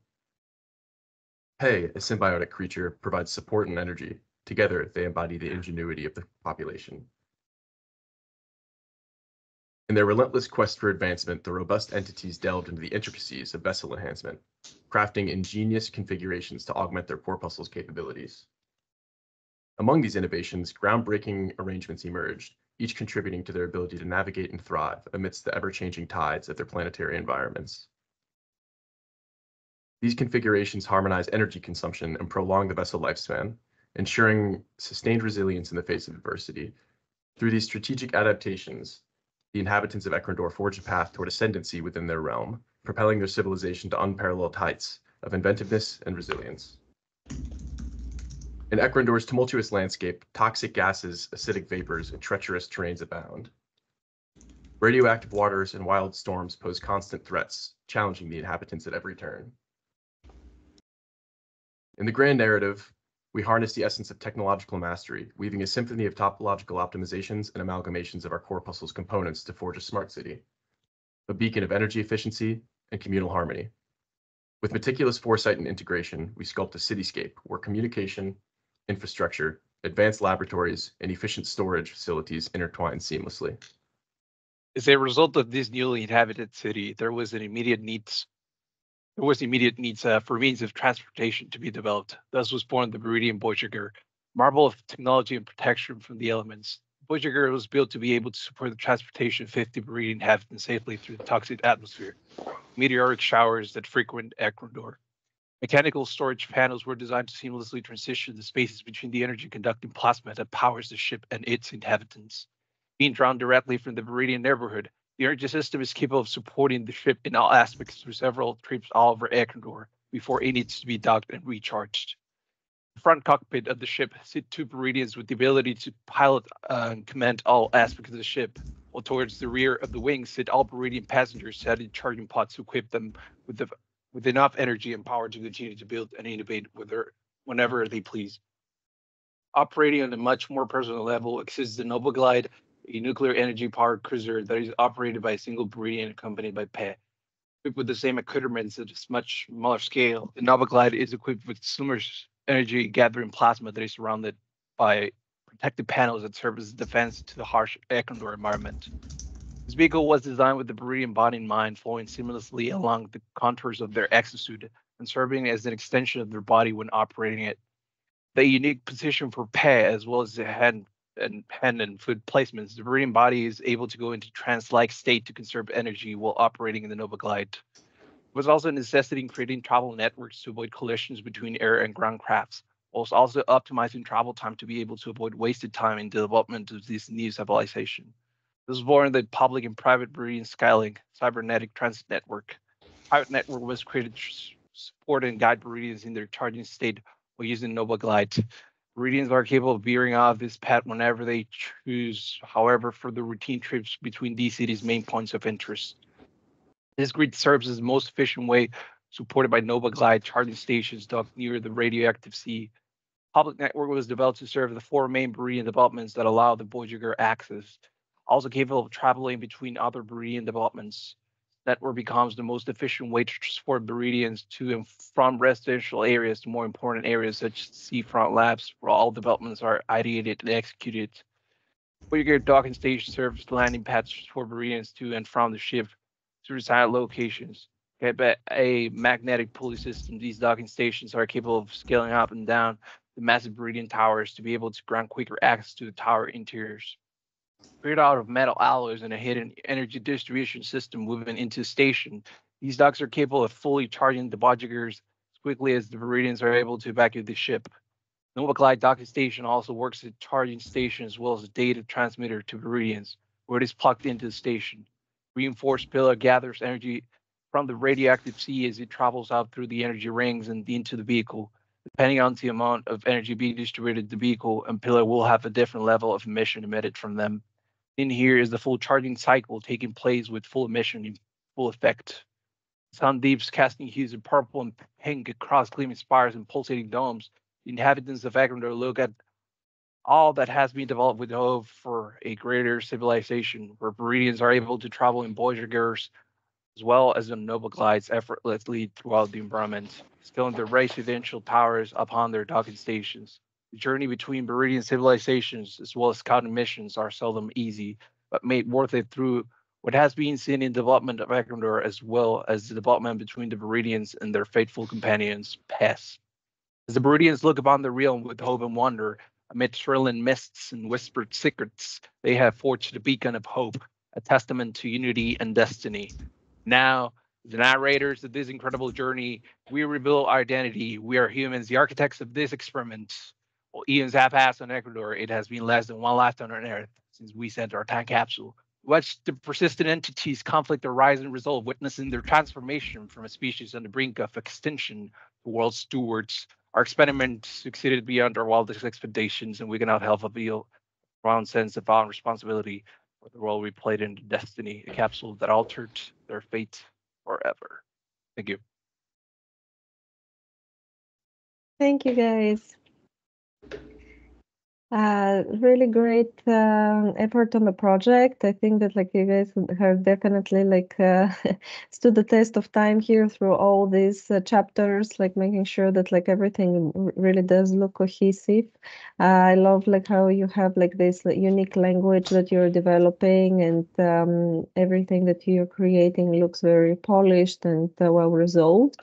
Pei, a symbiotic creature, provides support and energy. Together, they embody the ingenuity of the population. In their relentless quest for advancement, the robust entities delved into the intricacies of vessel enhancement, crafting ingenious configurations to augment their corpuscles' capabilities. Among these innovations, groundbreaking arrangements emerged, each contributing to their ability to navigate and thrive amidst the ever-changing tides of their planetary environments. These configurations harmonize energy consumption and prolong the vessel lifespan, ensuring sustained resilience in the face of adversity. Through these strategic adaptations, the inhabitants of Ecuador forged a path toward ascendancy within their realm, propelling their civilization to unparalleled heights of inventiveness and resilience. In Ecuador's tumultuous landscape, toxic gases, acidic vapors, and treacherous terrains abound. Radioactive waters and wild storms pose constant threats, challenging the inhabitants at every turn. In the grand narrative, we harness the essence of technological mastery, weaving a symphony of topological optimizations and amalgamations of our corpuscle's components to forge a smart city, a beacon of energy efficiency and communal harmony. With meticulous foresight and integration, we sculpt a cityscape where communication, infrastructure, advanced laboratories, and efficient storage facilities intertwine seamlessly. As a result of this newly inhabited city, there was immediate needs for means of transportation to be developed. Thus was born the Meridian Voyager, marvel of technology and protection from the elements. Voyager was built to be able to support the transportation of 50 Meridian inhabitants safely through the toxic atmosphere, meteoric showers that frequent Ecuador. Mechanical storage panels were designed to seamlessly transition the spaces between the energy conducting plasma that powers the ship and its inhabitants. Being drawn directly from the Meridian neighborhood, the energy system is capable of supporting the ship in all aspects through several trips all over Ecuador before it needs to be docked and recharged. The front cockpit of the ship sit two Meridians with the ability to pilot and command all aspects of the ship, while towards the rear of the wings sit all Meridian passengers set in charging pods to equip them with enough energy and power to continue to build and innovate whenever they please. Operating on a much more personal level exists the Nova Glide, a nuclear energy-powered cruiser that is operated by a single Meridian accompanied by PE. Equipped with the same accoutrements at a much smaller scale, the Nova Glide is equipped with similar energy-gathering plasma that is surrounded by protective panels that serve as defense to the harsh Ecuador environment. This vehicle was designed with the Meridian body in mind, flowing seamlessly along the contours of their exosuit and serving as an extension of their body when operating it. The unique position for PE, as well as the hand and foot placements, the Meridian body is able to go into trance-like state to conserve energy while operating in the Nova Glide. It was also a necessity in creating travel networks to avoid collisions between air and ground crafts, whilst also optimizing travel time to be able to avoid wasted time in the development of this new civilization. This was born in the public and private Meridian Skylink cybernetic transit network. Private network was created to support and guide Meridians in their charging state while using Nova Glide. Meridians are capable of veering off this path whenever they choose, however, for the routine trips between these cities' main points of interest. This grid serves as the most efficient way, supported by Nova Glide charging stations docked near the radioactive sea. Public network was developed to serve the four main Meridian developments that allow the Voyager access, also capable of traveling between other Meridian developments. Network becomes the most efficient way to transport Meridians to and from residential areas to more important areas such as seafront labs, where all developments are ideated and executed. Voyager docking station serves landing pads for Meridians to and from the ship to desired locations. A magnetic pulley system, these docking stations are capable of scaling up and down the massive Meridian towers to be able to grant quicker access to the tower interiors. Created out of metal alloys and a hidden energy distribution system moving into the station, these docks are capable of fully charging the Voyagers as quickly as the Meridians are able to evacuate the ship. Nova Glide docking station also works as a charging station as well as a data transmitter to Meridians, where it is plugged into the station. Reinforced pillar gathers energy from the radioactive sea as it travels out through the energy rings and into the vehicle. Depending on the amount of energy being distributed, the vehicle and pillar will have a different level of emission emitted from them. In here is the full charging cycle taking place with full emission in full effect. Sun deeps casting hues of purple and pink across gleaming spires and pulsating domes. The inhabitants of Ecuador look at all that has been developed with hope for a greater civilization, where Meridians are able to travel in Voyagers as well as in Nova Glides effortlessly throughout the environment, scaling their residential towers upon their docking stations. The journey between Meridian civilizations as well as scouting missions are seldom easy, but made worth it through what has been seen in development of Ecuador as well as the development between the Meridians and their faithful companions, PES. As the Meridians look upon the realm with hope and wonder, amid swirling mists and whispered secrets, they have forged a beacon of hope, a testament to unity and destiny. Now, the narrators of this incredible journey, we reveal our identity. We are humans, the architects of this experiment. While eons have passed on Ecuador, it has been less than one lifetime on Earth since we sent our time capsule. Watch the persistent entities conflict arise and resolve, witnessing their transformation from a species on the brink of extinction to world stewards Our experiment succeeded beyond our wildest expectations, and we cannot help but feel a profound sense of awe and responsibility for the role we played in Destiny, a capsule that altered their fate forever. Thank you. Thank you, guys. Really great effort on the project. I think that like you guys have definitely like stood the test of time here through all these chapters, like making sure that like everything really does look cohesive. I love like how you have like this unique language that you're developing, and everything that you're creating looks very polished and well resolved.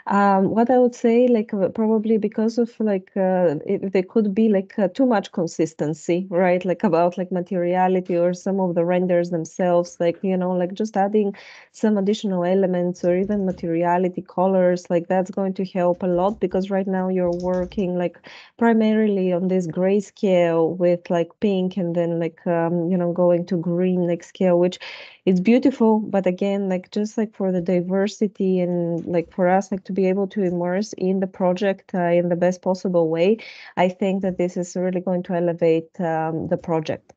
What I would say, like probably because of like there could be like too much consistency, right? Like about like materiality or some of the renders themselves, like like just adding some additional elements or even materiality colors, like that's going to help a lot, because right now you're working like primarily on this grayscale with like pink and then like going to green like scale, which it's beautiful, but again, like just like for the diversity and like for us like to be able to immerse in the project in the best possible way, I think that this is really going to elevate the project.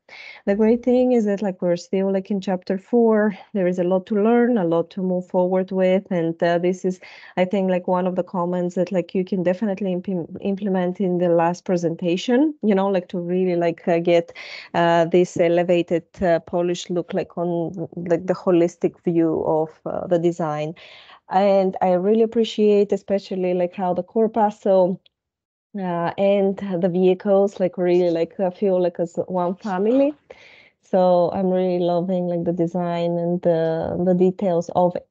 The great thing is that like we're still like in chapter 4, there is a lot to learn, a lot to move forward with, and this is, I think, like one of the comments that like you can definitely implement in the last presentation, like to really like get this elevated polished look like on like the holistic view of the design. And I really appreciate especially like how the corpuscle and the vehicles like really like feel like as one family. So I'm really loving like the design and the details of it.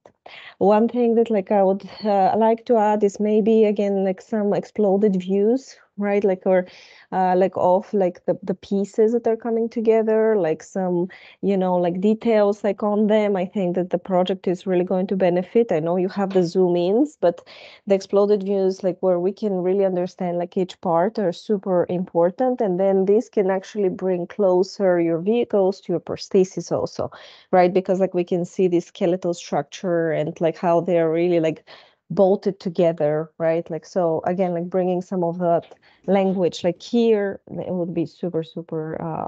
One thing that like I would like to add is maybe again like some exploded views, right? Like or like of like the pieces that are coming together, like some like details like on them. I think that the project is really going to benefit. I know you have the zoom ins, but the exploded views like where we can really understand like each part are super important, and then this can actually bring closer your vehicles to your prosthesis also, right? Because like we can see the skeletal structure and like how they're really like bolted together, right? Like so again, like bringing some of that language like here, it would be super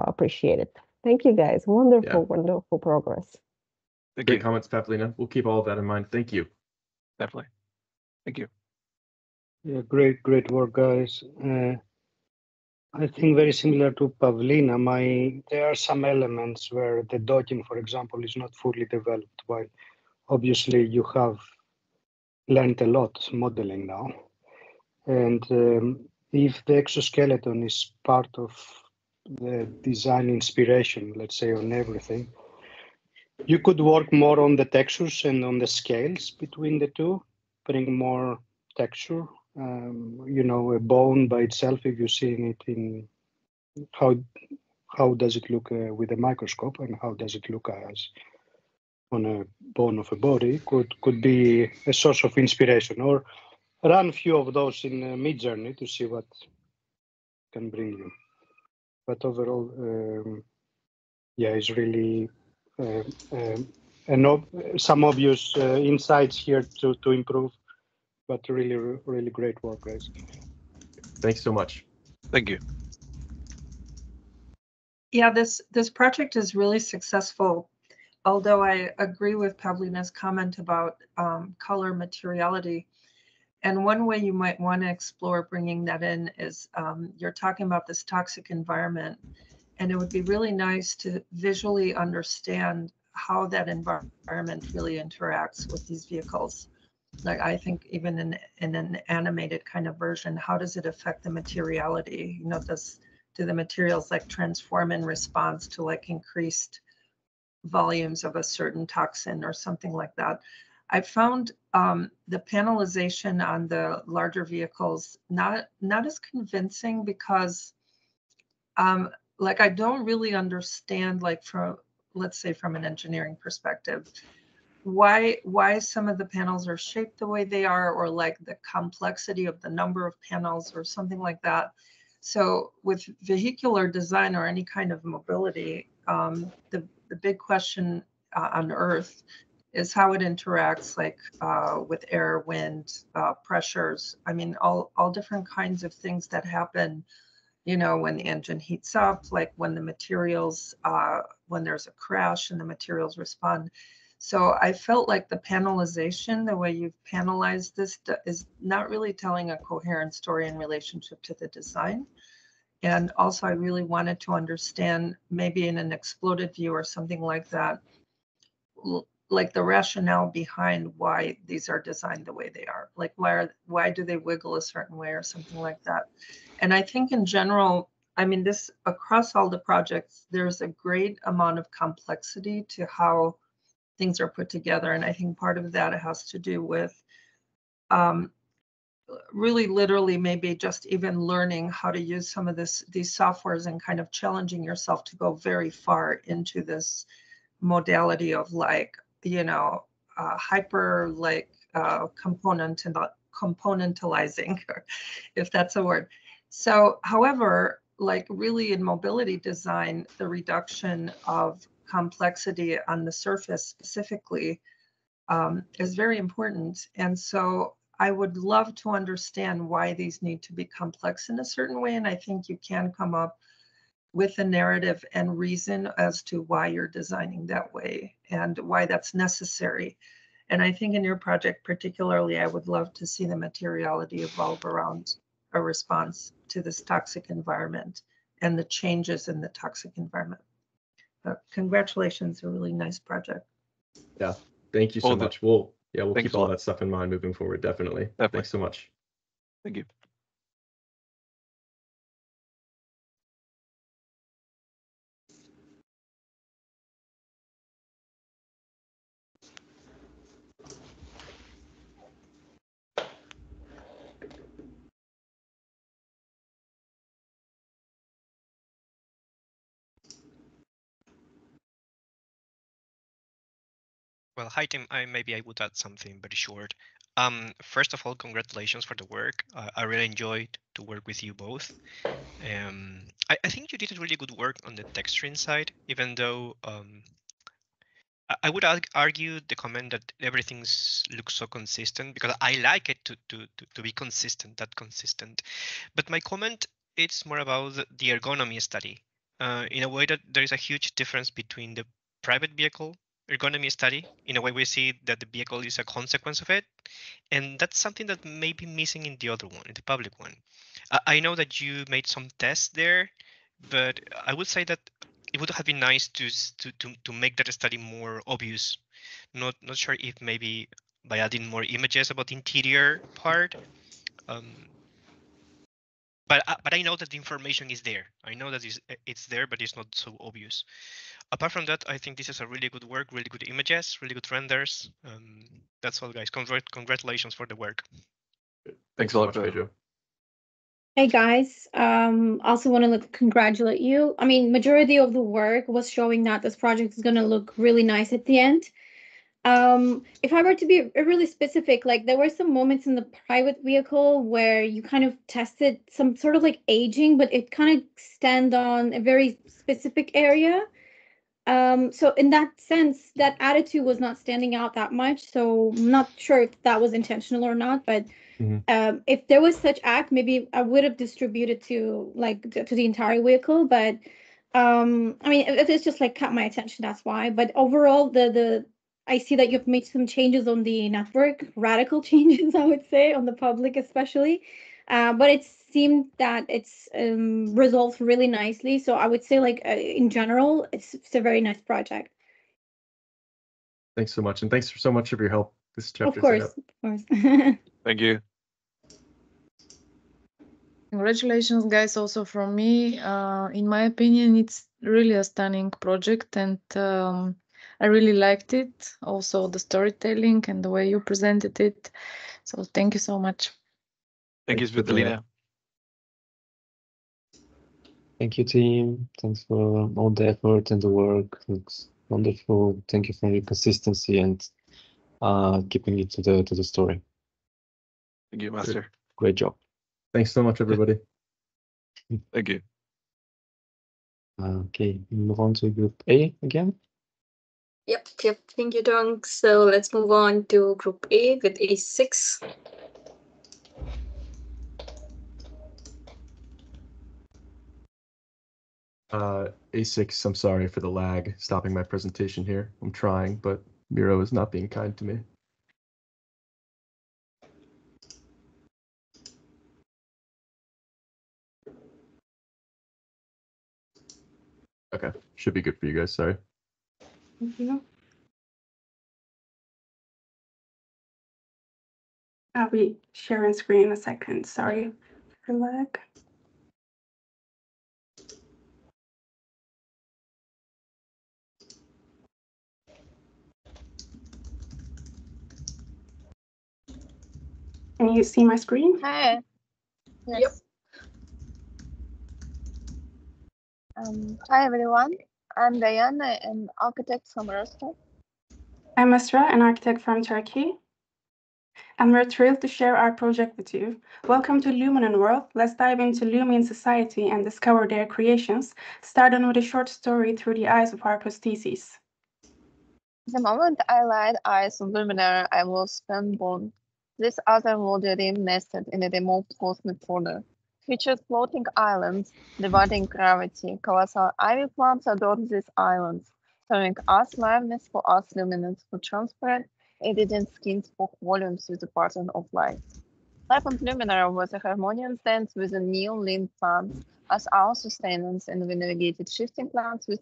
appreciated. Thank you guys. Wonderful progress. Great comments, Paulina. We'll keep all of that in mind. Thank you. Definitely. Thank you. Yeah, great work, guys. I think very similar to Pavlina, there are some elements where the docking, for example, is not fully developed, while obviously you have learned a lot modeling now. And if the exoskeleton is part of the design inspiration, let's say, on everything, you could work more on the textures and on the scales between the two, bring more texture. A bone by itself, if you're seeing it in how does it look with a microscope and how does it look as on a bone of a body, could be a source of inspiration, or run a few of those in Midjourney to see what can bring you. But overall, it's really some obvious insights here to improve, but really great work, guys. Thanks so much. Thank you. Yeah, this project is really successful, although I agree with Pavlina's comment about color materiality. And one way you might want to explore bringing that in is you're talking about this toxic environment, and it would be really nice to visually understand how that environment really interacts with these vehicles. Like I think even in an animated kind of version, how does it affect the materiality? Do the materials like transform in response to like increased volumes of a certain toxin or something like that? I found the panelization on the larger vehicles not as convincing, because like I don't really understand, like let's say from an engineering perspective, why some of the panels are shaped the way they are, or like the complexity of the number of panels or something like that. So with vehicular design or any kind of mobility, the big question on Earth is how it interacts, like with air, wind, pressures. I mean, all different kinds of things that happen, you know, when the engine heats up, like when the materials, when there's a crash and the materials respond. So I felt like the panelization, the way you've panelized this, is not really telling a coherent story in relationship to the design. And also I really wanted to understand, maybe in an exploded view or something like that, like the rationale behind why these are designed the way they are. Like why do they wiggle a certain way or something like that? And I think in general, I mean, this across all the projects, there's a great amount of complexity to how things are put together. And I think part of that has to do with really literally maybe just even learning how to use some of these softwares and kind of challenging yourself to go very far into this modality of, like, you know, hyper, like, componentalizing, if that's a word. So, however, like really in mobility design, the reduction of complexity on the surface specifically is very important. And so I would love to understand why these need to be complex in a certain way. And I think you can come up with a narrative and reason as to why you're designing that way and why that's necessary. And I think in your project particularly, I would love to see the materiality evolve around a response to this toxic environment and the changes in the toxic environment. Congratulations, a really nice project. Yeah, thank you so much. We'll keep all that stuff in mind moving forward, definitely. Thanks so much. Thank you. Well, hi, Tim. Maybe I would add something very short. First of all, congratulations for the work. I really enjoyed to work with you both. I think you did really good work on the texturing side, even though I would argue the comment that everything looks so consistent, because I like it to be consistent, that consistent. But my comment, it's more about the ergonomy study. In a way that there is a huge difference between the private vehicle ergonomy study. In a way, we see that the vehicle is a consequence of it. And that's something that may be missing in the other one, in the public one. I know that you made some tests there, but I would say that it would have been nice to make that study more obvious. Not sure if maybe by adding more images about the interior part. But I know that the information is there. I know that it's there, but it's not so obvious. Apart from that, I think this is a really good work, really good images, really good renders. That's all, guys. Congratulations for the work. Thanks so much, Pedro. Hey guys, also want to congratulate you. I mean, majority of the work was showing that this project is going to look really nice at the end. If I were to be really specific, like there were some moments in the private vehicle where you kind of tested some sort of like aging, but it kind of stand on a very specific area. So in that sense, that attitude was not standing out that much. So I'm not sure if that was intentional or not, but if there was such act, maybe I would have distributed to the entire vehicle. But I mean, if it's just like caught my attention, that's why. But overall, I see that you've made some changes on the network, radical changes, I would say, on the public especially. But it seemed that it's resolved really nicely. So I would say, like in general, it's a very nice project. Thanks so much, and thanks so much for your help. This chapter. Of course. Thank you. Congratulations, guys, also from me. In my opinion, it's really a stunning project, and I really liked it. Also, the storytelling and the way you presented it. So thank you so much. Thank you, Svetlana. Thank you, team. Thanks for all the effort and the work. Looks wonderful. Thank you for your consistency and keeping it to the story. Thank you, Master. Great job. Thanks so much, everybody. Thank you. Okay, move on to group A again. Yep. Thank you, Dong. So let's move on to group A with A6. A6, I'm sorry for the lag, stopping my presentation here. I'm trying, but Miro is not being kind to me. Okay, should be good for you guys, sorry. Thank you. I'll be sharing screen in a second. Sorry for lag. Can you see my screen? Hi. Yes. Hi everyone. I'm Diana, an architect from Rostov. I'm Esra, an architect from Turkey. And we're thrilled to share our project with you. Welcome to Luminon World. Let's dive into Lumion society and discover their creations, starting with a short story through the eyes of our prostheses. The moment I laid eyes on Luminaire, I was spellbound. This otherworldly rim nested in a remote cosmic corner, featured floating islands, dividing gravity. Colossal ivy plants adorned these islands, showing us liveness for us luminance, who transparent, iridescent skins spoke volumes with the pattern of light. Life on Luminaire was a harmonious dance with the neon-lean plants as our sustenance, and we navigated shifting plants with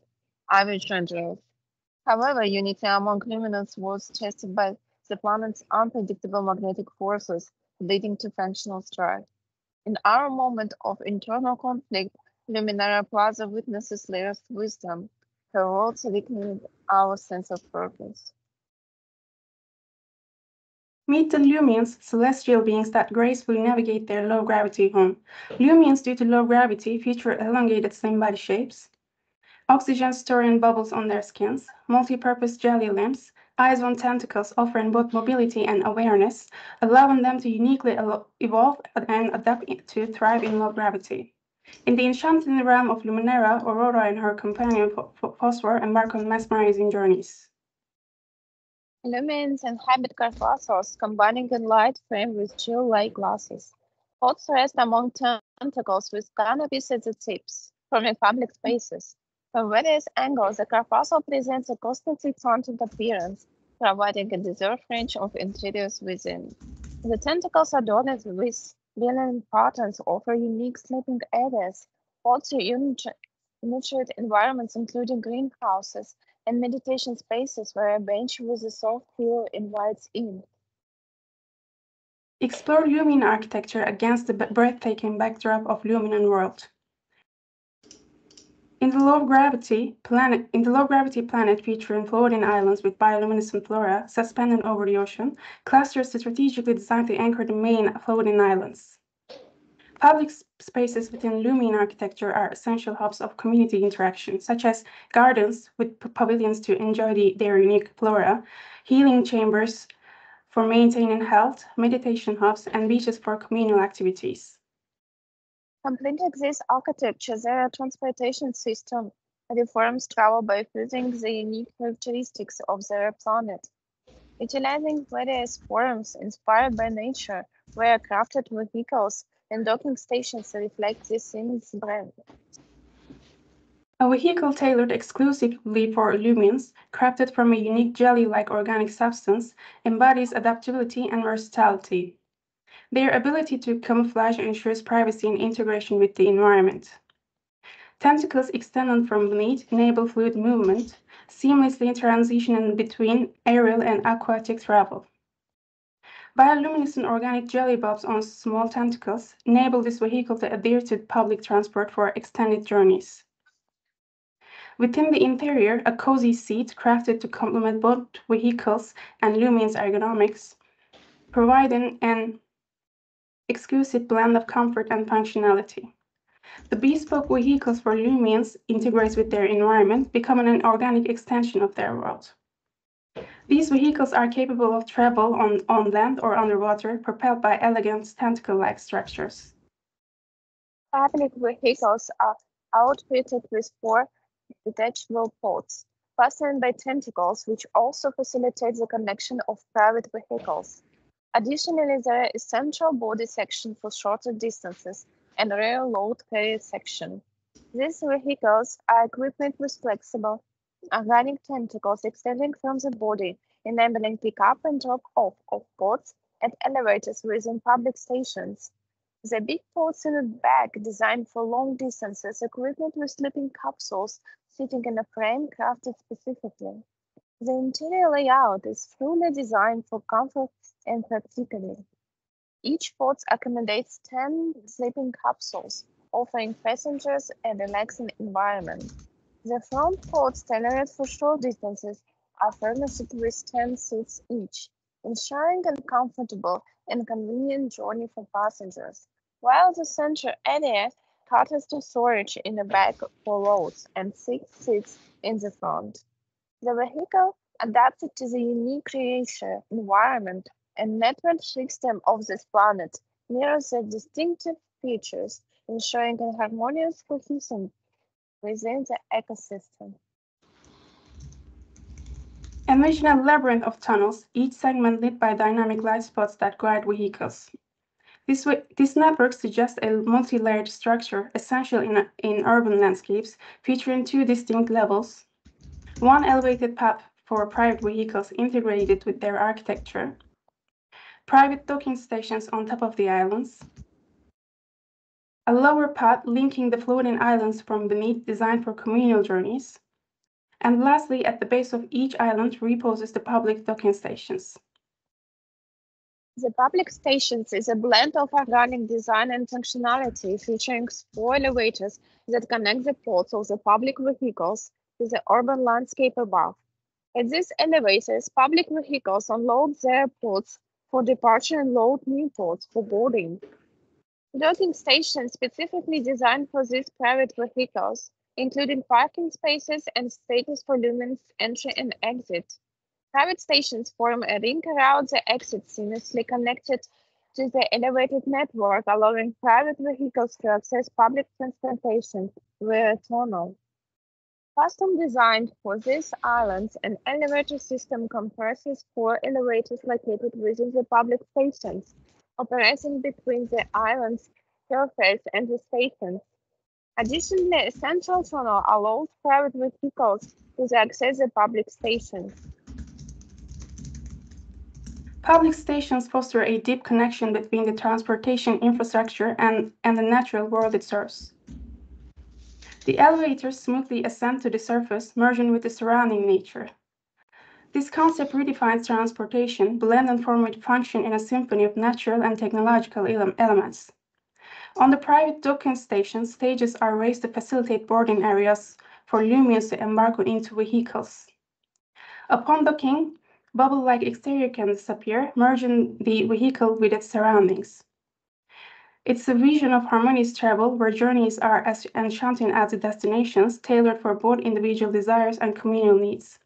ivy tendrils. However, unity among luminance was tested by the planet's unpredictable magnetic forces, leading to functional strife. In our moment of internal conflict, Luminara Plaza witnesses latest wisdom. Her words rekindled our sense of purpose. Meet the Lumions, celestial beings that gracefully navigate their low gravity home. Lumions, due to low gravity, feature elongated slim body shapes, oxygen storing bubbles on their skins, multi-purpose jelly limbs, eyes on tentacles offering both mobility and awareness, allowing them to uniquely evolve and adapt to thrive in low gravity. In the enchanting realm of Luminera, Aurora and her companion Phosphor embark on mesmerizing journeys. Lumens inhabit corpuscles, combining a light frame with gel-like glasses. Pods rest among tentacles with canopies at the tips, forming public spaces. From various angles, the corpuscle presents a constantly taunting appearance, providing a diverse range of interiors within. The tentacles adorned with brilliant patterns offer unique sleeping areas, also nurtured environments including greenhouses and meditation spaces where a bench with a soft pillow invites in. Explore Lumion architecture against the breathtaking backdrop of Luminon World. In the low gravity planet featuring floating islands with bioluminescent flora suspended over the ocean, clusters strategically designed to anchor the main floating islands. Public spaces within Lumion architecture are essential hubs of community interaction, such as gardens with pavilions to enjoy their unique flora, healing chambers for maintaining health, meditation hubs, and beaches for communal activities. Completing this architecture, their transportation system reforms travel by fusing the unique characteristics of their planet. Utilizing various forms inspired by nature, where crafted vehicles and docking stations reflect this immense brand. A vehicle tailored exclusively for Lumions, crafted from a unique jelly-like organic substance, embodies adaptability and versatility. Their ability to camouflage ensures privacy and integration with the environment. Tentacles extending from beneath enable fluid movement, seamlessly transitioning between aerial and aquatic travel. Bioluminescent organic jelly bulbs on small tentacles enable this vehicle to adhere to public transport for extended journeys. Within the interior, a cozy seat crafted to complement both vehicles and Lumion's ergonomics, providing an exclusive blend of comfort and functionality. The bespoke vehicles for Lumions integrates with their environment, becoming an organic extension of their world. These vehicles are capable of travel on land or underwater, propelled by elegant tentacle-like structures. Public vehicles are outfitted with 4 detachable pods, fastened by tentacles, which also facilitates the connection of private vehicles. Additionally, there is central body section for shorter distances and rear load carrier section. These vehicles are equipped with flexible organic tentacles extending from the body, enabling pick-up and drop-off of pods at elevators within public stations. The big pods in the back, designed for long distances, equipped with sleeping capsules sitting in a frame crafted specifically. The interior layout is fully designed for comfort and practicality. Each pod accommodates 10 sleeping capsules, offering passengers a relaxing environment. The front pods, tailored for short distances, are furnished with 10 seats each, ensuring a comfortable and convenient journey for passengers, while the center area caters to storage in the back for loads and 6 seats in the front. The vehicle, adapted to the unique creation, environment, and network system of this planet, mirrors the distinctive features, ensuring a harmonious cohesion within the ecosystem. Envision a labyrinth of tunnels, each segment lit by dynamic light spots that guide vehicles. This network suggests a multi-layered structure essential in urban landscapes, featuring 2 distinct levels. One elevated path for private vehicles integrated with their architecture, private docking stations on top of the islands, a lower path linking the floating islands from beneath designed for communal journeys, and lastly, at the base of each island reposes the public docking stations. The public stations is a blend of organic design and functionality, featuring 4 elevators that connect the ports of the public vehicles to the urban landscape above. At these elevators, public vehicles unload their ports for departure and load new ports for boarding. Docking stations specifically designed for these private vehicles, including parking spaces and spaces for lumens entry and exit. Private stations form a ring around the exit, seamlessly connected to the elevated network, allowing private vehicles to access public transportation via a tunnel. Custom designed for these islands, an elevator system comprises 4 elevators located within the public stations, operating between the island's surface and the stations. Additionally, a central tunnel allows private vehicles to access the public stations. Public stations foster a deep connection between the transportation infrastructure and the natural world it serves. The elevators smoothly ascend to the surface, merging with the surrounding nature. This concept redefines transportation, blend and form function in a symphony of natural and technological elements. On the private docking stations, stages are raised to facilitate boarding areas for lumens to embark into vehicles. Upon docking, bubble-like exterior can disappear, merging the vehicle with its surroundings. It's a vision of harmonious travel where journeys are as enchanting as the destinations, tailored for both individual desires and communal needs.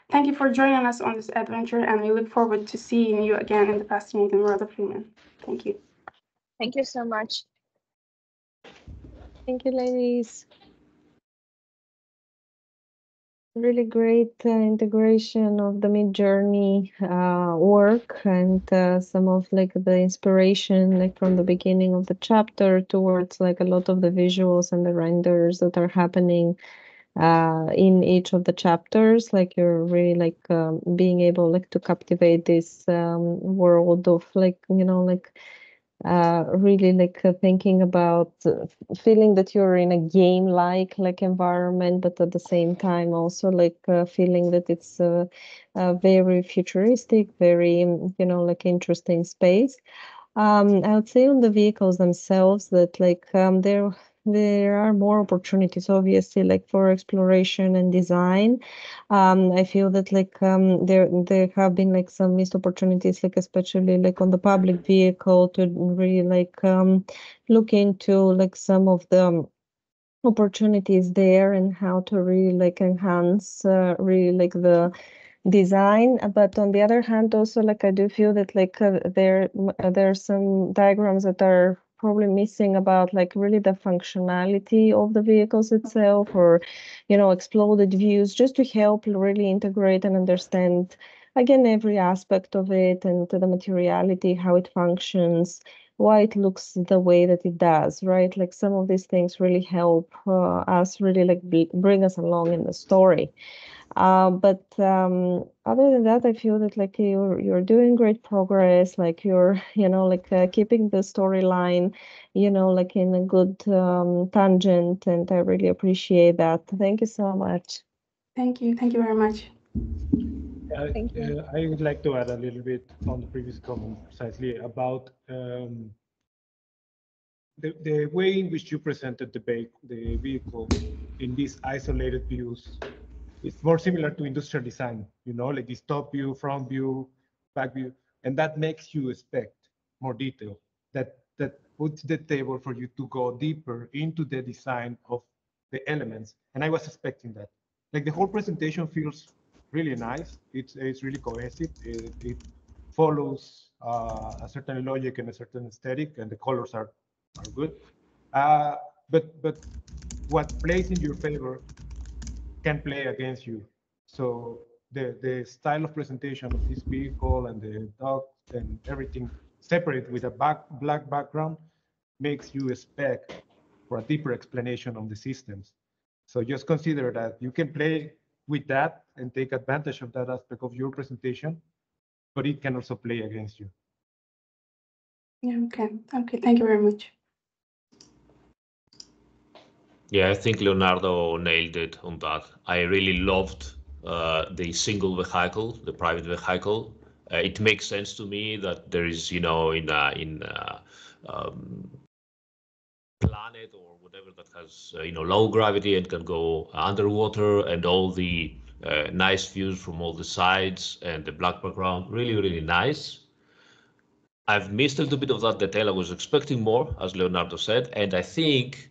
Thank you for joining us on this adventure, and we look forward to seeing you again in the fascinating world of human. Thank you. Thank you so much. Thank you, ladies. Really great integration of the Mid-Journey work and some of like the inspiration like from the beginning of the chapter towards like a lot of the visuals and the renders that are happening in each of the chapters. Like you're really like being able like to captivate this world of like, you know, like really like thinking about feeling that you're in a game like environment, but at the same time also like feeling that it's a very futuristic, very, you know, like interesting space. I would say on the vehicles themselves that like there are more opportunities, obviously, like for exploration and design. I feel that like there have been like some missed opportunities, like especially like on the public vehicle to really like look into like some of the opportunities there and how to really like enhance really like the design. But on the other hand, also like I do feel that like there are some diagrams that are probably missing about like really the functionality of the vehicles itself, or, you know, exploded views, just to help really integrate and understand, again, every aspect of it and the materiality, how it functions, why it looks the way that it does, right? Like some of these things really help us really like bring us along in the story. But other than that, I feel that like you're doing great progress. Like you're, you know, like keeping the storyline, you know, like in a good tangent, and I really appreciate that. Thank you so much. Thank you very much. Thank you. I would like to add a little bit on the previous comment precisely about the way in which you presented the vehicle in these isolated views. It's more similar to industrial design, you know, like this top view, front view, back view, and that makes you expect more detail. That puts the table for you to go deeper into the design of the elements. And I was expecting that. Like the whole presentation feels really nice. It's really cohesive. It follows a certain logic and a certain aesthetic, and the colors are good. But what plays in your favor can play against you. So the style of presentation of this vehicle and the dogs and everything separate with a black background makes you expect for a deeper explanation of the systems. So just consider that you can play with that and take advantage of that aspect of your presentation, but it can also play against you. Yeah, okay. Thank you very much. Yeah, I think Leonardo nailed it on that. I really loved the single vehicle, the private vehicle. It makes sense to me that there is, you know, in planet or whatever that has, you know, low gravity and can go underwater, and all the nice views from all the sides and the black background, really, really nice. I've missed a little bit of that detail. I was expecting more, as Leonardo said, and I think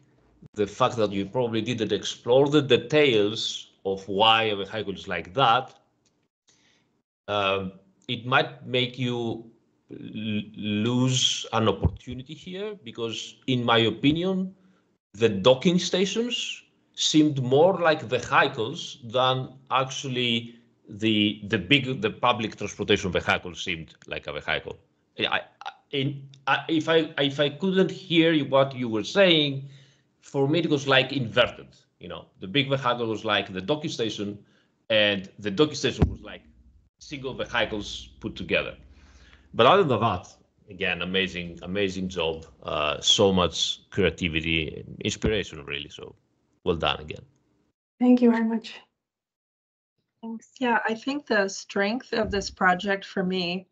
the fact that you probably didn't explore the details of why a vehicle is like that, it might make you lose an opportunity here, because in my opinion, the docking stations seemed more like vehicles than actually the public transportation vehicle seemed like a vehicle. If I couldn't hear what you were saying, for me it was like inverted. You know, the big vehicle was like the docking station, and the docking station was like single vehicles put together. But other than that, again, amazing job. So much creativity, inspiration, really. So well done again. Thank you very much. Thanks. Yeah, I think the strength of this project for me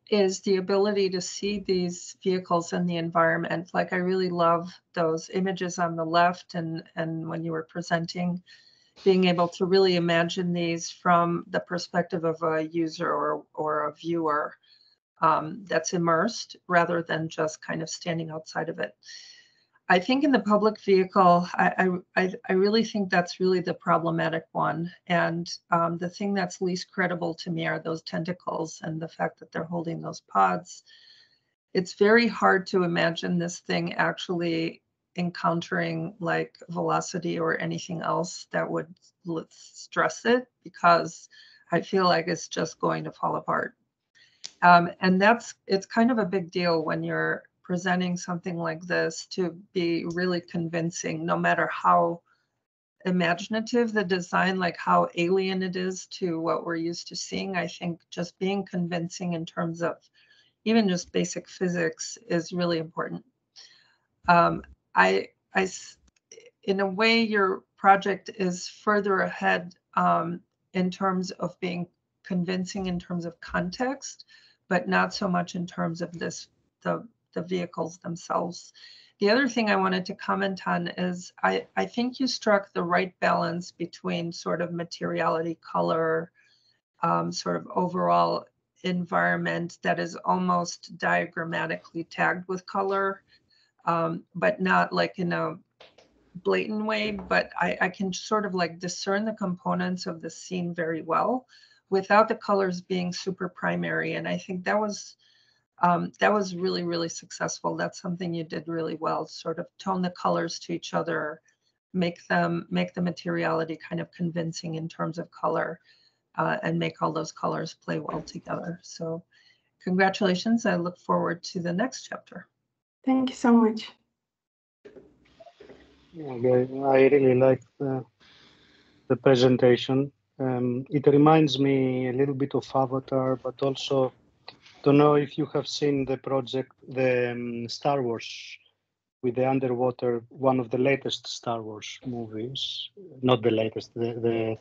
is the ability to see these vehicles in the environment. Like I really love those images on the left, and when you were presenting, being able to really imagine these from the perspective of a user or a viewer that's immersed, rather than just kind of standing outside of it. I think in the public vehicle, I really think that's really the problematic one. And the thing that's least credible to me are those tentacles and the fact that they're holding those pods. It's very hard to imagine this thing actually encountering like velocity or anything else that would stress it, because I feel like it's just going to fall apart. And it's kind of a big deal when you're presenting something like this to be really convincing, no matter how imaginative the design, like how alien it is to what we're used to seeing. I think just being convincing in terms of even just basic physics is really important. In a way, your project is further ahead in terms of being convincing in terms of context, but not so much in terms of the vehicles themselves. The other thing I wanted to comment on is I think you struck the right balance between sort of materiality, color, sort of overall environment that is almost diagrammatically tagged with color, but not like in a blatant way, but I can sort of like discern the components of the scene very well without the colors being super primary. And I think that was That was really, really successful. That's something you did really well, sort of tone the colors to each other, make the materiality kind of convincing in terms of color, and make all those colors play well together. So congratulations. I look forward to the next chapter. Thank you so much. Okay, I really like the presentation. It reminds me a little bit of Avatar, but also don't know if you have seen the project, the Star Wars with the underwater, one of the latest Star Wars movies, not the latest, the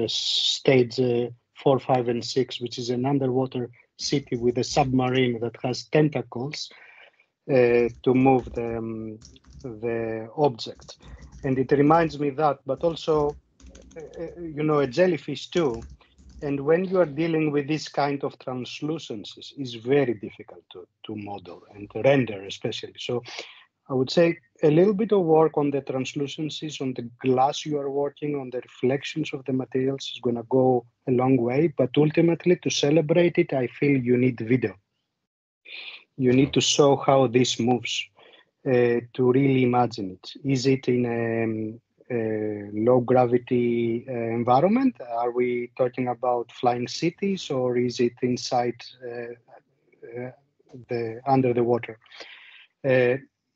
stage 4, 5, and 6, which is an underwater city with a submarine that has tentacles to move the object. And it reminds me that, but also, you know, a jellyfish too. And when you are dealing with this kind of translucencies, it's very difficult to model and to render, especially. So I would say a little bit of work on the translucencies, on the glass you are working on, the reflections of the materials is going to go a long way. But ultimately, to celebrate it, I feel you need video. You need to show how this moves to really imagine it. Is it in a low gravity environment? Are we talking about flying cities, or is it inside under the water?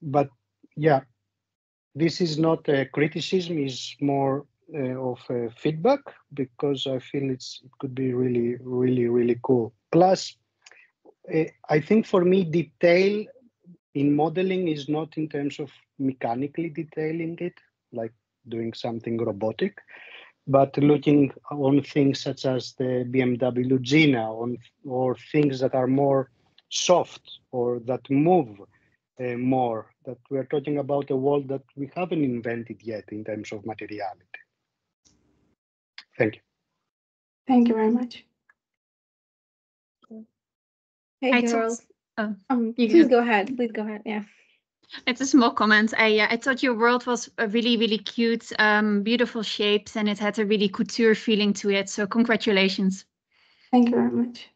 But yeah, this is not a criticism, it's more of a feedback, because I feel it could be really, really, really cool. Plus, I think for me, detail in modeling is not in terms of mechanically detailing it, like doing something robotic, but looking on things such as the BMW Gina, or things that are more soft or that move more, that we're talking about a world that we haven't invented yet in terms of materiality. Thank you. Thank you very much. Hey, girls. Please go ahead. Please go ahead. Yeah. It's a small comment. I thought your world was really, really cute, beautiful shapes, and it had a really couture feeling to it. So congratulations. Thank you very much.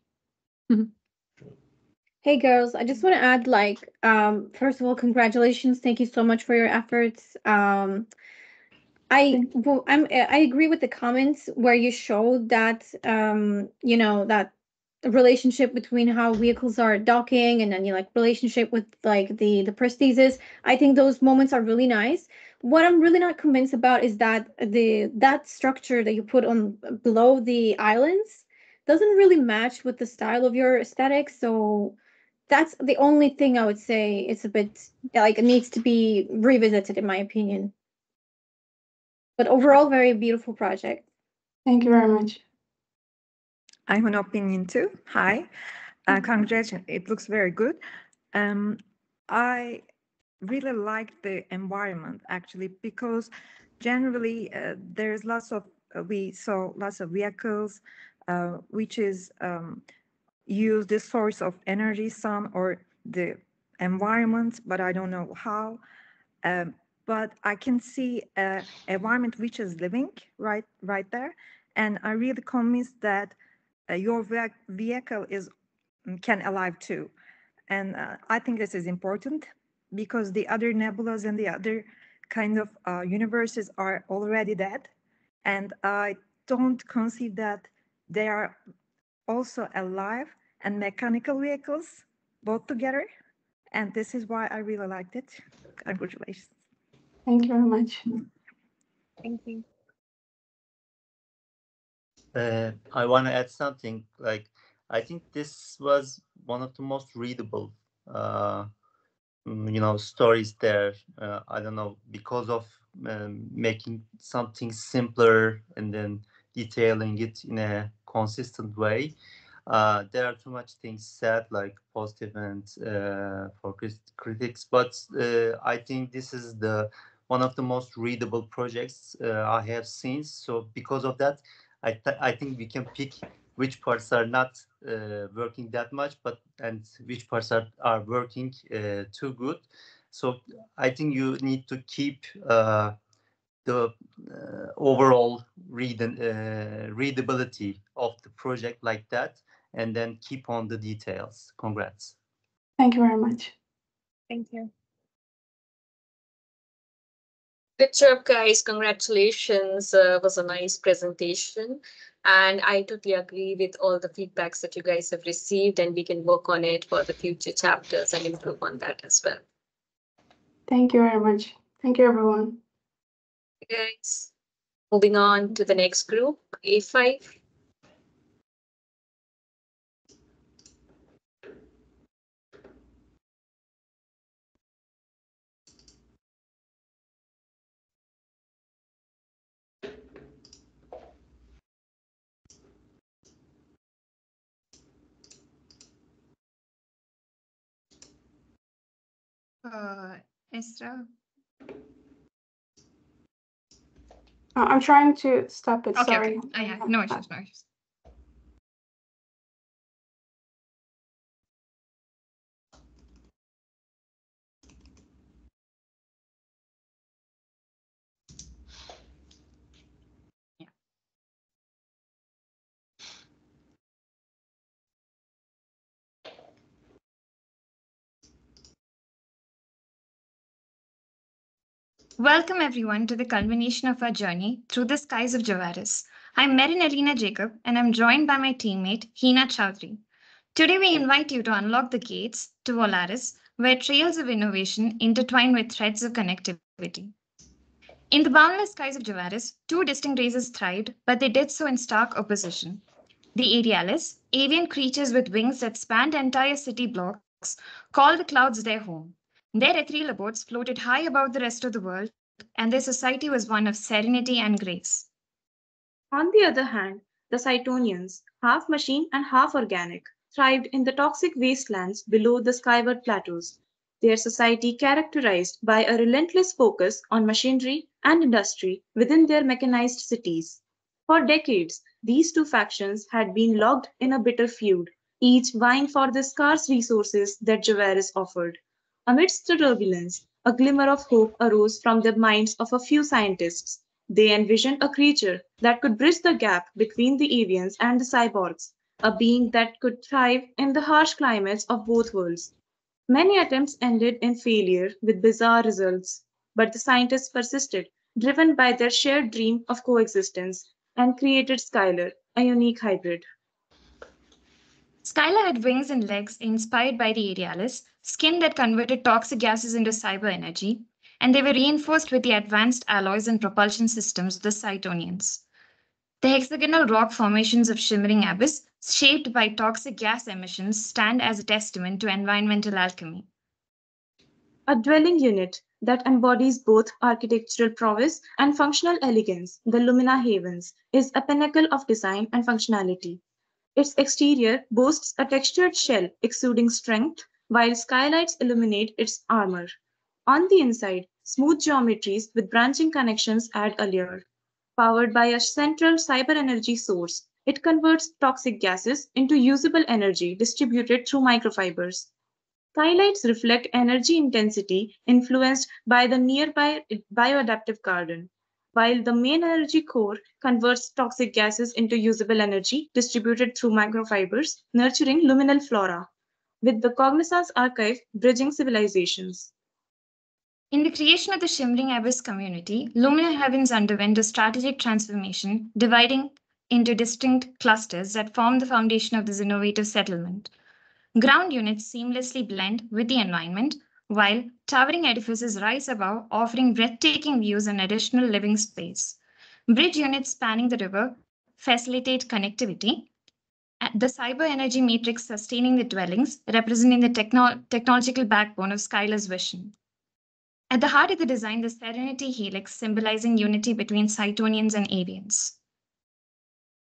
Hey, girls. I just want to add, like, first of all, congratulations. Thank you so much for your efforts. I agree with the comments where you showed that, you know, that relationship between how vehicles are docking, and then you like relationship with like the prosthesis. I think those moments are really nice. What I'm really not convinced about is that that structure that you put on below the islands doesn't really match with the style of your aesthetic. So that's the only thing I would say. It's a bit like it needs to be revisited, in my opinion. But overall, very beautiful project. Thank you very much. I have an opinion too. Hi. Congratulations. It looks very good. I really like the environment, actually, because generally there's lots of, we saw lots of vehicles, which is use the source of energy, sun or the environment, but I don't know how. But I can see an environment which is living right there. And I'm really convinced that your vehicle can alive too. And I think this is important because the other nebulas and the other kind of universes are already dead. And I don't conceive that they are also alive and mechanical vehicles both together. And this is why I really liked it. Congratulations. Thank you very much. Thank you. I want to add something. Like, I think this was one of the most readable, you know, stories there. I don't know, because of making something simpler and then detailing it in a consistent way. There are too much things said, like positive and for critics, but I think this is one of the most readable projects I have seen. So because of that, I think we can pick which parts are not working that much, and which parts are working too good. So I think you need to keep the overall readability of the project like that, and then keep on the details. Congrats. Thank you very much. Thank you. Good job, guys. Congratulations. Was a nice presentation. And I totally agree with all the feedbacks that you guys have received, and we can work on it for the future chapters and improve on that as well. Thank you very much. Thank you, everyone. Guys, moving on to the next group, A5. Esther? I'm trying to stop it. Okay, Sorry. okay. Yeah, no issues, no issues. Welcome everyone to the culmination of our journey through the skies of Javaris. I'm Merin Elena Jacob and I'm joined by my teammate Hina Chowdhury. Today we invite you to unlock the gates to Volaris, where trails of innovation intertwine with threads of connectivity. In the boundless skies of Javaris, two distinct races thrived, but they did so in stark opposition. The Aerialis, avian creatures with wings that spanned entire city blocks, called the clouds their home. Their ethereal abodes floated high above the rest of the world, and their society was one of serenity and grace. On the other hand, the Cytonians, half machine and half organic, thrived in the toxic wastelands below the skyward plateaus, their society characterized by a relentless focus on machinery and industry within their mechanized cities. For decades, these two factions had been locked in a bitter feud, each vying for the scarce resources that Javaris offered. Amidst the turbulence, a glimmer of hope arose from the minds of a few scientists. They envisioned a creature that could bridge the gap between the avians and the cyborgs, a being that could thrive in the harsh climates of both worlds. Many attempts ended in failure with bizarre results, but the scientists persisted, driven by their shared dream of coexistence, and created Skylar, a unique hybrid. Skylar had wings and legs inspired by the Aerialis, skin that converted toxic gases into cyber energy, and they were reinforced with the advanced alloys and propulsion systems of the Cytonians. The hexagonal rock formations of Shimmering Abyss, shaped by toxic gas emissions, stand as a testament to environmental alchemy. A dwelling unit that embodies both architectural prowess and functional elegance, the Lumina Havens, is a pinnacle of design and functionality. Its exterior boasts a textured shell exuding strength, while skylights illuminate its armor. On the inside, smooth geometries with branching connections add a layer. Powered by a central cyber energy source, it converts toxic gases into usable energy distributed through microfibers. Skylights reflect energy intensity influenced by the nearby bioadaptive garden, while the main energy core converts toxic gases into usable energy distributed through microfibers, nurturing luminal flora, with the Cognizance archive bridging civilizations. In the creation of the Shimmering Abyss community, Lumina Heavens underwent a strategic transformation, dividing into distinct clusters that form the foundation of this innovative settlement. Ground units seamlessly blend with the environment, while towering edifices rise above, offering breathtaking views and additional living space. Bridge units spanning the river facilitate connectivity. The cyber energy matrix sustaining the dwellings, representing the technological backbone of Skylar's vision. At the heart of the design, the Serenity Helix, symbolizing unity between Cytonians and avians.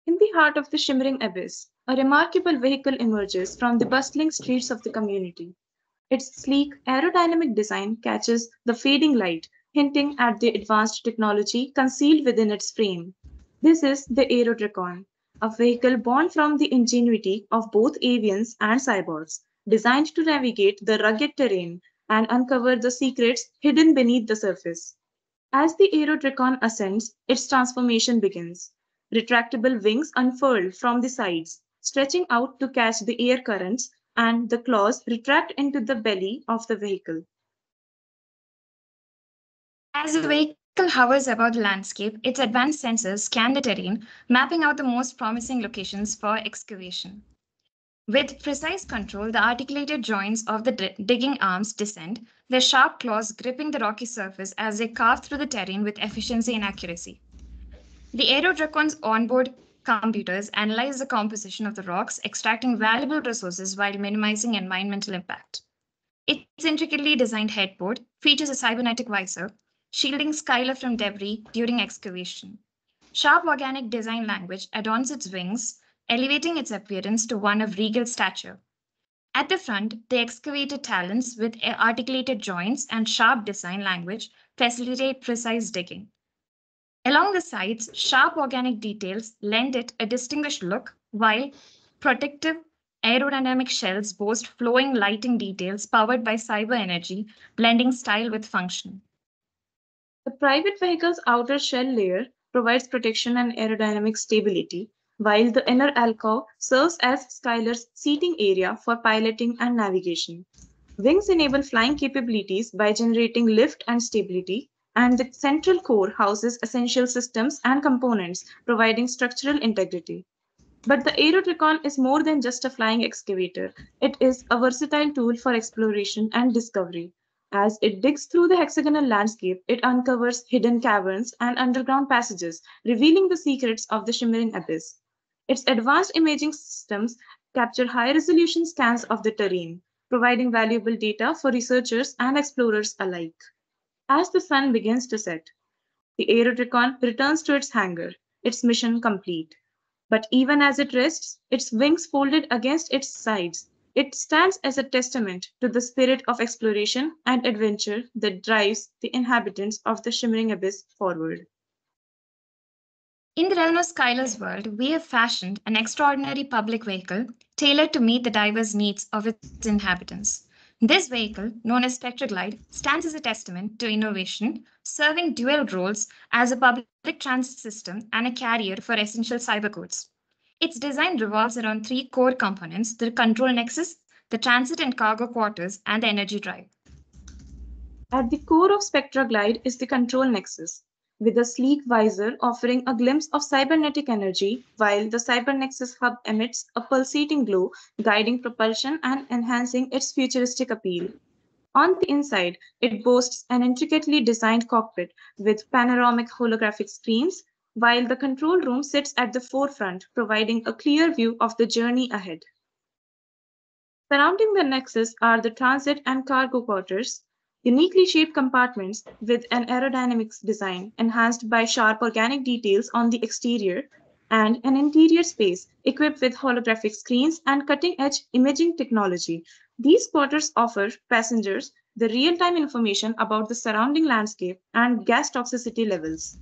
In the heart of the Shimmering Abyss, a remarkable vehicle emerges from the bustling streets of the community. Its sleek, aerodynamic design catches the fading light, hinting at the advanced technology concealed within its frame. This is the Aerodracon, a vehicle born from the ingenuity of both avians and cyborgs, designed to navigate the rugged terrain and uncover the secrets hidden beneath the surface. As the Aerodracon ascends, its transformation begins. Retractable wings unfurl from the sides, stretching out to catch the air currents, and the claws retract into the belly of the vehicle. As the vehicle hovers above the landscape, its advanced sensors scan the terrain, mapping out the most promising locations for excavation. With precise control, the articulated joints of the digging arms descend, their sharp claws gripping the rocky surface as they carve through the terrain with efficiency and accuracy. The Aerodracon's onboard computers analyze the composition of the rocks, extracting valuable resources while minimizing environmental impact. Its intricately designed headboard features a cybernetic visor, shielding Skylar from debris during excavation. Sharp organic design language adorns its wings, elevating its appearance to one of regal stature. At the front, the excavated talons with articulated joints and sharp design language facilitate precise digging. Along the sides, sharp organic details lend it a distinguished look, while protective aerodynamic shells boast flowing lighting details powered by cyber energy, blending style with function. The private vehicle's outer shell layer provides protection and aerodynamic stability, while the inner alcove serves as Skylar's seating area for piloting and navigation. Wings enable flying capabilities by generating lift and stability, and the central core houses essential systems and components, providing structural integrity. But the Aerodracon is more than just a flying excavator. It is a versatile tool for exploration and discovery. As it digs through the hexagonal landscape, it uncovers hidden caverns and underground passages, revealing the secrets of the shimmering abyss. Its advanced imaging systems capture high-resolution scans of the terrain, providing valuable data for researchers and explorers alike. As the sun begins to set, the Aerodracon returns to its hangar, its mission complete. But even as it rests, its wings folded against its sides, it stands as a testament to the spirit of exploration and adventure that drives the inhabitants of the shimmering abyss forward. In the realm of Skylar's world, we have fashioned an extraordinary public vehicle tailored to meet the diverse needs of its inhabitants. This vehicle, known as Spectroglide, stands as a testament to innovation, serving dual roles as a public transit system and a carrier for essential cybercodes. Its design revolves around three core components: the control nexus, the transit and cargo quarters, and the energy drive. At the core of Spectroglide is the control nexus, with a sleek visor offering a glimpse of cybernetic energy, while the cybernexus hub emits a pulsating glow, guiding propulsion and enhancing its futuristic appeal. On the inside, it boasts an intricately designed cockpit with panoramic holographic screens, while the control room sits at the forefront, providing a clear view of the journey ahead. Surrounding the nexus are the transit and cargo quarters, uniquely shaped compartments with an aerodynamic design enhanced by sharp organic details on the exterior, and an interior space equipped with holographic screens and cutting-edge imaging technology. These quarters offer passengers the real-time information about the surrounding landscape and gas toxicity levels.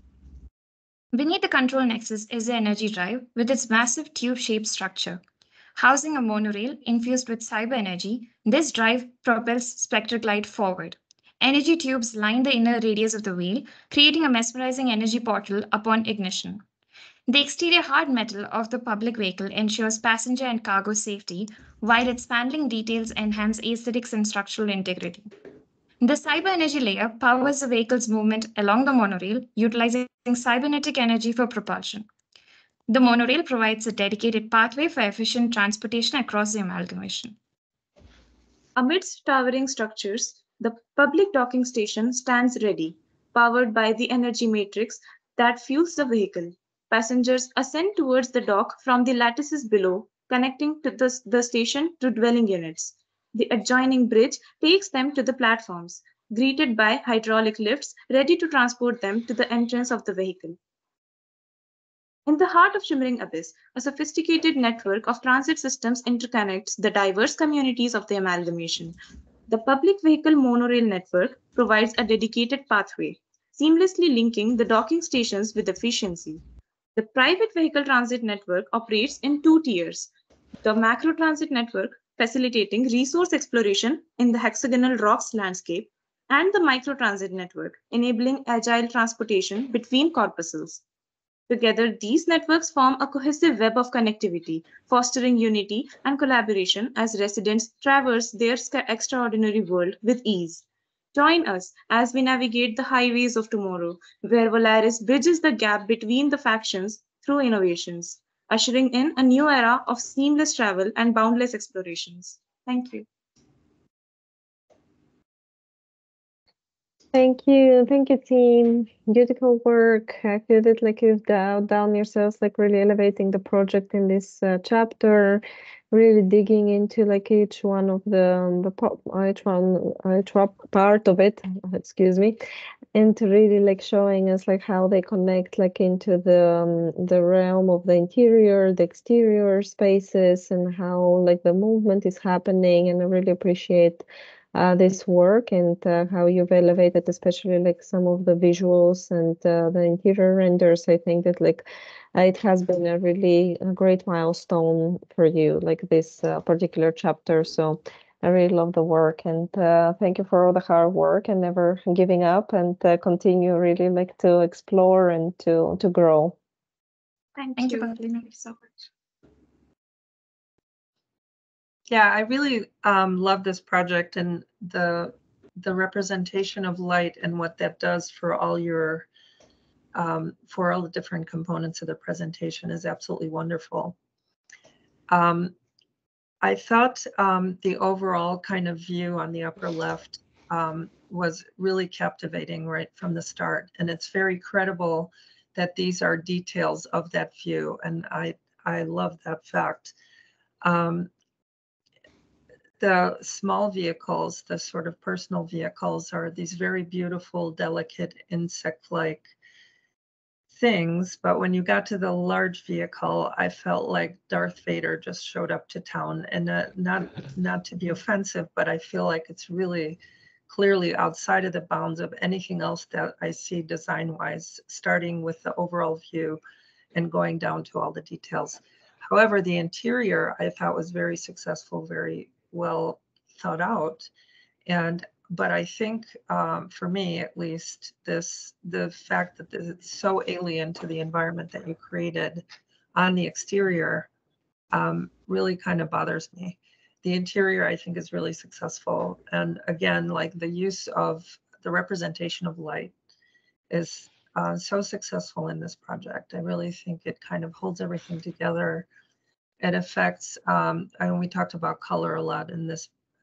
Beneath the control nexus is the energy drive with its massive tube-shaped structure. Housing a monorail infused with cyber energy, this drive propels Spectroglide forward. Energy tubes line the inner radius of the wheel, creating a mesmerizing energy portal upon ignition. The exterior hard metal of the public vehicle ensures passenger and cargo safety, while its paneling details enhance aesthetics and structural integrity. The cyber energy layer powers the vehicle's movement along the monorail, utilizing cybernetic energy for propulsion. The monorail provides a dedicated pathway for efficient transportation across the amalgamation. Amidst towering structures, the public docking station stands ready, powered by the energy matrix that fuels the vehicle. Passengers ascend towards the dock from the lattices below, connecting to the station to dwelling units. The adjoining bridge takes them to the platforms, greeted by hydraulic lifts ready to transport them to the entrance of the vehicle. In the heart of Shimmering Abyss, a sophisticated network of transit systems interconnects the diverse communities of the amalgamation. The public vehicle monorail network provides a dedicated pathway, seamlessly linking the docking stations with efficiency. The private vehicle transit network operates in two tiers: the macro transit network, facilitating resource exploration in the hexagonal rocks landscape, and the micro transit network, enabling agile transportation between corpuscles. Together, these networks form a cohesive web of connectivity, fostering unity and collaboration as residents traverse their extraordinary world with ease. Join us as we navigate the highways of tomorrow, where Volaris bridges the gap between the factions through innovations, ushering in a new era of seamless travel and boundless explorations. Thank you. Thank you team. Beautiful work. I feel that like you've down yourselves, like really elevating the project in this chapter, really digging into like each one of the each part of it. Excuse me, and to really like showing us like how they connect like into the realm of the interior, the exterior spaces, and how like the movement is happening. And I really appreciate this work and how you've elevated especially like some of the visuals and the interior renders. I think that like it has been a really great milestone for you, like this particular chapter. So I really love the work, and thank you for all the hard work and never giving up, and continue really like to explore and to grow. Thank you, Paulina, so much. Yeah, I really love this project, and the representation of light and what that does for all your for all the different components of the presentation is absolutely wonderful. I thought the overall kind of view on the upper left was really captivating right from the start, and it's very credible that these are details of that view, and I love that fact. The small vehicles, the sort of personal vehicles, are these very beautiful, delicate insect-like things. But when you got to the large vehicle, I felt like Darth Vader just showed up to town. And not to be offensive, but I feel like it's really clearly outside of the bounds of anything else that I see design-wise, starting with the overall view and going down to all the details. However, the interior I thought was very successful, very well thought out. But I think for me, at least, the fact that it's so alien to the environment that you created on the exterior really kind of bothers me. The interior, I think, is really successful. And again, like the use of the representation of light is so successful in this project. I really think it kind of holds everything together. It affects, and we talked about color a lot in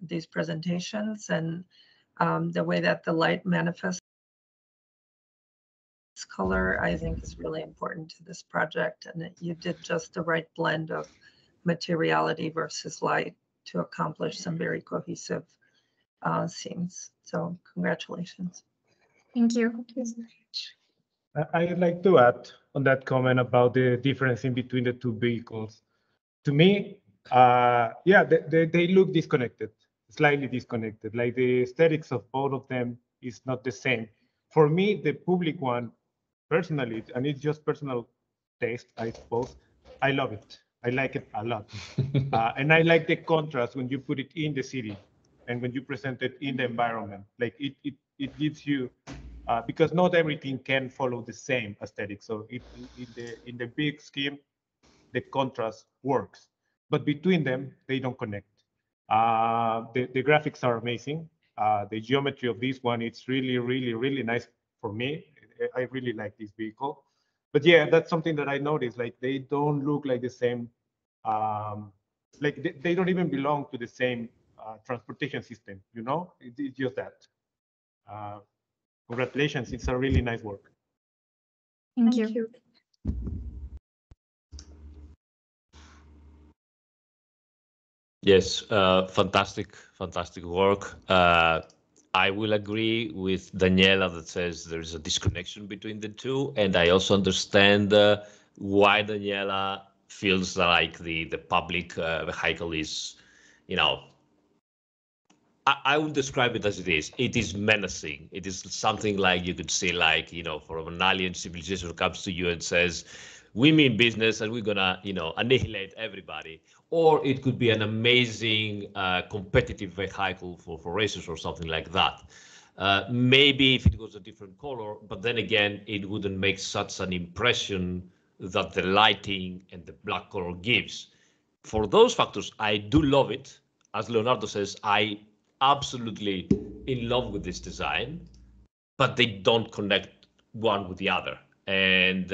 these presentations, and the way that the light manifests color, I think, is really important to this project. And you did just the right blend of materiality versus light to accomplish some very cohesive scenes. So congratulations. Thank you. I'd like to add on that comment about the difference in between the two vehicles. To me, yeah, they look disconnected, slightly disconnected. Like the aesthetics of both of them is not the same. For me, the public one, personally, and it's just personal taste, I suppose, I love it. I like it a lot. And I like the contrast when you put it in the city and when you present it in the environment. Like it gives you, because not everything can follow the same aesthetic. So in the big scheme, the contrast works, but between them, they don't connect. The graphics are amazing. The geometry of this one, it's really, really, really nice for me. I really like this vehicle. But yeah, that's something that I noticed, like they don't look like the same, like they don't even belong to the same transportation system, you know? It's just that. Congratulations, it's a really nice work. Thank you. Yes, fantastic work. I will agree with Daniela that says there is a disconnection between the two, and I also understand why Daniela feels like the public vehicle is, you know, I would describe it as it is. It is menacing. It is something like you could say, like, you know, from an alien civilization comes to you and says, we mean business and we're gonna, you know, annihilate everybody. Or it could be an amazing competitive vehicle for racers or something like that. Maybe if it was a different color, but then again, it wouldn't make such an impression that the lighting and the black color gives. For those factors, I do love it. As Leonardo says, I absolutely in love with this design, but they don't connect one with the other. And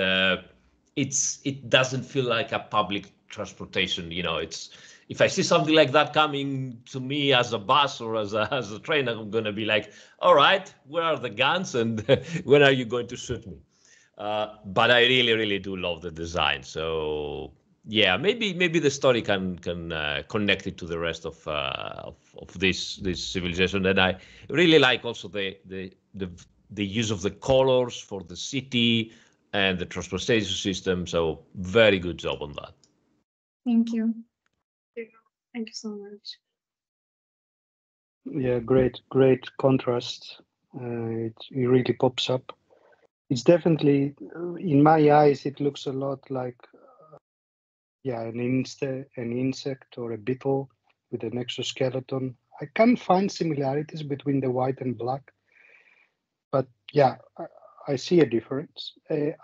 it doesn't feel like a public transportation. You know, it's, if I see something like that coming to me as a bus or as a train, I'm going to be like, all right, where are the guns and when are you going to shoot me? But I really, really do love the design. So yeah, maybe the story can connect it to the rest of this civilization. And I really like also the use of the colors for the city and the transportation system. So very good job on that. Thank you. Thank you so much. Yeah, great contrast. It really pops up. It's definitely, in my eyes, it looks a lot like, an insect or a beetle with an exoskeleton. I can find similarities between the white and black, but yeah, I see a difference.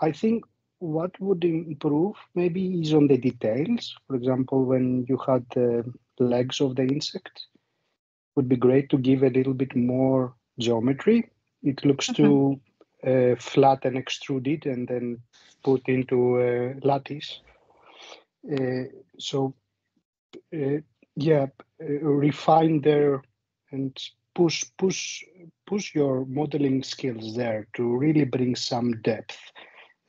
I think what would improve maybe is on the details. For example, when you had the legs of the insect, would be great to give a little bit more geometry. It looks too flat and extruded and then put into a lattice. Refine there and push your modeling skills there to really bring some depth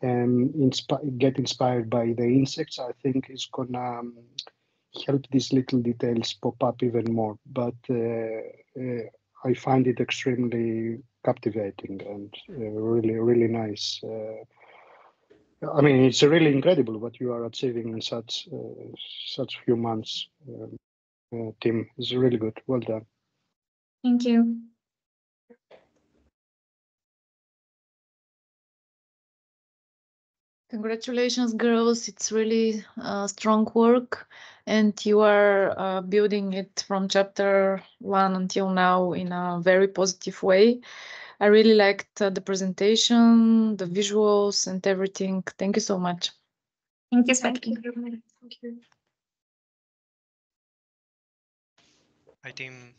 and get inspired by the insects. I think is gonna help these little details pop up even more. But I find it extremely captivating and really nice. I mean, it's really incredible what you are achieving in such few months. Tim, it's really good. Well done. Thank you. Congratulations, girls. It's really strong work, and you are building it from chapter 1 until now in a very positive way. I really liked the presentation, the visuals, and everything. Thank you so much. Thank you, Thank you. Thank you. Hi, team.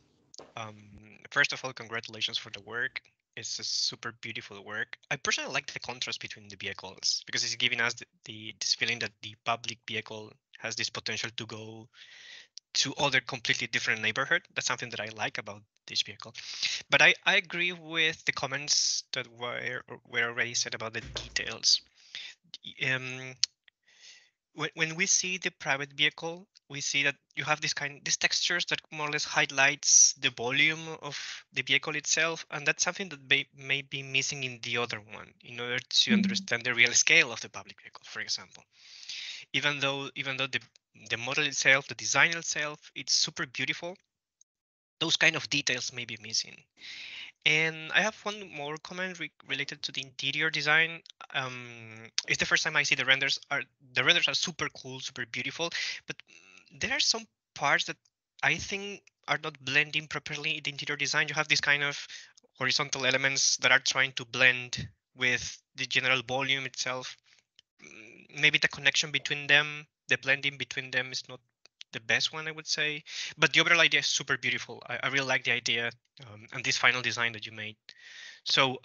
First of all, congratulations for the work. It's a super beautiful work. I personally like the contrast between the vehicles because it's giving us this feeling that the public vehicle has this potential to go to other completely different neighborhood. That's something that I like about this vehicle. But I agree with the comments that were already said about the details. When we see the private vehicle, we see that you have these textures that more or less highlights the volume of the vehicle itself, and that's something that may be missing in the other one in order to understand the real scale of the public vehicle, for example. Even though the model itself, the design itself, it's super beautiful, those kind of details may be missing. And I have one more comment related to the interior design. It's the first time I see the renders are super cool, super beautiful, but there are some parts that I think are not blending properly in the interior design. You have this kind of horizontal elements that are trying to blend with the general volume itself. Maybe the connection between them, the blending between them is not the best one, I would say, but the overall idea is super beautiful. I really like the idea and this final design that you made. So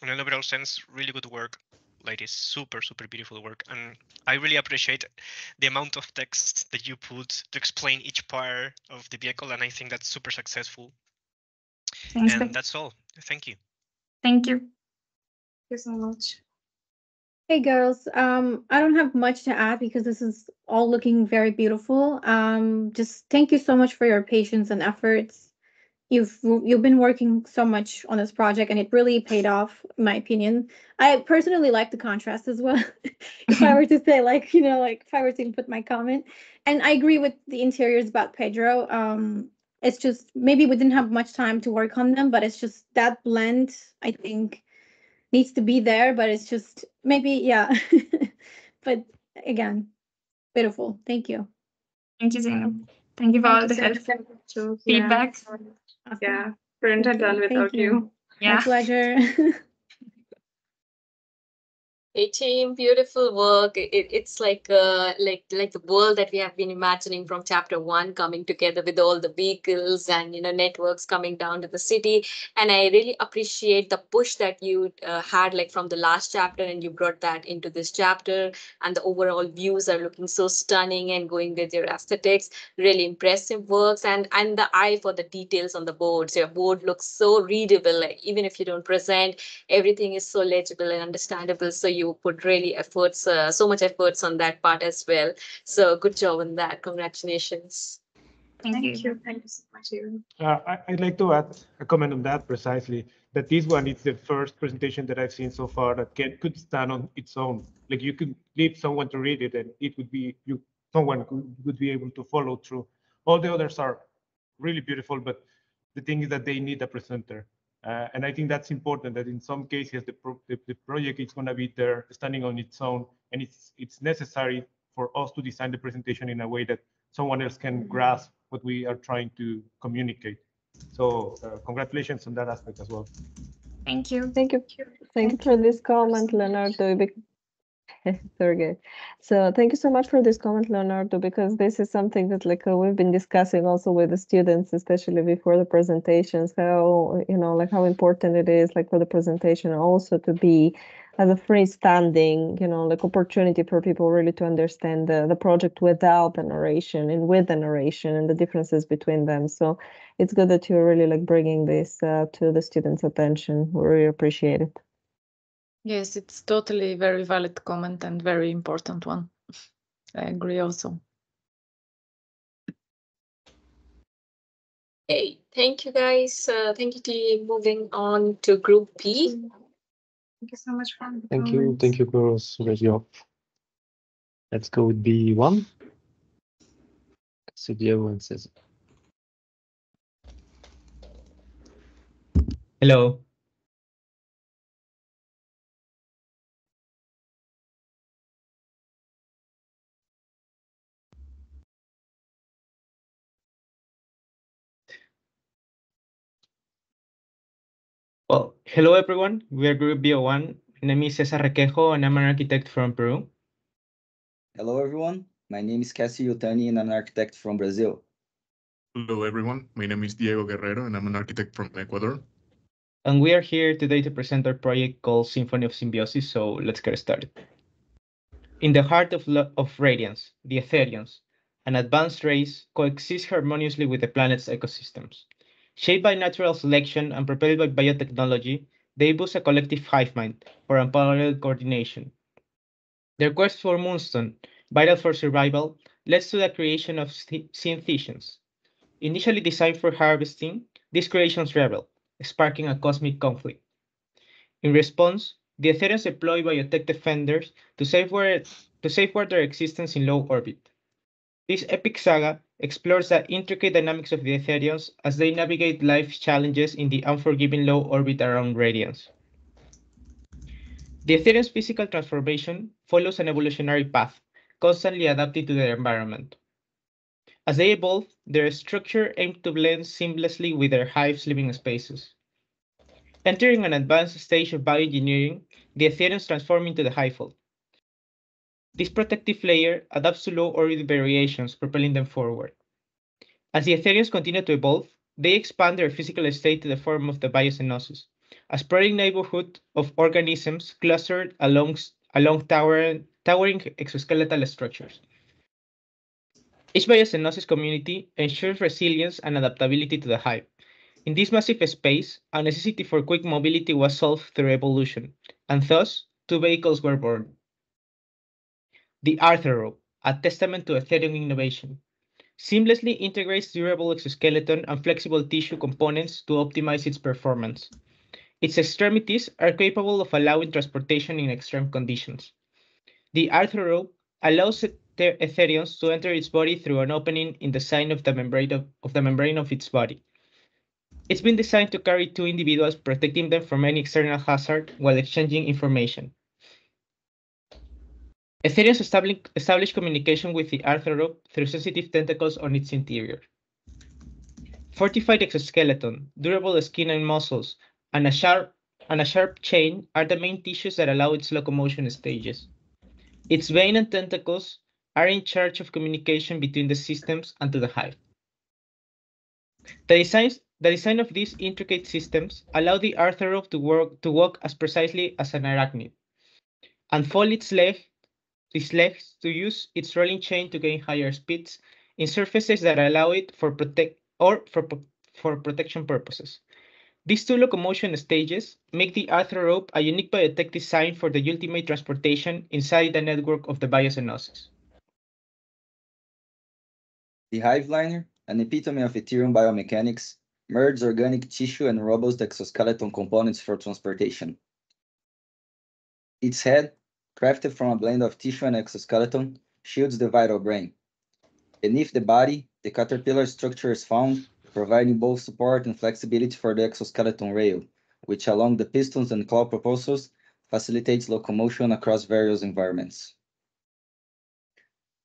in an overall sense, really good work, ladies. Super beautiful work, and I really appreciate the amount of text that you put to explain each part of the vehicle, and I think that's super successful. Thanks, and that's all. Thank you. Thank you. Thank you so much. Hey girls, I don't have much to add because this is all looking very beautiful. Just thank you so much for your patience and efforts. You've been working so much on this project and it really paid off, in my opinion. I personally like the contrast as well. If I were to say if I were to put my comment. And I agree with the interiors about Pedro. It's just maybe we didn't have much time to work on them, but it's just that blend, I think, needs to be there, but it's just maybe, but again, beautiful. Thank you. Thank you, Zainab. Thank you for all the help, feedback. Yeah, couldn't have done without you. My pleasure. Hey team, beautiful work. It's like the world that we have been imagining from chapter 1 coming together with all the vehicles and networks coming down to the city. And I really appreciate the push that you had like from the last chapter, and you brought that into this chapter. And the overall views are looking so stunning and going with your aesthetics. Really impressive works, and the eye for the details on the boards. Your board looks so readable. Like even if you don't present, everything is so legible and understandable. So you put really efforts, so much efforts on that part as well. So good job on that. Congratulations. Thank you. Thank you so much, Aaron. I'd like to add a comment on that precisely, that this one is the first presentation that I've seen so far that could stand on its own. Like you could leave someone to read it and it would be, someone would be able to follow through. All the others are really beautiful, but the thing is that they need a presenter. And I think that's important, that in some cases the project is going to be there standing on its own, and it's necessary for us to design the presentation in a way that someone else can grasp what we are trying to communicate. So congratulations on that aspect as well. Thank you. Thank you. Thank you for this comment, Leonardo. Very good. So thank you so much for this comment, Leonardo, because this is something that we've been discussing also with the students, especially before the presentations, how, like how important it is like for the presentation also to be as a freestanding, like opportunity for people really to understand the project without the narration and with the narration and the differences between them. So it's good that you're really like bringing this to the students' attention. We really appreciate it. Yes, it's totally very valid comment and very important one. I agree also. Hey, thank you guys. Thank you, team. Moving on to group B. Thank you so much for the Thank comments. you, girls. Great job. Let's go with B1. So Diego and Cesar. Hello. Well, hello everyone. We are Group B01. My name is Cesar Requejo and I'm an architect from Peru. Hello everyone. My name is Cassie Yutani and I'm an architect from Brazil. Hello everyone. My name is Diego Guerrero and I'm an architect from Ecuador. And we are here today to present our project called Symphony of Symbiosis, so let's get started. In the heart of radiance, the Etherians, an advanced race, coexist harmoniously with the planet's ecosystems. Shaped by natural selection and propelled by biotechnology, they boost a collective hive mind for unparalleled coordination. Their quest for Moonstone, vital for survival, leads to the creation of synthesions. Initially designed for harvesting, these creations rebel, sparking a cosmic conflict. In response, the Etherians deploy biotech defenders to safeguard their existence in low orbit. This epic saga explores the intricate dynamics of the Etherians as they navigate life's challenges in the unforgiving low orbit around Radiance. The Etherians' physical transformation follows an evolutionary path, constantly adapting to their environment. As they evolve, their structure aims to blend seamlessly with their hive's living spaces. Entering an advanced stage of bioengineering, the Etherians transform into the hivefold. This protective layer adapts to low orbit variations, propelling them forward. As the Etherians continue to evolve, they expand their physical state to the form of the biocenosis, a spreading neighborhood of organisms clustered along towering exoskeletal structures. Each biocenosis community ensures resilience and adaptability to the hive. In this massive space, a necessity for quick mobility was solved through evolution, and thus, two vehicles were born. The Arthro, a testament to Etherian innovation, seamlessly integrates durable exoskeleton and flexible tissue components to optimize its performance. Its extremities are capable of allowing transportation in extreme conditions. The Arthro allows Etherians to enter its body through an opening in the side of the membrane of its body. It's been designed to carry two individuals, protecting them from any external hazard while exchanging information. Etherians establish communication with the Arthro through sensitive tentacles on its interior. Fortified exoskeleton, durable skin and muscles, and a sharp and a sharp chain are the main tissues that allow its locomotion stages. Its vein and tentacles are in charge of communication between the systems and to the hive. The design of these intricate systems allow the arthropods to walk as precisely as an arachnid, and fold its legs to use its rolling chain to gain higher speeds in surfaces that allow it for protection purposes. These two locomotion stages make the arthropods a unique biotech design for the ultimate transportation inside the network of the biocenosis. The hive liner, an epitome of Ethereum biomechanics, merges organic tissue and robust exoskeleton components for transportation. Its head, crafted from a blend of tissue and exoskeleton, shields the vital brain. Beneath the body, the caterpillar structure is found, providing both support and flexibility for the exoskeleton rail, which along the pistons and claw propulsors facilitates locomotion across various environments.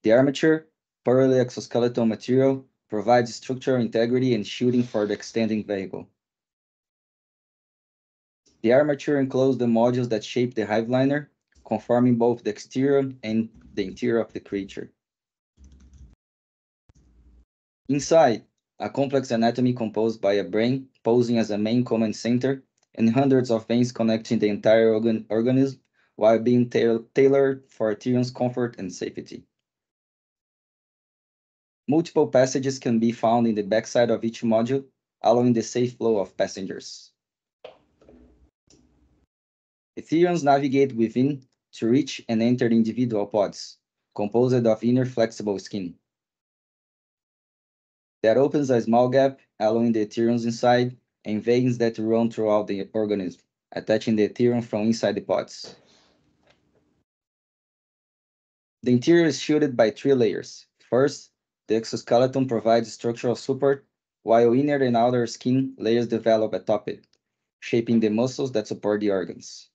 The armature, purely exoskeleton material, provides structural integrity and shielding for the extending vehicle. The armature encloses the modules that shape the hive liner, conforming both the exterior and the interior of the creature. Inside, a complex anatomy composed by a brain posing as a main command center and hundreds of veins connecting the entire organism while being tailored for Ethereum's comfort and safety. Multiple passages can be found in the backside of each module, allowing the safe flow of passengers. Ethereums navigate within to reach and enter individual pods, composed of inner flexible skin. That opens a small gap, allowing the Ethereums inside and veins that run throughout the organism, attaching the Ethereum from inside the pods. The interior is shielded by 3 layers. First, the exoskeleton provides structural support, while inner and outer skin layers develop atop it, shaping the muscles that support the organs.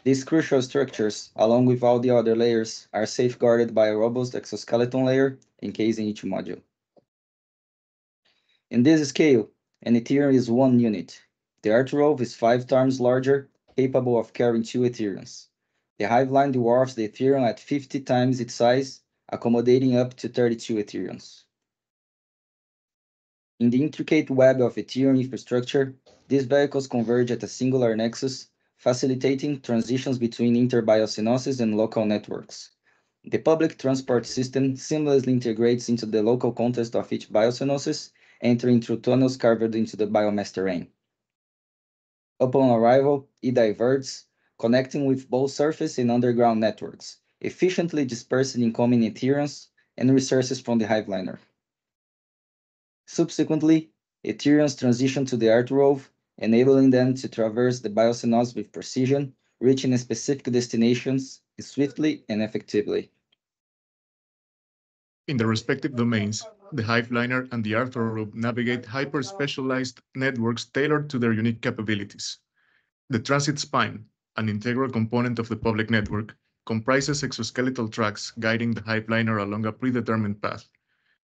These crucial structures, along with all the other layers, are safeguarded by a robust exoskeleton layer encasing each module. In this scale, an Ethereum is 1 unit. The arthropods is 5 times larger, capable of carrying 2 Ethereums. The hive line dwarfs the Ethereum at 50 times its size, accommodating up to 32 Ethereums. In the intricate web of Ethereum infrastructure, these vehicles converge at a singular nexus, facilitating transitions between interbiocenosis and local networks. The public transport system seamlessly integrates into the local context of each biocenosis, entering through tunnels carved into the biomass terrain. Upon arrival, it diverges, connecting with both surface and underground networks, efficiently dispersing incoming Ethereums and resources from the hive liner. Subsequently, Ethereums transition to the arthropods, enabling them to traverse the biocenosis with precision, reaching specific destinations swiftly and effectively. In the respective domains, the hive liner and the arthropods navigate hyper-specialized networks tailored to their unique capabilities. The transit spine, an integral component of the public network, comprises exoskeletal tracks guiding the hive liner along a predetermined path.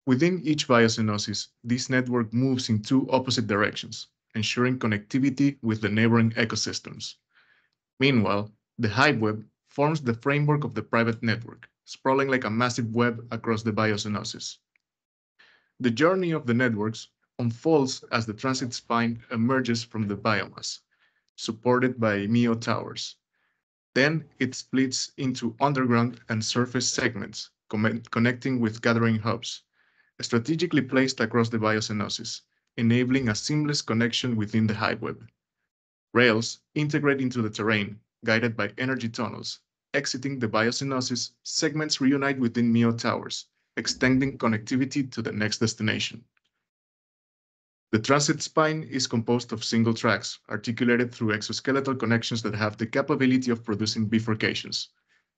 Within each biocenosis, this network moves in 2 opposite directions, ensuring connectivity with the neighboring ecosystems. Meanwhile, the hive web forms the framework of the private network, sprawling like a massive web across the biocenosis. The journey of the networks unfolds as the transit spine emerges from the biomass, supported by MEO towers. Then it splits into underground and surface segments, connecting with gathering hubs, strategically placed across the biocenosis, enabling a seamless connection within the hive web. Rails integrate into the terrain, guided by energy tunnels. Exiting the biocenosis, segments reunite within MEO towers, extending connectivity to the next destination. The transit spine is composed of single tracks, articulated through exoskeletal connections that have the capability of producing bifurcations.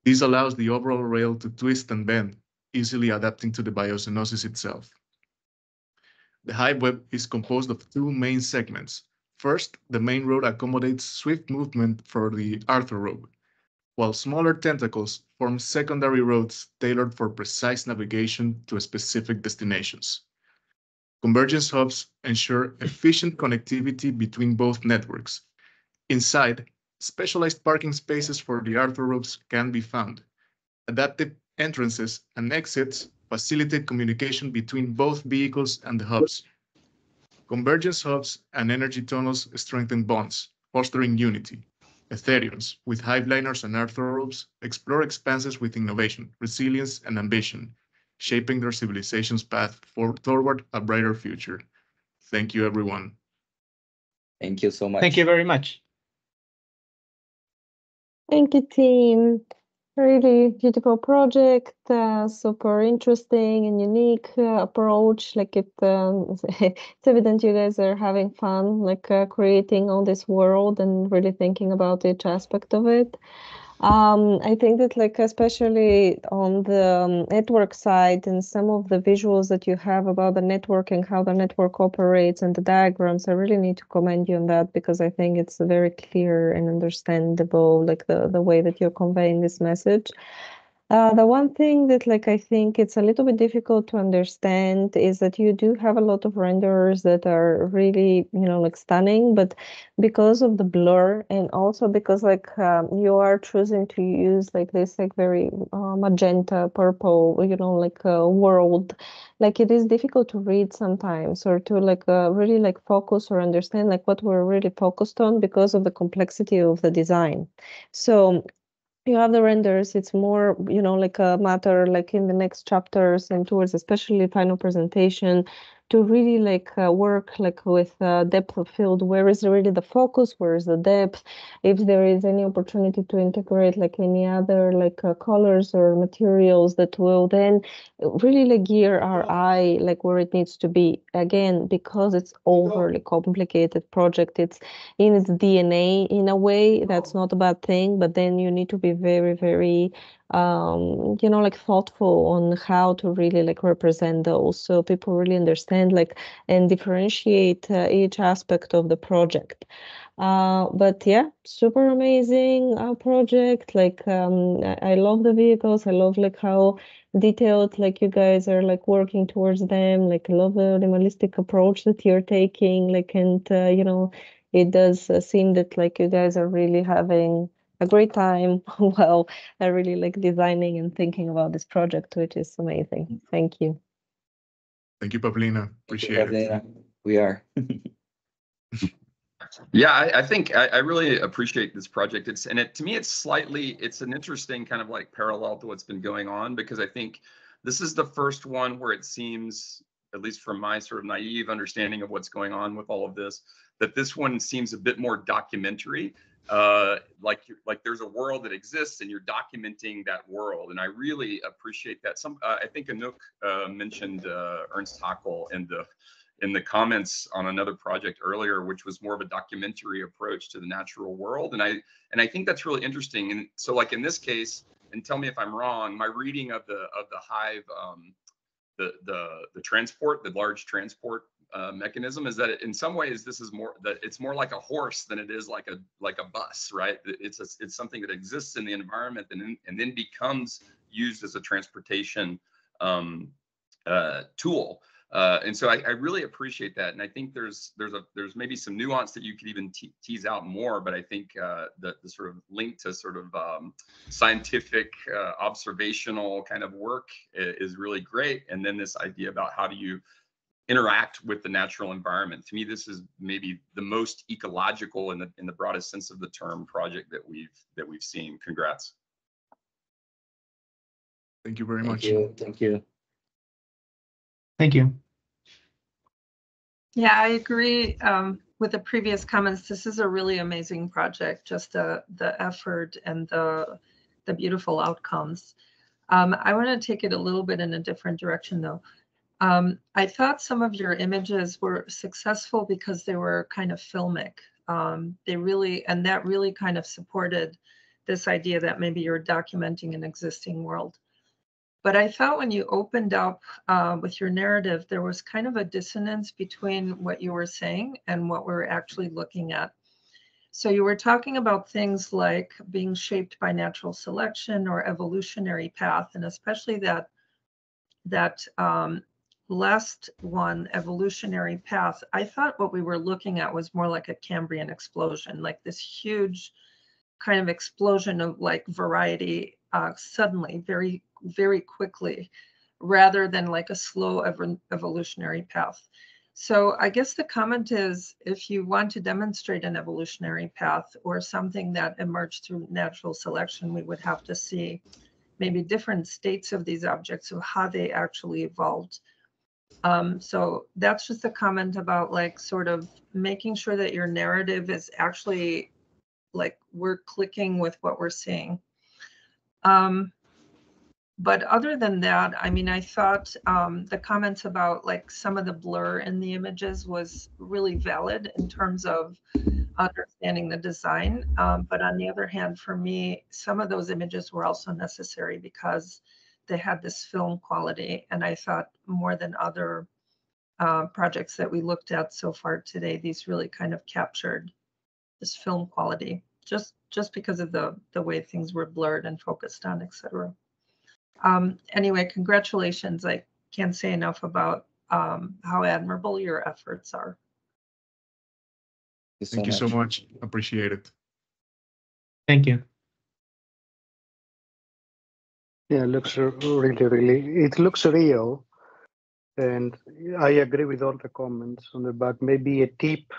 This allows the overall rail to twist and bend, easily adapting to the biocenosis itself. The hive web is composed of 2 main segments. First, the main road accommodates swift movement for the arthropod, while smaller tentacles form secondary roads tailored for precise navigation to specific destinations. Convergence hubs ensure efficient connectivity between both networks, Inside, specialized parking spaces for the arthropods can be found. Adaptive entrances and exits facilitate communication between both vehicles and the hubs. Convergence hubs and energy tunnels strengthen bonds, fostering unity. Ethereums, with hiveliners and arthropes, explore expanses with innovation, resilience, and ambition, shaping their civilization's path toward a brighter future. Thank you, everyone. Thank you so much. Thank you very much. Thank you, team. Really beautiful project, super interesting and unique approach. Like it's evident you guys are having fun, like creating all this world and really thinking about each aspect of it. I think that like especially on the network side and some of the visuals that you have about the network and how the network operates and the diagrams, I really need to commend you on that because I think it's very clear and understandable, like the way that you're conveying this message. The one thing that like I think it's a little bit difficult to understand is that you do have a lot of renderers that are really, you know, like stunning, but because of the blur and also because like you are choosing to use like this like very magenta purple, you know, like world, like it is difficult to read sometimes or to like really like focus or understand like what we're really focused on because of the complexity of the design. So you have the renders, it's more, you know, like a matter like in the next chapters and towards especially final presentation to really like work like with depth of field. Where is really the focus? Where is the depth? If there is any opportunity to integrate like any other like colors or materials that will then really like gear our eye like where it needs to be. Again, because it's overly complicated project, it's in its DNA in a way. That's not a bad thing, but then you need to be very, very you know, like thoughtful on how to really like represent those so people really understand like and differentiate each aspect of the project. But yeah, super amazing project. Like I love the vehicles. I love like how detailed like you guys are like working towards them. Like I love the minimalistic approach that you're taking. Like and you know, it does seem that like you guys are really having a great time while I really like designing and thinking about this project, which is amazing. Thank you. Thank you, Pavlina. Appreciate it. We are. Yeah, I think I really appreciate this project. To me, it's an interesting kind of like parallel to what's been going on, because I think this is the first one where it seems, at least from my sort of naive understanding of what's going on with all of this, that this one seems a bit more documentary. Like there's a world that exists and you're documenting that world, and I really appreciate that. I think Anouk mentioned Ernst Haeckel in the comments on another project earlier, which was more of a documentary approach to the natural world, and I think that's really interesting. And so, like in this case, and tell me if I'm wrong, my reading of the hive, the transport, the large transport mechanism, is that in some ways this is more that it's more like a horse than it is like a bus, right? It's something that exists in the environment and then becomes used as a transportation tool. And so I really appreciate that, and I think there's maybe some nuance that you could even tease out more, but I think the sort of link to sort of scientific observational kind of work is really great, and then this idea about how do you interact with the natural environment. To me, this is maybe the most ecological in the broadest sense of the term project that we've seen. Congrats. Thank you very much. Thank you. Thank you. Yeah, I agree with the previous comments. This is a really amazing project, just the effort and the beautiful outcomes. I want to take it a little bit in a different direction, though. I thought some of your images were successful because they were kind of filmic. That really kind of supported this idea that maybe you're documenting an existing world. But I thought when you opened up with your narrative, there was kind of a dissonance between what you were saying and what we're actually looking at. So you were talking about things like being shaped by natural selection or evolutionary path, and especially that last one, evolutionary path, I thought what we were looking at was more like a Cambrian explosion, like this huge kind of explosion of like variety suddenly, very, very quickly, rather than like a slow evolutionary path. So I guess the comment is, if you want to demonstrate an evolutionary path or something that emerged through natural selection, we would have to see maybe different states of these objects, of how they actually evolved. So that's just a comment about like sort of making sure that your narrative is actually like we're clicking with what we're seeing. But other than that, I mean, I thought the comments about like some of the blur in the images was really valid in terms of understanding the design. But on the other hand, for me, some of those images were also necessary because they had this film quality. And I thought more than other projects that we looked at so far today, these really kind of captured this film quality, just because of the way things were blurred and focused on, etc. Anyway, congratulations. I can't say enough about how admirable your efforts are. Thank you so much. Appreciate it. Thank you. Yeah, it looks it looks real. And I agree with all the comments on the back. Maybe a tip.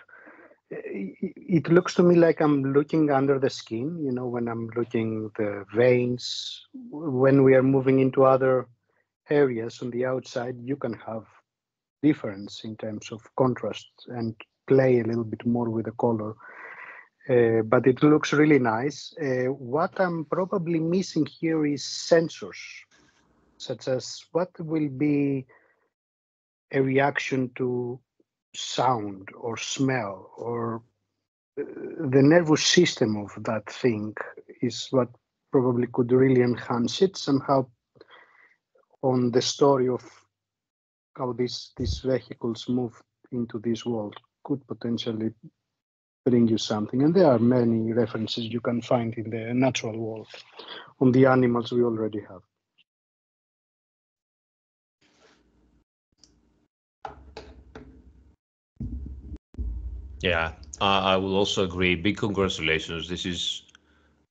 It looks to me like I'm looking under the skin, you know, when I'm looking the veins. When we are moving into other areas on the outside, you can have difference in terms of contrast and play a little bit more with the color. But it looks really nice. What I'm probably missing here is sensors, such as what will be a reaction to sound or smell, or the nervous system of that thing is what probably could really enhance it somehow on the story of how these vehicles move into this world. Could potentially bring you something. And there are many references you can find in the natural world on the animals we already have. Yeah, I will also agree. Big congratulations. This is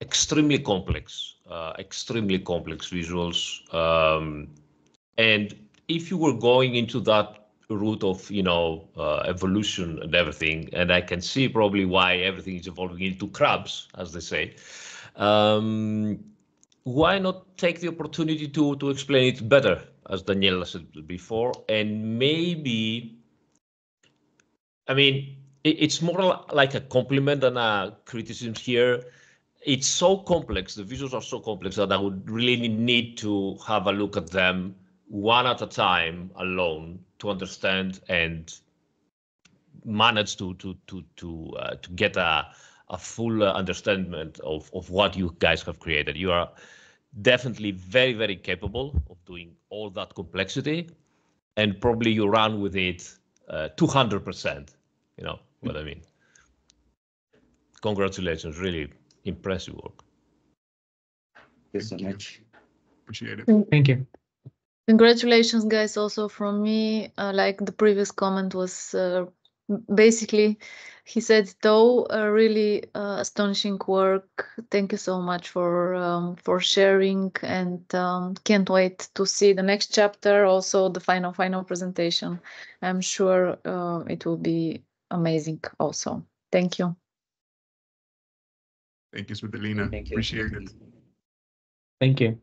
extremely complex visuals. And if you were going into that route of, you know, evolution and everything, and I can see probably why everything is evolving into crabs, as they say, why not take the opportunity to explain it better, as Daniela said before, and maybe, I mean, it's more like a compliment than a criticism here. It's so complex, the visuals are so complex that I would really need to have a look at them one at a time alone to understand and manage to get a full understanding of what you guys have created. You are definitely very, very capable of doing all that complexity, and probably you run with it 200%. You know what I mean? Congratulations, really impressive work. Thank you so much. Appreciate it. Thank you. Congratulations, guys, also from me. Like the previous comment was basically, he said, though, really astonishing work. Thank you so much for sharing, and can't wait to see the next chapter, also the final presentation. I'm sure it will be amazing also. Thank you. Thank you, Svetlana. Appreciate it. Thank you.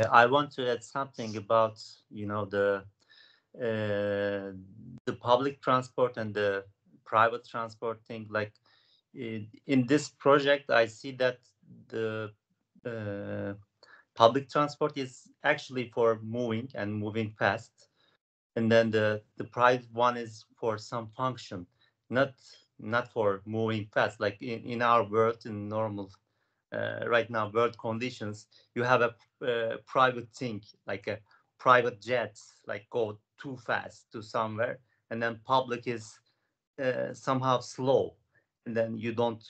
I want to add something about, you know, the public transport and the private transport thing. Like in this project, I see that the public transport is actually for moving and moving fast, and then the private one is for some function, not for moving fast. Like in our world, in normal right now world conditions, you have a private thing, like a private jets, like go too fast to somewhere, and then public is somehow slow, and then you don't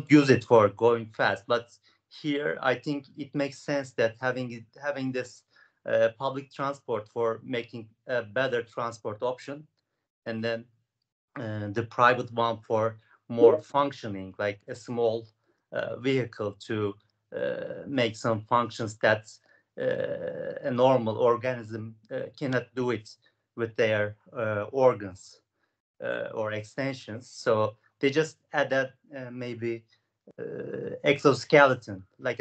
use it for going fast. But here I think it makes sense that having this public transport for making a better transport option, and then the private one for more functioning, like a small vehicle to make some functions that a normal organism cannot do it with their organs or extensions. So they just add that maybe exoskeleton, like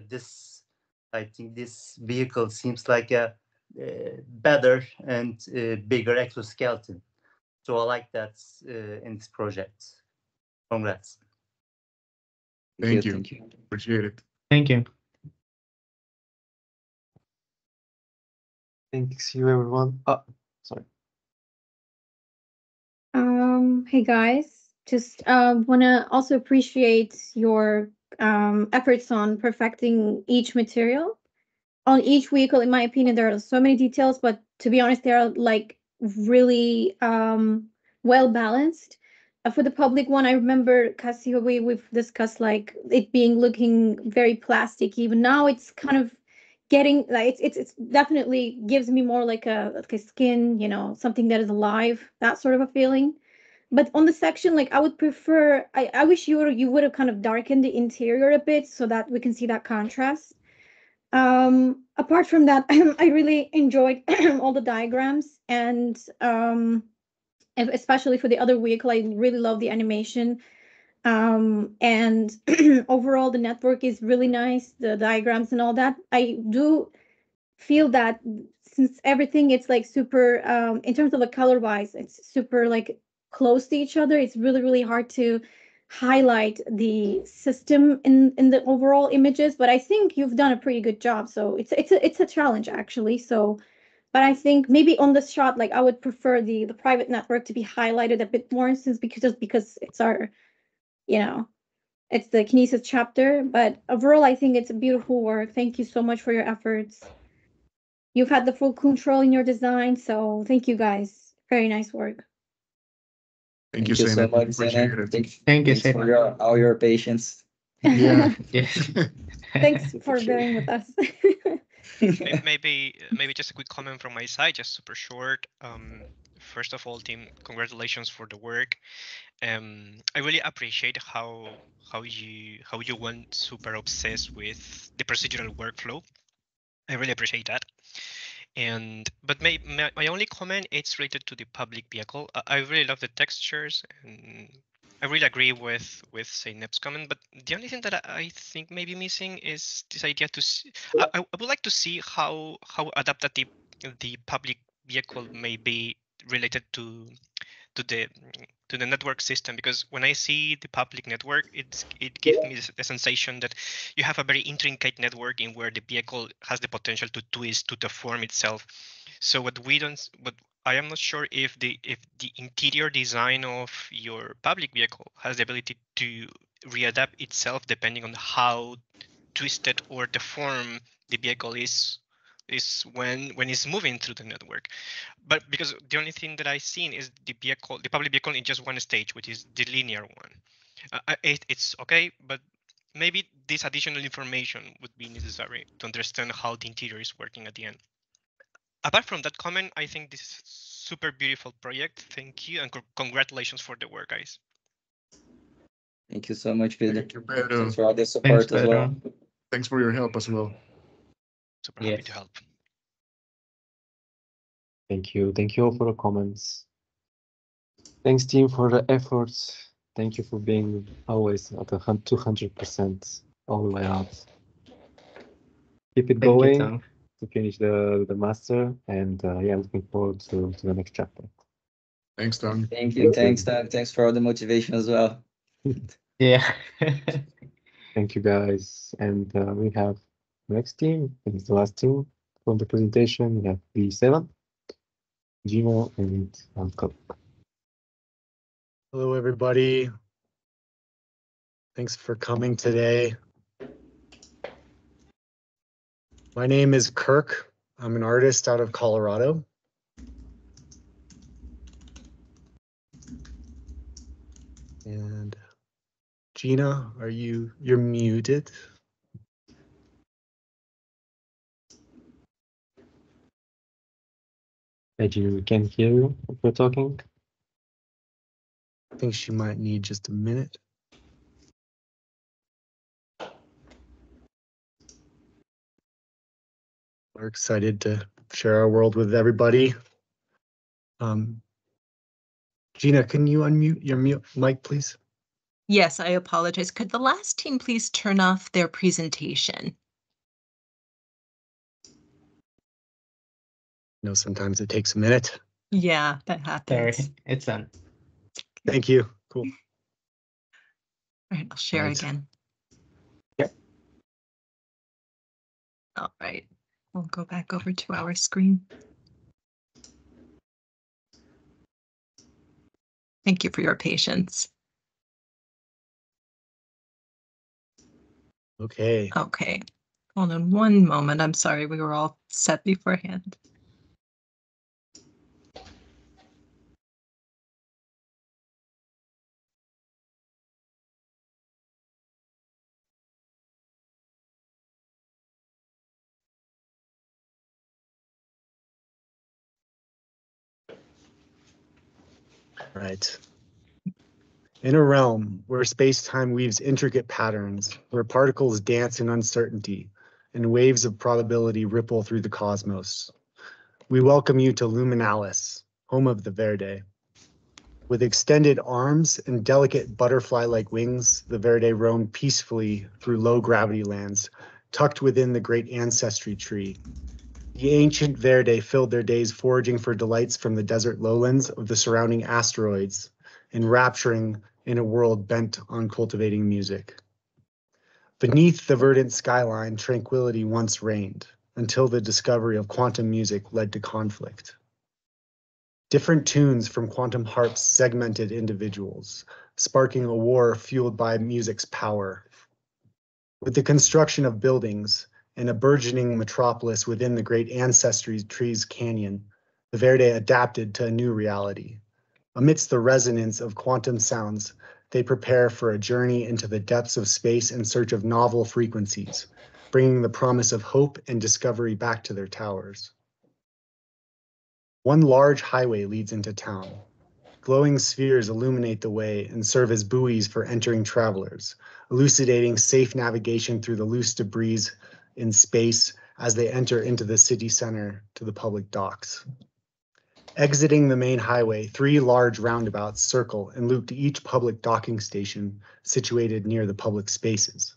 this. I think this vehicle seems like a better and bigger exoskeleton. So I like that in this project. Congrats. Thank you. Appreciate it. Thank you. Thanks you, everyone. Sorry. Hey guys, just want to also appreciate your efforts on perfecting each material. On each vehicle, in my opinion, there are so many details, but to be honest, they are like really well balanced. For the public one, I remember, Cassie, we've discussed like it being looking very plastic. Even now, it's kind of getting like it's definitely gives me more like a skin, you know, something that is alive, that sort of a feeling. But on the section, like I would prefer, I wish you would have kind of darkened the interior a bit so that we can see that contrast. Apart from that, I really enjoyed all the diagrams, and especially for the other vehicle, I really love the animation. And overall, the network is really nice, the diagrams and all that. I do feel that since everything it's like super in terms of the color wise, it's super like close to each other, it's really hard to highlight the system in the overall images, but I think you've done a pretty good job, so it's a challenge actually. So but I think maybe on this shot, like I would prefer the private network to be highlighted a bit more, since because it's our, you know, it's the Kinesis chapter. But overall, I think it's a beautiful work. Thank you so much for your efforts. You've had the full control in your design, so thank you guys. Very nice work. Thank you so Zeynep. much, Appreciate Zeynep. it. Thank you, Thanks for all your patience. Yeah. Yes. Thanks for bearing with us. Maybe just a quick comment from my side, just super short. First of all, team, congratulations for the work. I really appreciate how you went super obsessed with the procedural workflow. I really appreciate that. But my only comment is related to the public vehicle. I really love the textures, and I really agree with Zeynep's comment. But the only thing that I think may be missing is this idea to see. I would like to see how adaptive the public vehicle may be related to the network system, because when I see the public network, it gives me the sensation that you have a very intricate network in where the vehicle has the potential to twist, to deform itself. So what I am not sure if the interior design of your public vehicle has the ability to readapt itself depending on how twisted or deformed the vehicle is when it's moving through the network. But because the only thing that I've seen is the public vehicle in just one stage, which is the linear one. It's okay, but maybe this additional information would be necessary to understand how the interior is working at the end. Apart from that comment, I think this is a super beautiful project. Thank you, and congratulations for the work, guys. Thank you so much, Pedro. Thank you, Pedro. Thanks for all the support as well. Thanks for your help as well. Super happy to help. Thank you. Thank you all for the comments. Thanks, team, for the efforts. Thank you for being always at 200% all the way out. Keep it going to finish the master, and yeah, looking forward to the next chapter. Thanks, Tom. Thank you. Thanks, Tom. Thanks for all the motivation as well. Yeah. Thank you, guys. And we have next team. It's the last team from the presentation. We have B7, Gino, and Uncle. Hello, everybody. Thanks for coming today. My name is Kirk. I'm an artist out of Colorado. And Gina, you're muted? We can't hear you if you're talking. I think she might need just a minute. We're excited to share our world with everybody. Gina, can you unmute your mic, please? Yes, I apologize. Could the last team please turn off their presentation? No, sometimes it takes a minute. Yeah, that happens. Sorry, it's done. Thank you. Cool. All right, I'll share Right. again. Yep. All right, we'll go back over to our screen. Thank you for your patience. Okay. Okay, hold on one moment. I'm sorry, we were all set beforehand. Right. In a realm where space-time weaves intricate patterns, where particles dance in uncertainty, and waves of probability ripple through the cosmos, we welcome you to Luminalis, home of the Verde. With extended arms and delicate butterfly-like wings, the Verde roam peacefully through low-gravity lands, tucked within the great ancestry tree. The ancient Verde filled their days foraging for delights from the desert lowlands of the surrounding asteroids, enrapturing in a world bent on cultivating music. Beneath the verdant skyline, tranquility once reigned, until the discovery of quantum music led to conflict. Different tunes from quantum harps segmented individuals, sparking a war fueled by music's power. With the construction of buildings and a burgeoning metropolis within the great ancestry tree's canyon, the Verde adapted to a new reality. Amidst the resonance of quantum sounds, they prepare for a journey into the depths of space in search of novel frequencies, bringing the promise of hope and discovery back to their towers. One large highway leads into town. Glowing spheres illuminate the way and serve as buoys for entering travelers, elucidating safe navigation through the loose debris in space as they enter into the city center to the public docks. Exiting the main highway, 3 large roundabouts circle and loop to each public docking station situated near the public spaces.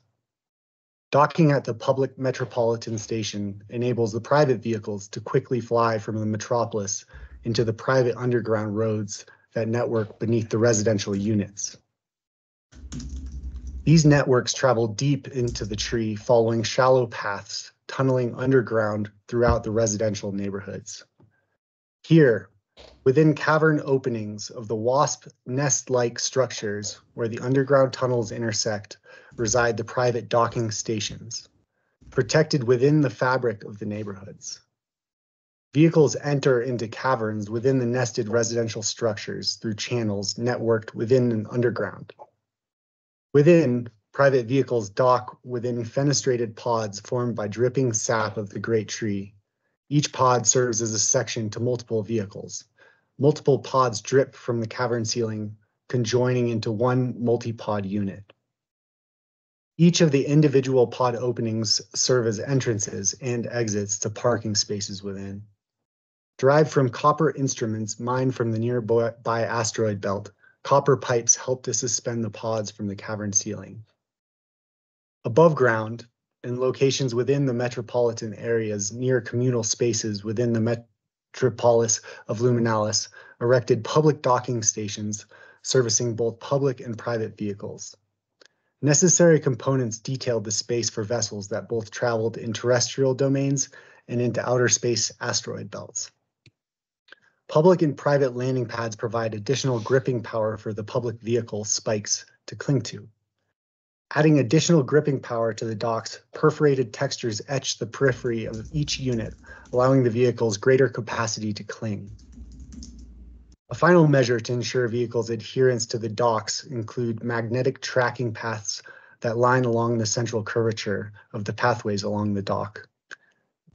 Docking at the public metropolitan station enables the private vehicles to quickly fly from the metropolis into the private underground roads that network beneath the residential units. These networks travel deep into the tree, following shallow paths, tunneling underground throughout the residential neighborhoods. Here, within cavern openings of the wasp nest-like structures where the underground tunnels intersect, reside the private docking stations, protected within the fabric of the neighborhoods. Vehicles enter into caverns within the nested residential structures through channels networked within an underground. Within, private vehicles dock within fenestrated pods formed by dripping sap of the great tree. Each pod serves as a section to multiple vehicles. Multiple pods drip from the cavern ceiling, conjoining into one multi-pod unit. Each of the individual pod openings serve as entrances and exits to parking spaces within. Derived from copper instruments mined from the nearby asteroid belt, copper pipes help to suspend the pods from the cavern ceiling. Above ground, in locations within the metropolitan areas near communal spaces within the metropolis of Luminalis, erected public docking stations servicing both public and private vehicles. Necessary components detailed the space for vessels that both traveled in terrestrial domains and into outer space asteroid belts. Public and private landing pads provide additional gripping power for the public vehicle spikes to cling to. Adding additional gripping power to the docks, perforated textures etch the periphery of each unit, allowing the vehicles greater capacity to cling. A final measure to ensure vehicles' adherence to the docks include magnetic tracking paths that line along the central curvature of the pathways along the dock.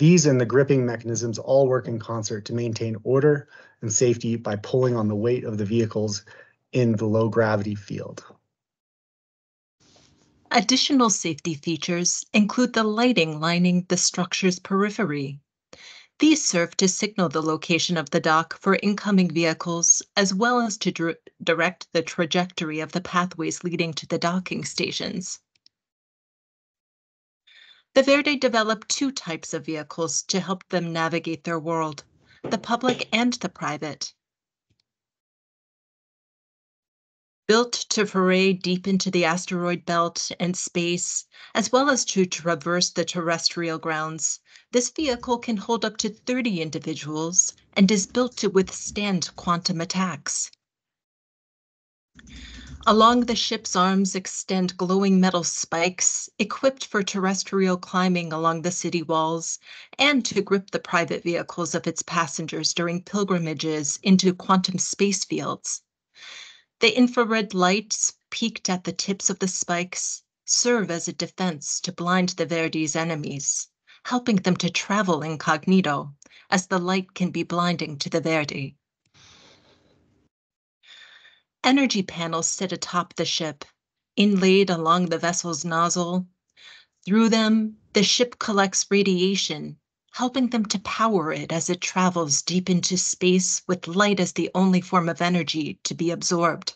These and the gripping mechanisms all work in concert to maintain order and safety by pulling on the weight of the vehicles in the low gravity field. Additional safety features include the lighting lining the structure's periphery. These serve to signal the location of the dock for incoming vehicles, as well as to direct the trajectory of the pathways leading to the docking stations. The Verde developed two types of vehicles to help them navigate their world, the public and the private. Built to foray deep into the asteroid belt and space, as well as to traverse the terrestrial grounds, this vehicle can hold up to 30 individuals and is built to withstand quantum attacks. Along the ship's arms extend glowing metal spikes, equipped for terrestrial climbing along the city walls and to grip the private vehicles of its passengers during pilgrimages into quantum space fields. The infrared lights, peaked at the tips of the spikes, serve as a defense to blind the Verde's enemies, helping them to travel incognito, as the light can be blinding to the Verde. Energy panels sit atop the ship, inlaid along the vessel's nozzle. Through them, the ship collects radiation, helping them to power it as it travels deep into space with light as the only form of energy to be absorbed.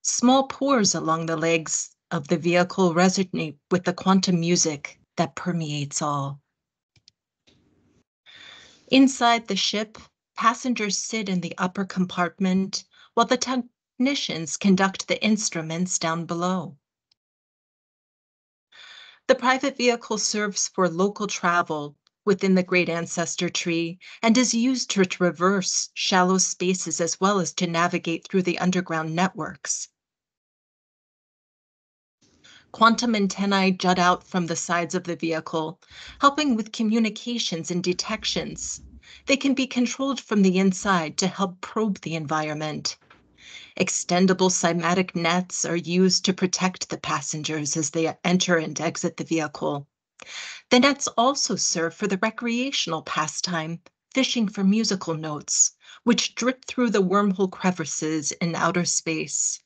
Small pores along the legs of the vehicle resonate with the quantum music that permeates all. Inside the ship, passengers sit in the upper compartment while the technicians conduct the instruments down below. The private vehicle serves for local travel within the Great Ancestor Tree and is used to traverse shallow spaces as well as to navigate through the underground networks. Quantum antennae jut out from the sides of the vehicle, helping with communications and detections. They can be controlled from the inside to help probe the environment. Extendable cymatic nets are used to protect the passengers as they enter and exit the vehicle. The nets also serve for the recreational pastime, fishing for musical notes, which drip through the wormhole crevices in outer space.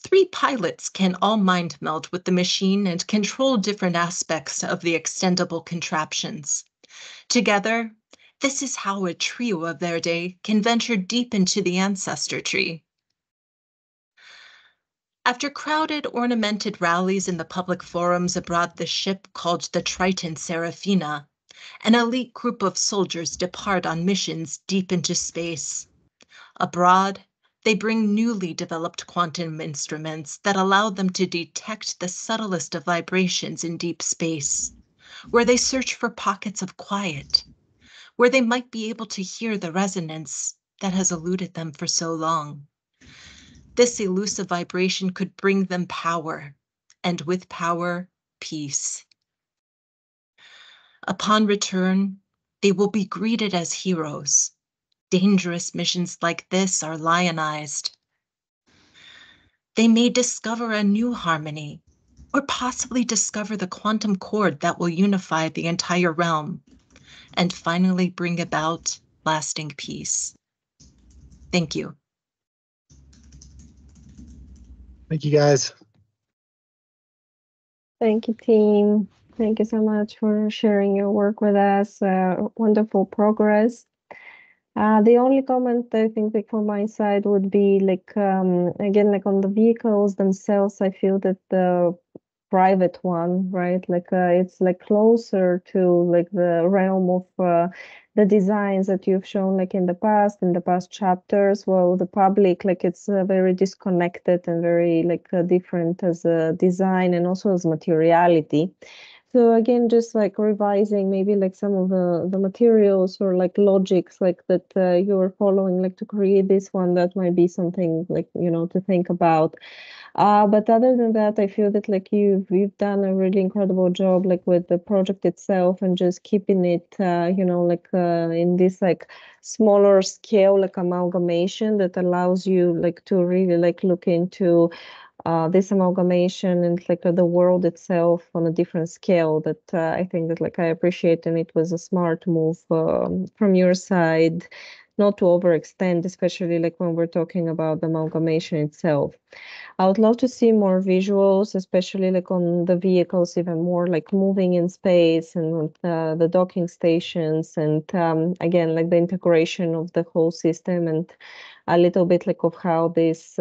3 pilots can all mind meld with the machine and control different aspects of the extendable contraptions. Together, this is how a trio of Verde can venture deep into the ancestor tree. After crowded, ornamented rallies in the public forums aboard the ship called the Triton Serafina, an elite group of soldiers depart on missions deep into space. Abroad, they bring newly developed quantum instruments that allow them to detect the subtlest of vibrations in deep space, where they search for pockets of quiet, where they might be able to hear the resonance that has eluded them for so long. This elusive vibration could bring them power, and with power, peace. Upon return, they will be greeted as heroes. Dangerous missions like this are lionized. They may discover a new harmony, or possibly discover the quantum chord that will unify the entire realm, and finally bring about lasting peace. Thank you. Thank you, guys. Thank you, team. Thank you so much for sharing your work with us. Wonderful progress. The only comment I think like from my side would be like again like on the vehicles themselves, I feel that the private one, right? Like it's like closer to like the realm of the designs that you've shown like in the past chapters. Well, the public, like it's very disconnected and very like different as a design and also as materiality. So again, just like revising maybe like some of the materials or like logics like that you're following like to create this one, that might be something like, you know, to think about. But other than that, I feel that like you've done a really incredible job like with the project itself and just keeping it, you know, like in this like smaller scale like amalgamation that allows you like to really like look into this amalgamation and like the world itself on a different scale that I think that like I appreciate, and it was a smart move from your side not to overextend, especially like when we're talking about the amalgamation itself. I would love to see more visuals, especially like on the vehicles, even more like moving in space and the docking stations, and again like the integration of the whole system, and a little bit like of how this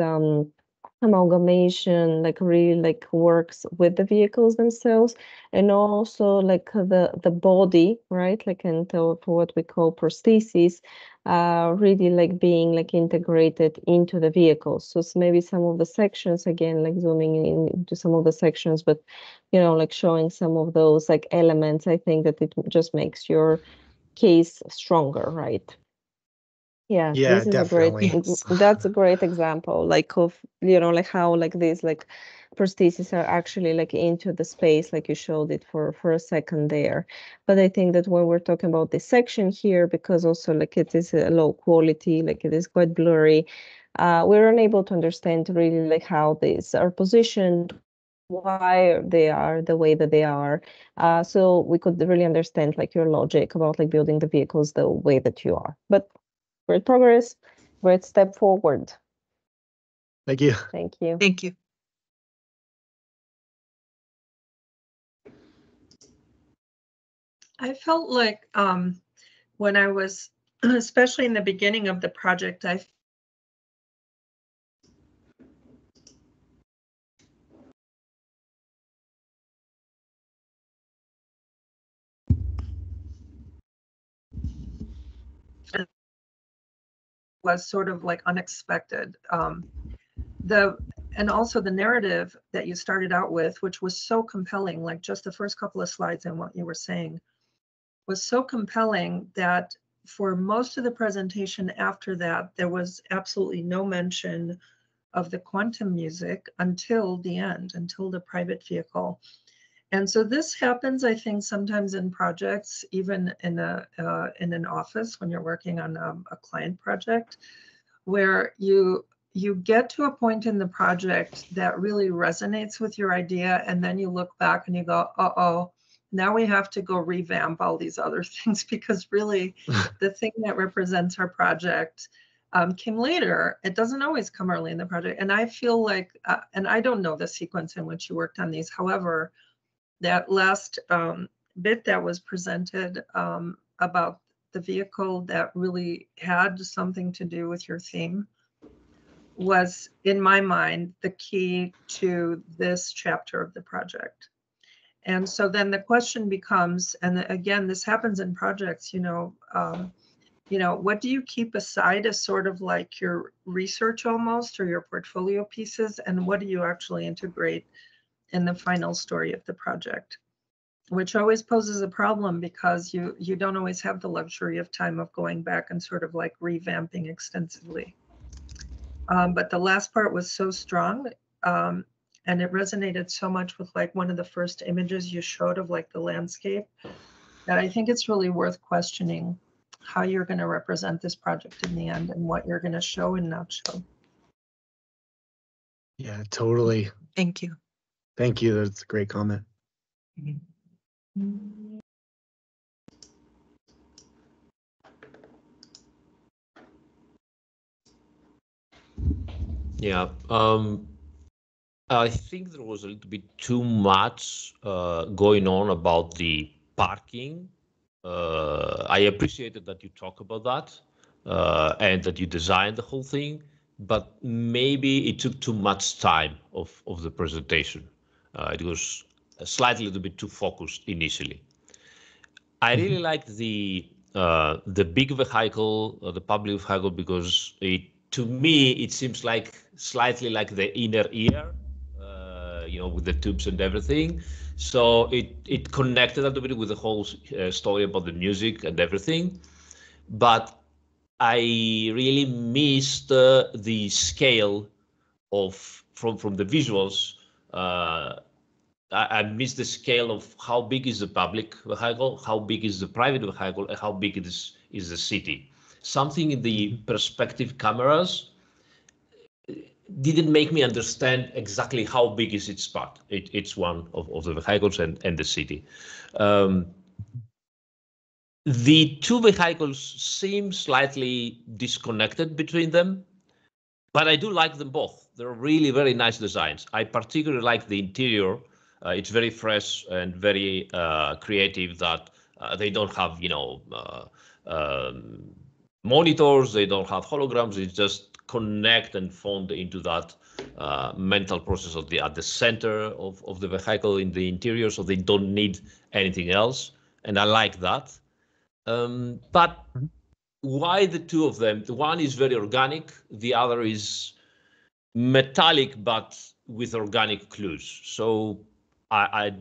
amalgamation like really like works with the vehicles themselves, and also like the body, right, like into what we call prostheses, really like being like integrated into the vehicles. So it's maybe some of the sections, again like zooming in into some of the sections, but you know like showing some of those like elements, I think that it just makes your case stronger, right? Yeah, Yeah, this is a definitely. great, that's a great example, like of, you know, like how like these like prostheses are actually like into the space, like you showed it for a second there. But I think that when we're talking about this section here, because also like it is a low quality, like it is quite blurry, we're unable to understand really like how these are positioned, why they are the way that they are. So we could really understand like your logic about like building the vehicles the way that you are. But great progress, great step forward. Thank you. Thank you. Thank you. I felt like when I was, especially in the beginning of the project, I was sort of like unexpected. And also the narrative that you started out with, which was so compelling, like just the first couple of slides and what you were saying, was so compelling that for most of the presentation after that, there was absolutely no mention of the quantum music until the end, until the private vehicle. And so this happens, I think, sometimes in projects, even in an office when you're working on a client project, where you get to a point in the project that really resonates with your idea, and then you look back and you go, uh-oh, now we have to go revamp all these other things, because really the thing that represents our project came later. It doesn't always come early in the project. And I feel like, and I don't know the sequence in which you worked on these, however, that last bit that was presented about the vehicle that really had something to do with your theme was, in my mind, the key to this chapter of the project. And so then the question becomes, and again, this happens in projects, you know, what do you keep aside as sort of like your research almost, or your portfolio pieces, and what do you actually integrate in the final story of the project? Which always poses a problem, because you don't always have the luxury of time of going back and sort of like revamping extensively. But the last part was so strong, and it resonated so much with like one of the first images you showed of like the landscape, that I think it's really worth questioning how you're going to represent this project in the end, and what you're going to show and not show. Yeah, totally. Thank you. Thank you. That's a great comment. Yeah, I think there was a little bit too much going on about the parking. I appreciated that you talk about that and that you designed the whole thing, but maybe it took too much time of the presentation. It was slightly a little bit too focused initially. I really liked the big vehicle, the public vehicle, because to me it seems like slightly like the inner ear, you know, with the tubes and everything. So it connected a little bit with the whole story about the music and everything. But I really missed the scale of from the visuals. I missed the scale of how big is the public vehicle, how big is the private vehicle, and how big is the city. Something in the perspective cameras didn't make me understand exactly how big is its part, each one of the vehicles and the city. The two vehicles seem slightly disconnected between them, but I do like them both. They're really very nice designs. I particularly like the interior. It's very fresh and very creative, that they don't have, monitors, they don't have holograms, they just connect and fund into that mental process at the center of the vehicle in the interior, so they don't need anything else, and I like that. But why the two of them? The one is very organic, the other is metallic but with organic clues. So I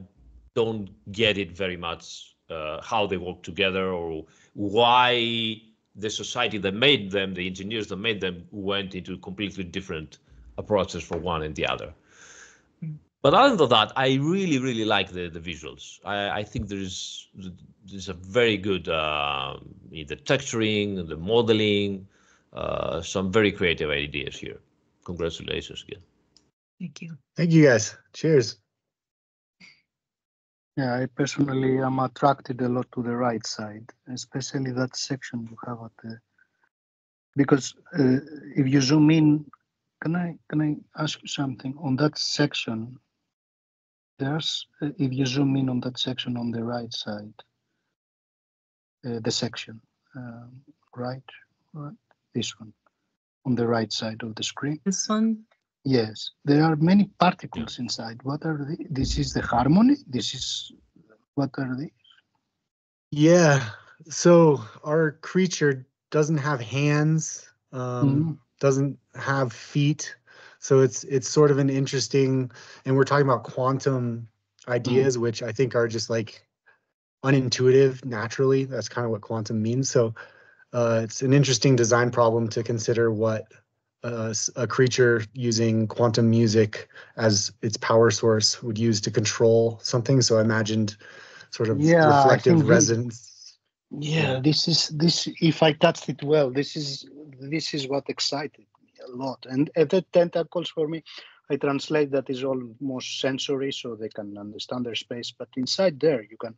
don't get it very much how they work together, or why the society that made them, the engineers that made them, went into completely different approaches for one and the other. But other than that, I really, really like the visuals. I think there's a very good the texturing, the modeling, some very creative ideas here. Congratulations again. Thank you. Thank you, guys. Cheers. Yeah, I personally am attracted a lot to the right side, especially that section you have at the, because if you zoom in, can I ask you something on that section? There's, if you zoom in on that section on the right side, the section, right, this one, on the right side of the screen. This one? Yes, there are many particles inside. What are they? This is the harmony. This is, what are they? Yeah, so our creature doesn't have hands, doesn't have feet. So it's sort of an interesting, and we're talking about quantum ideas, which I think are just like unintuitive naturally. That's kind of what quantum means. So it's an interesting design problem to consider what a creature using quantum music as its power source would use to control something. So I imagined sort of reflective resonance. This is if I touched it well, this is what excited me a lot. And the tentacles for me, I translate that is almost sensory, so they can understand their space. But inside there, you can.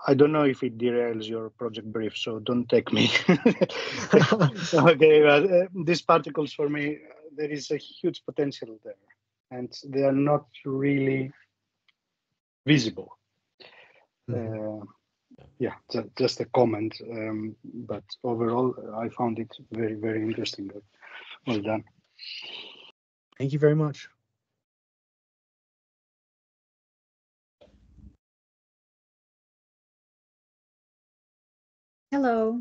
I don't know if it derails your project brief, so don't take me. Okay, but these particles for me, there is a huge potential there, and they are not really visible. Yeah, just a comment, but overall, I found it very, very interesting. Well done. Thank you very much. Hello.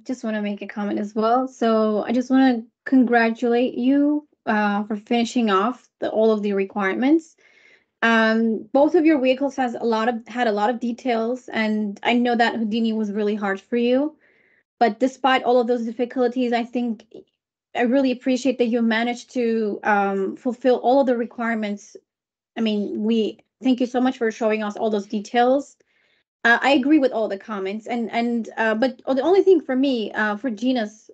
Just want to make a comment as well. So I just want to congratulate you for finishing off all of the requirements. Both of your vehicles had a lot of details, and I know that Houdini was really hard for you. But despite all of those difficulties, I think I really appreciate that you managed to fulfill all of the requirements. I mean, we thank you so much for showing us all those details. I agree with all the comments, but the only thing for me, for Gina's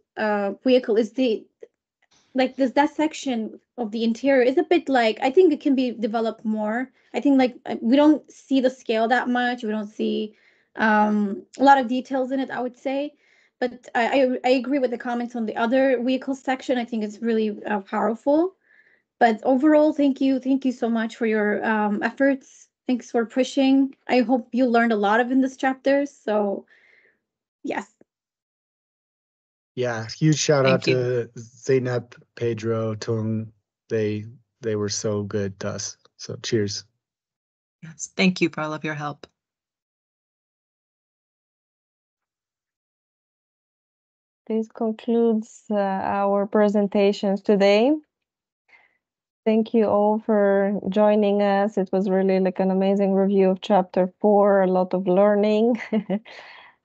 vehicle is that section of the interior is a bit like, I think it can be developed more. I think like we don't see the scale that much. We don't see a lot of details in it, I would say. But I agree with the comments on the other vehicle section. I think it's really powerful. But overall, thank you so much for your efforts. Thanks for pushing. I hope you learned a lot in this chapter. So, yes. Yeah, huge shout out to Zeynep, Pedro, Tung. They were so good to us. So cheers. Yes, thank you for all of your help. This concludes our presentations today. Thank you all for joining us. It was really like an amazing review of chapter 4, a lot of learning.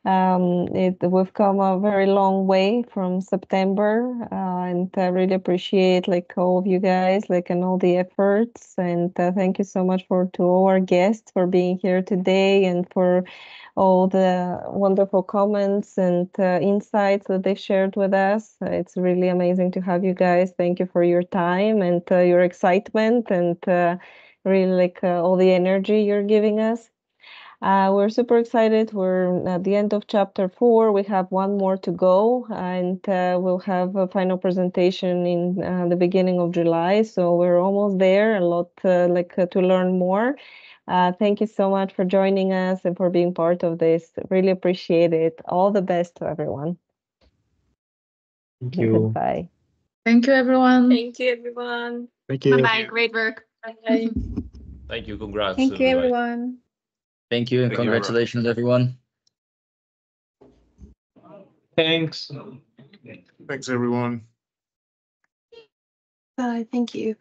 We've come a very long way from September, and I really appreciate like all of you guys, like, and all the efforts. And thank you so much to all our guests for being here today and for all the wonderful comments and insights that they shared with us. It's really amazing to have you guys. Thank you for your time and your excitement and really like all the energy you're giving us. We're super excited. We're at the end of chapter 4. We have one more to go, and we'll have a final presentation in the beginning of July. So we're almost there. A lot to learn more. Thank you so much for joining us and for being part of this. Really appreciate it. All the best to everyone. Thank you. Goodbye. Thank you, everyone. Thank you, everyone. Thank you. Bye. Great work. Bye. Thank you. Congrats. Thank you, everybody. everyone. Thank you and Thank you, everyone. congratulations, everyone. Thanks. Thanks, everyone. Bye. Thank you.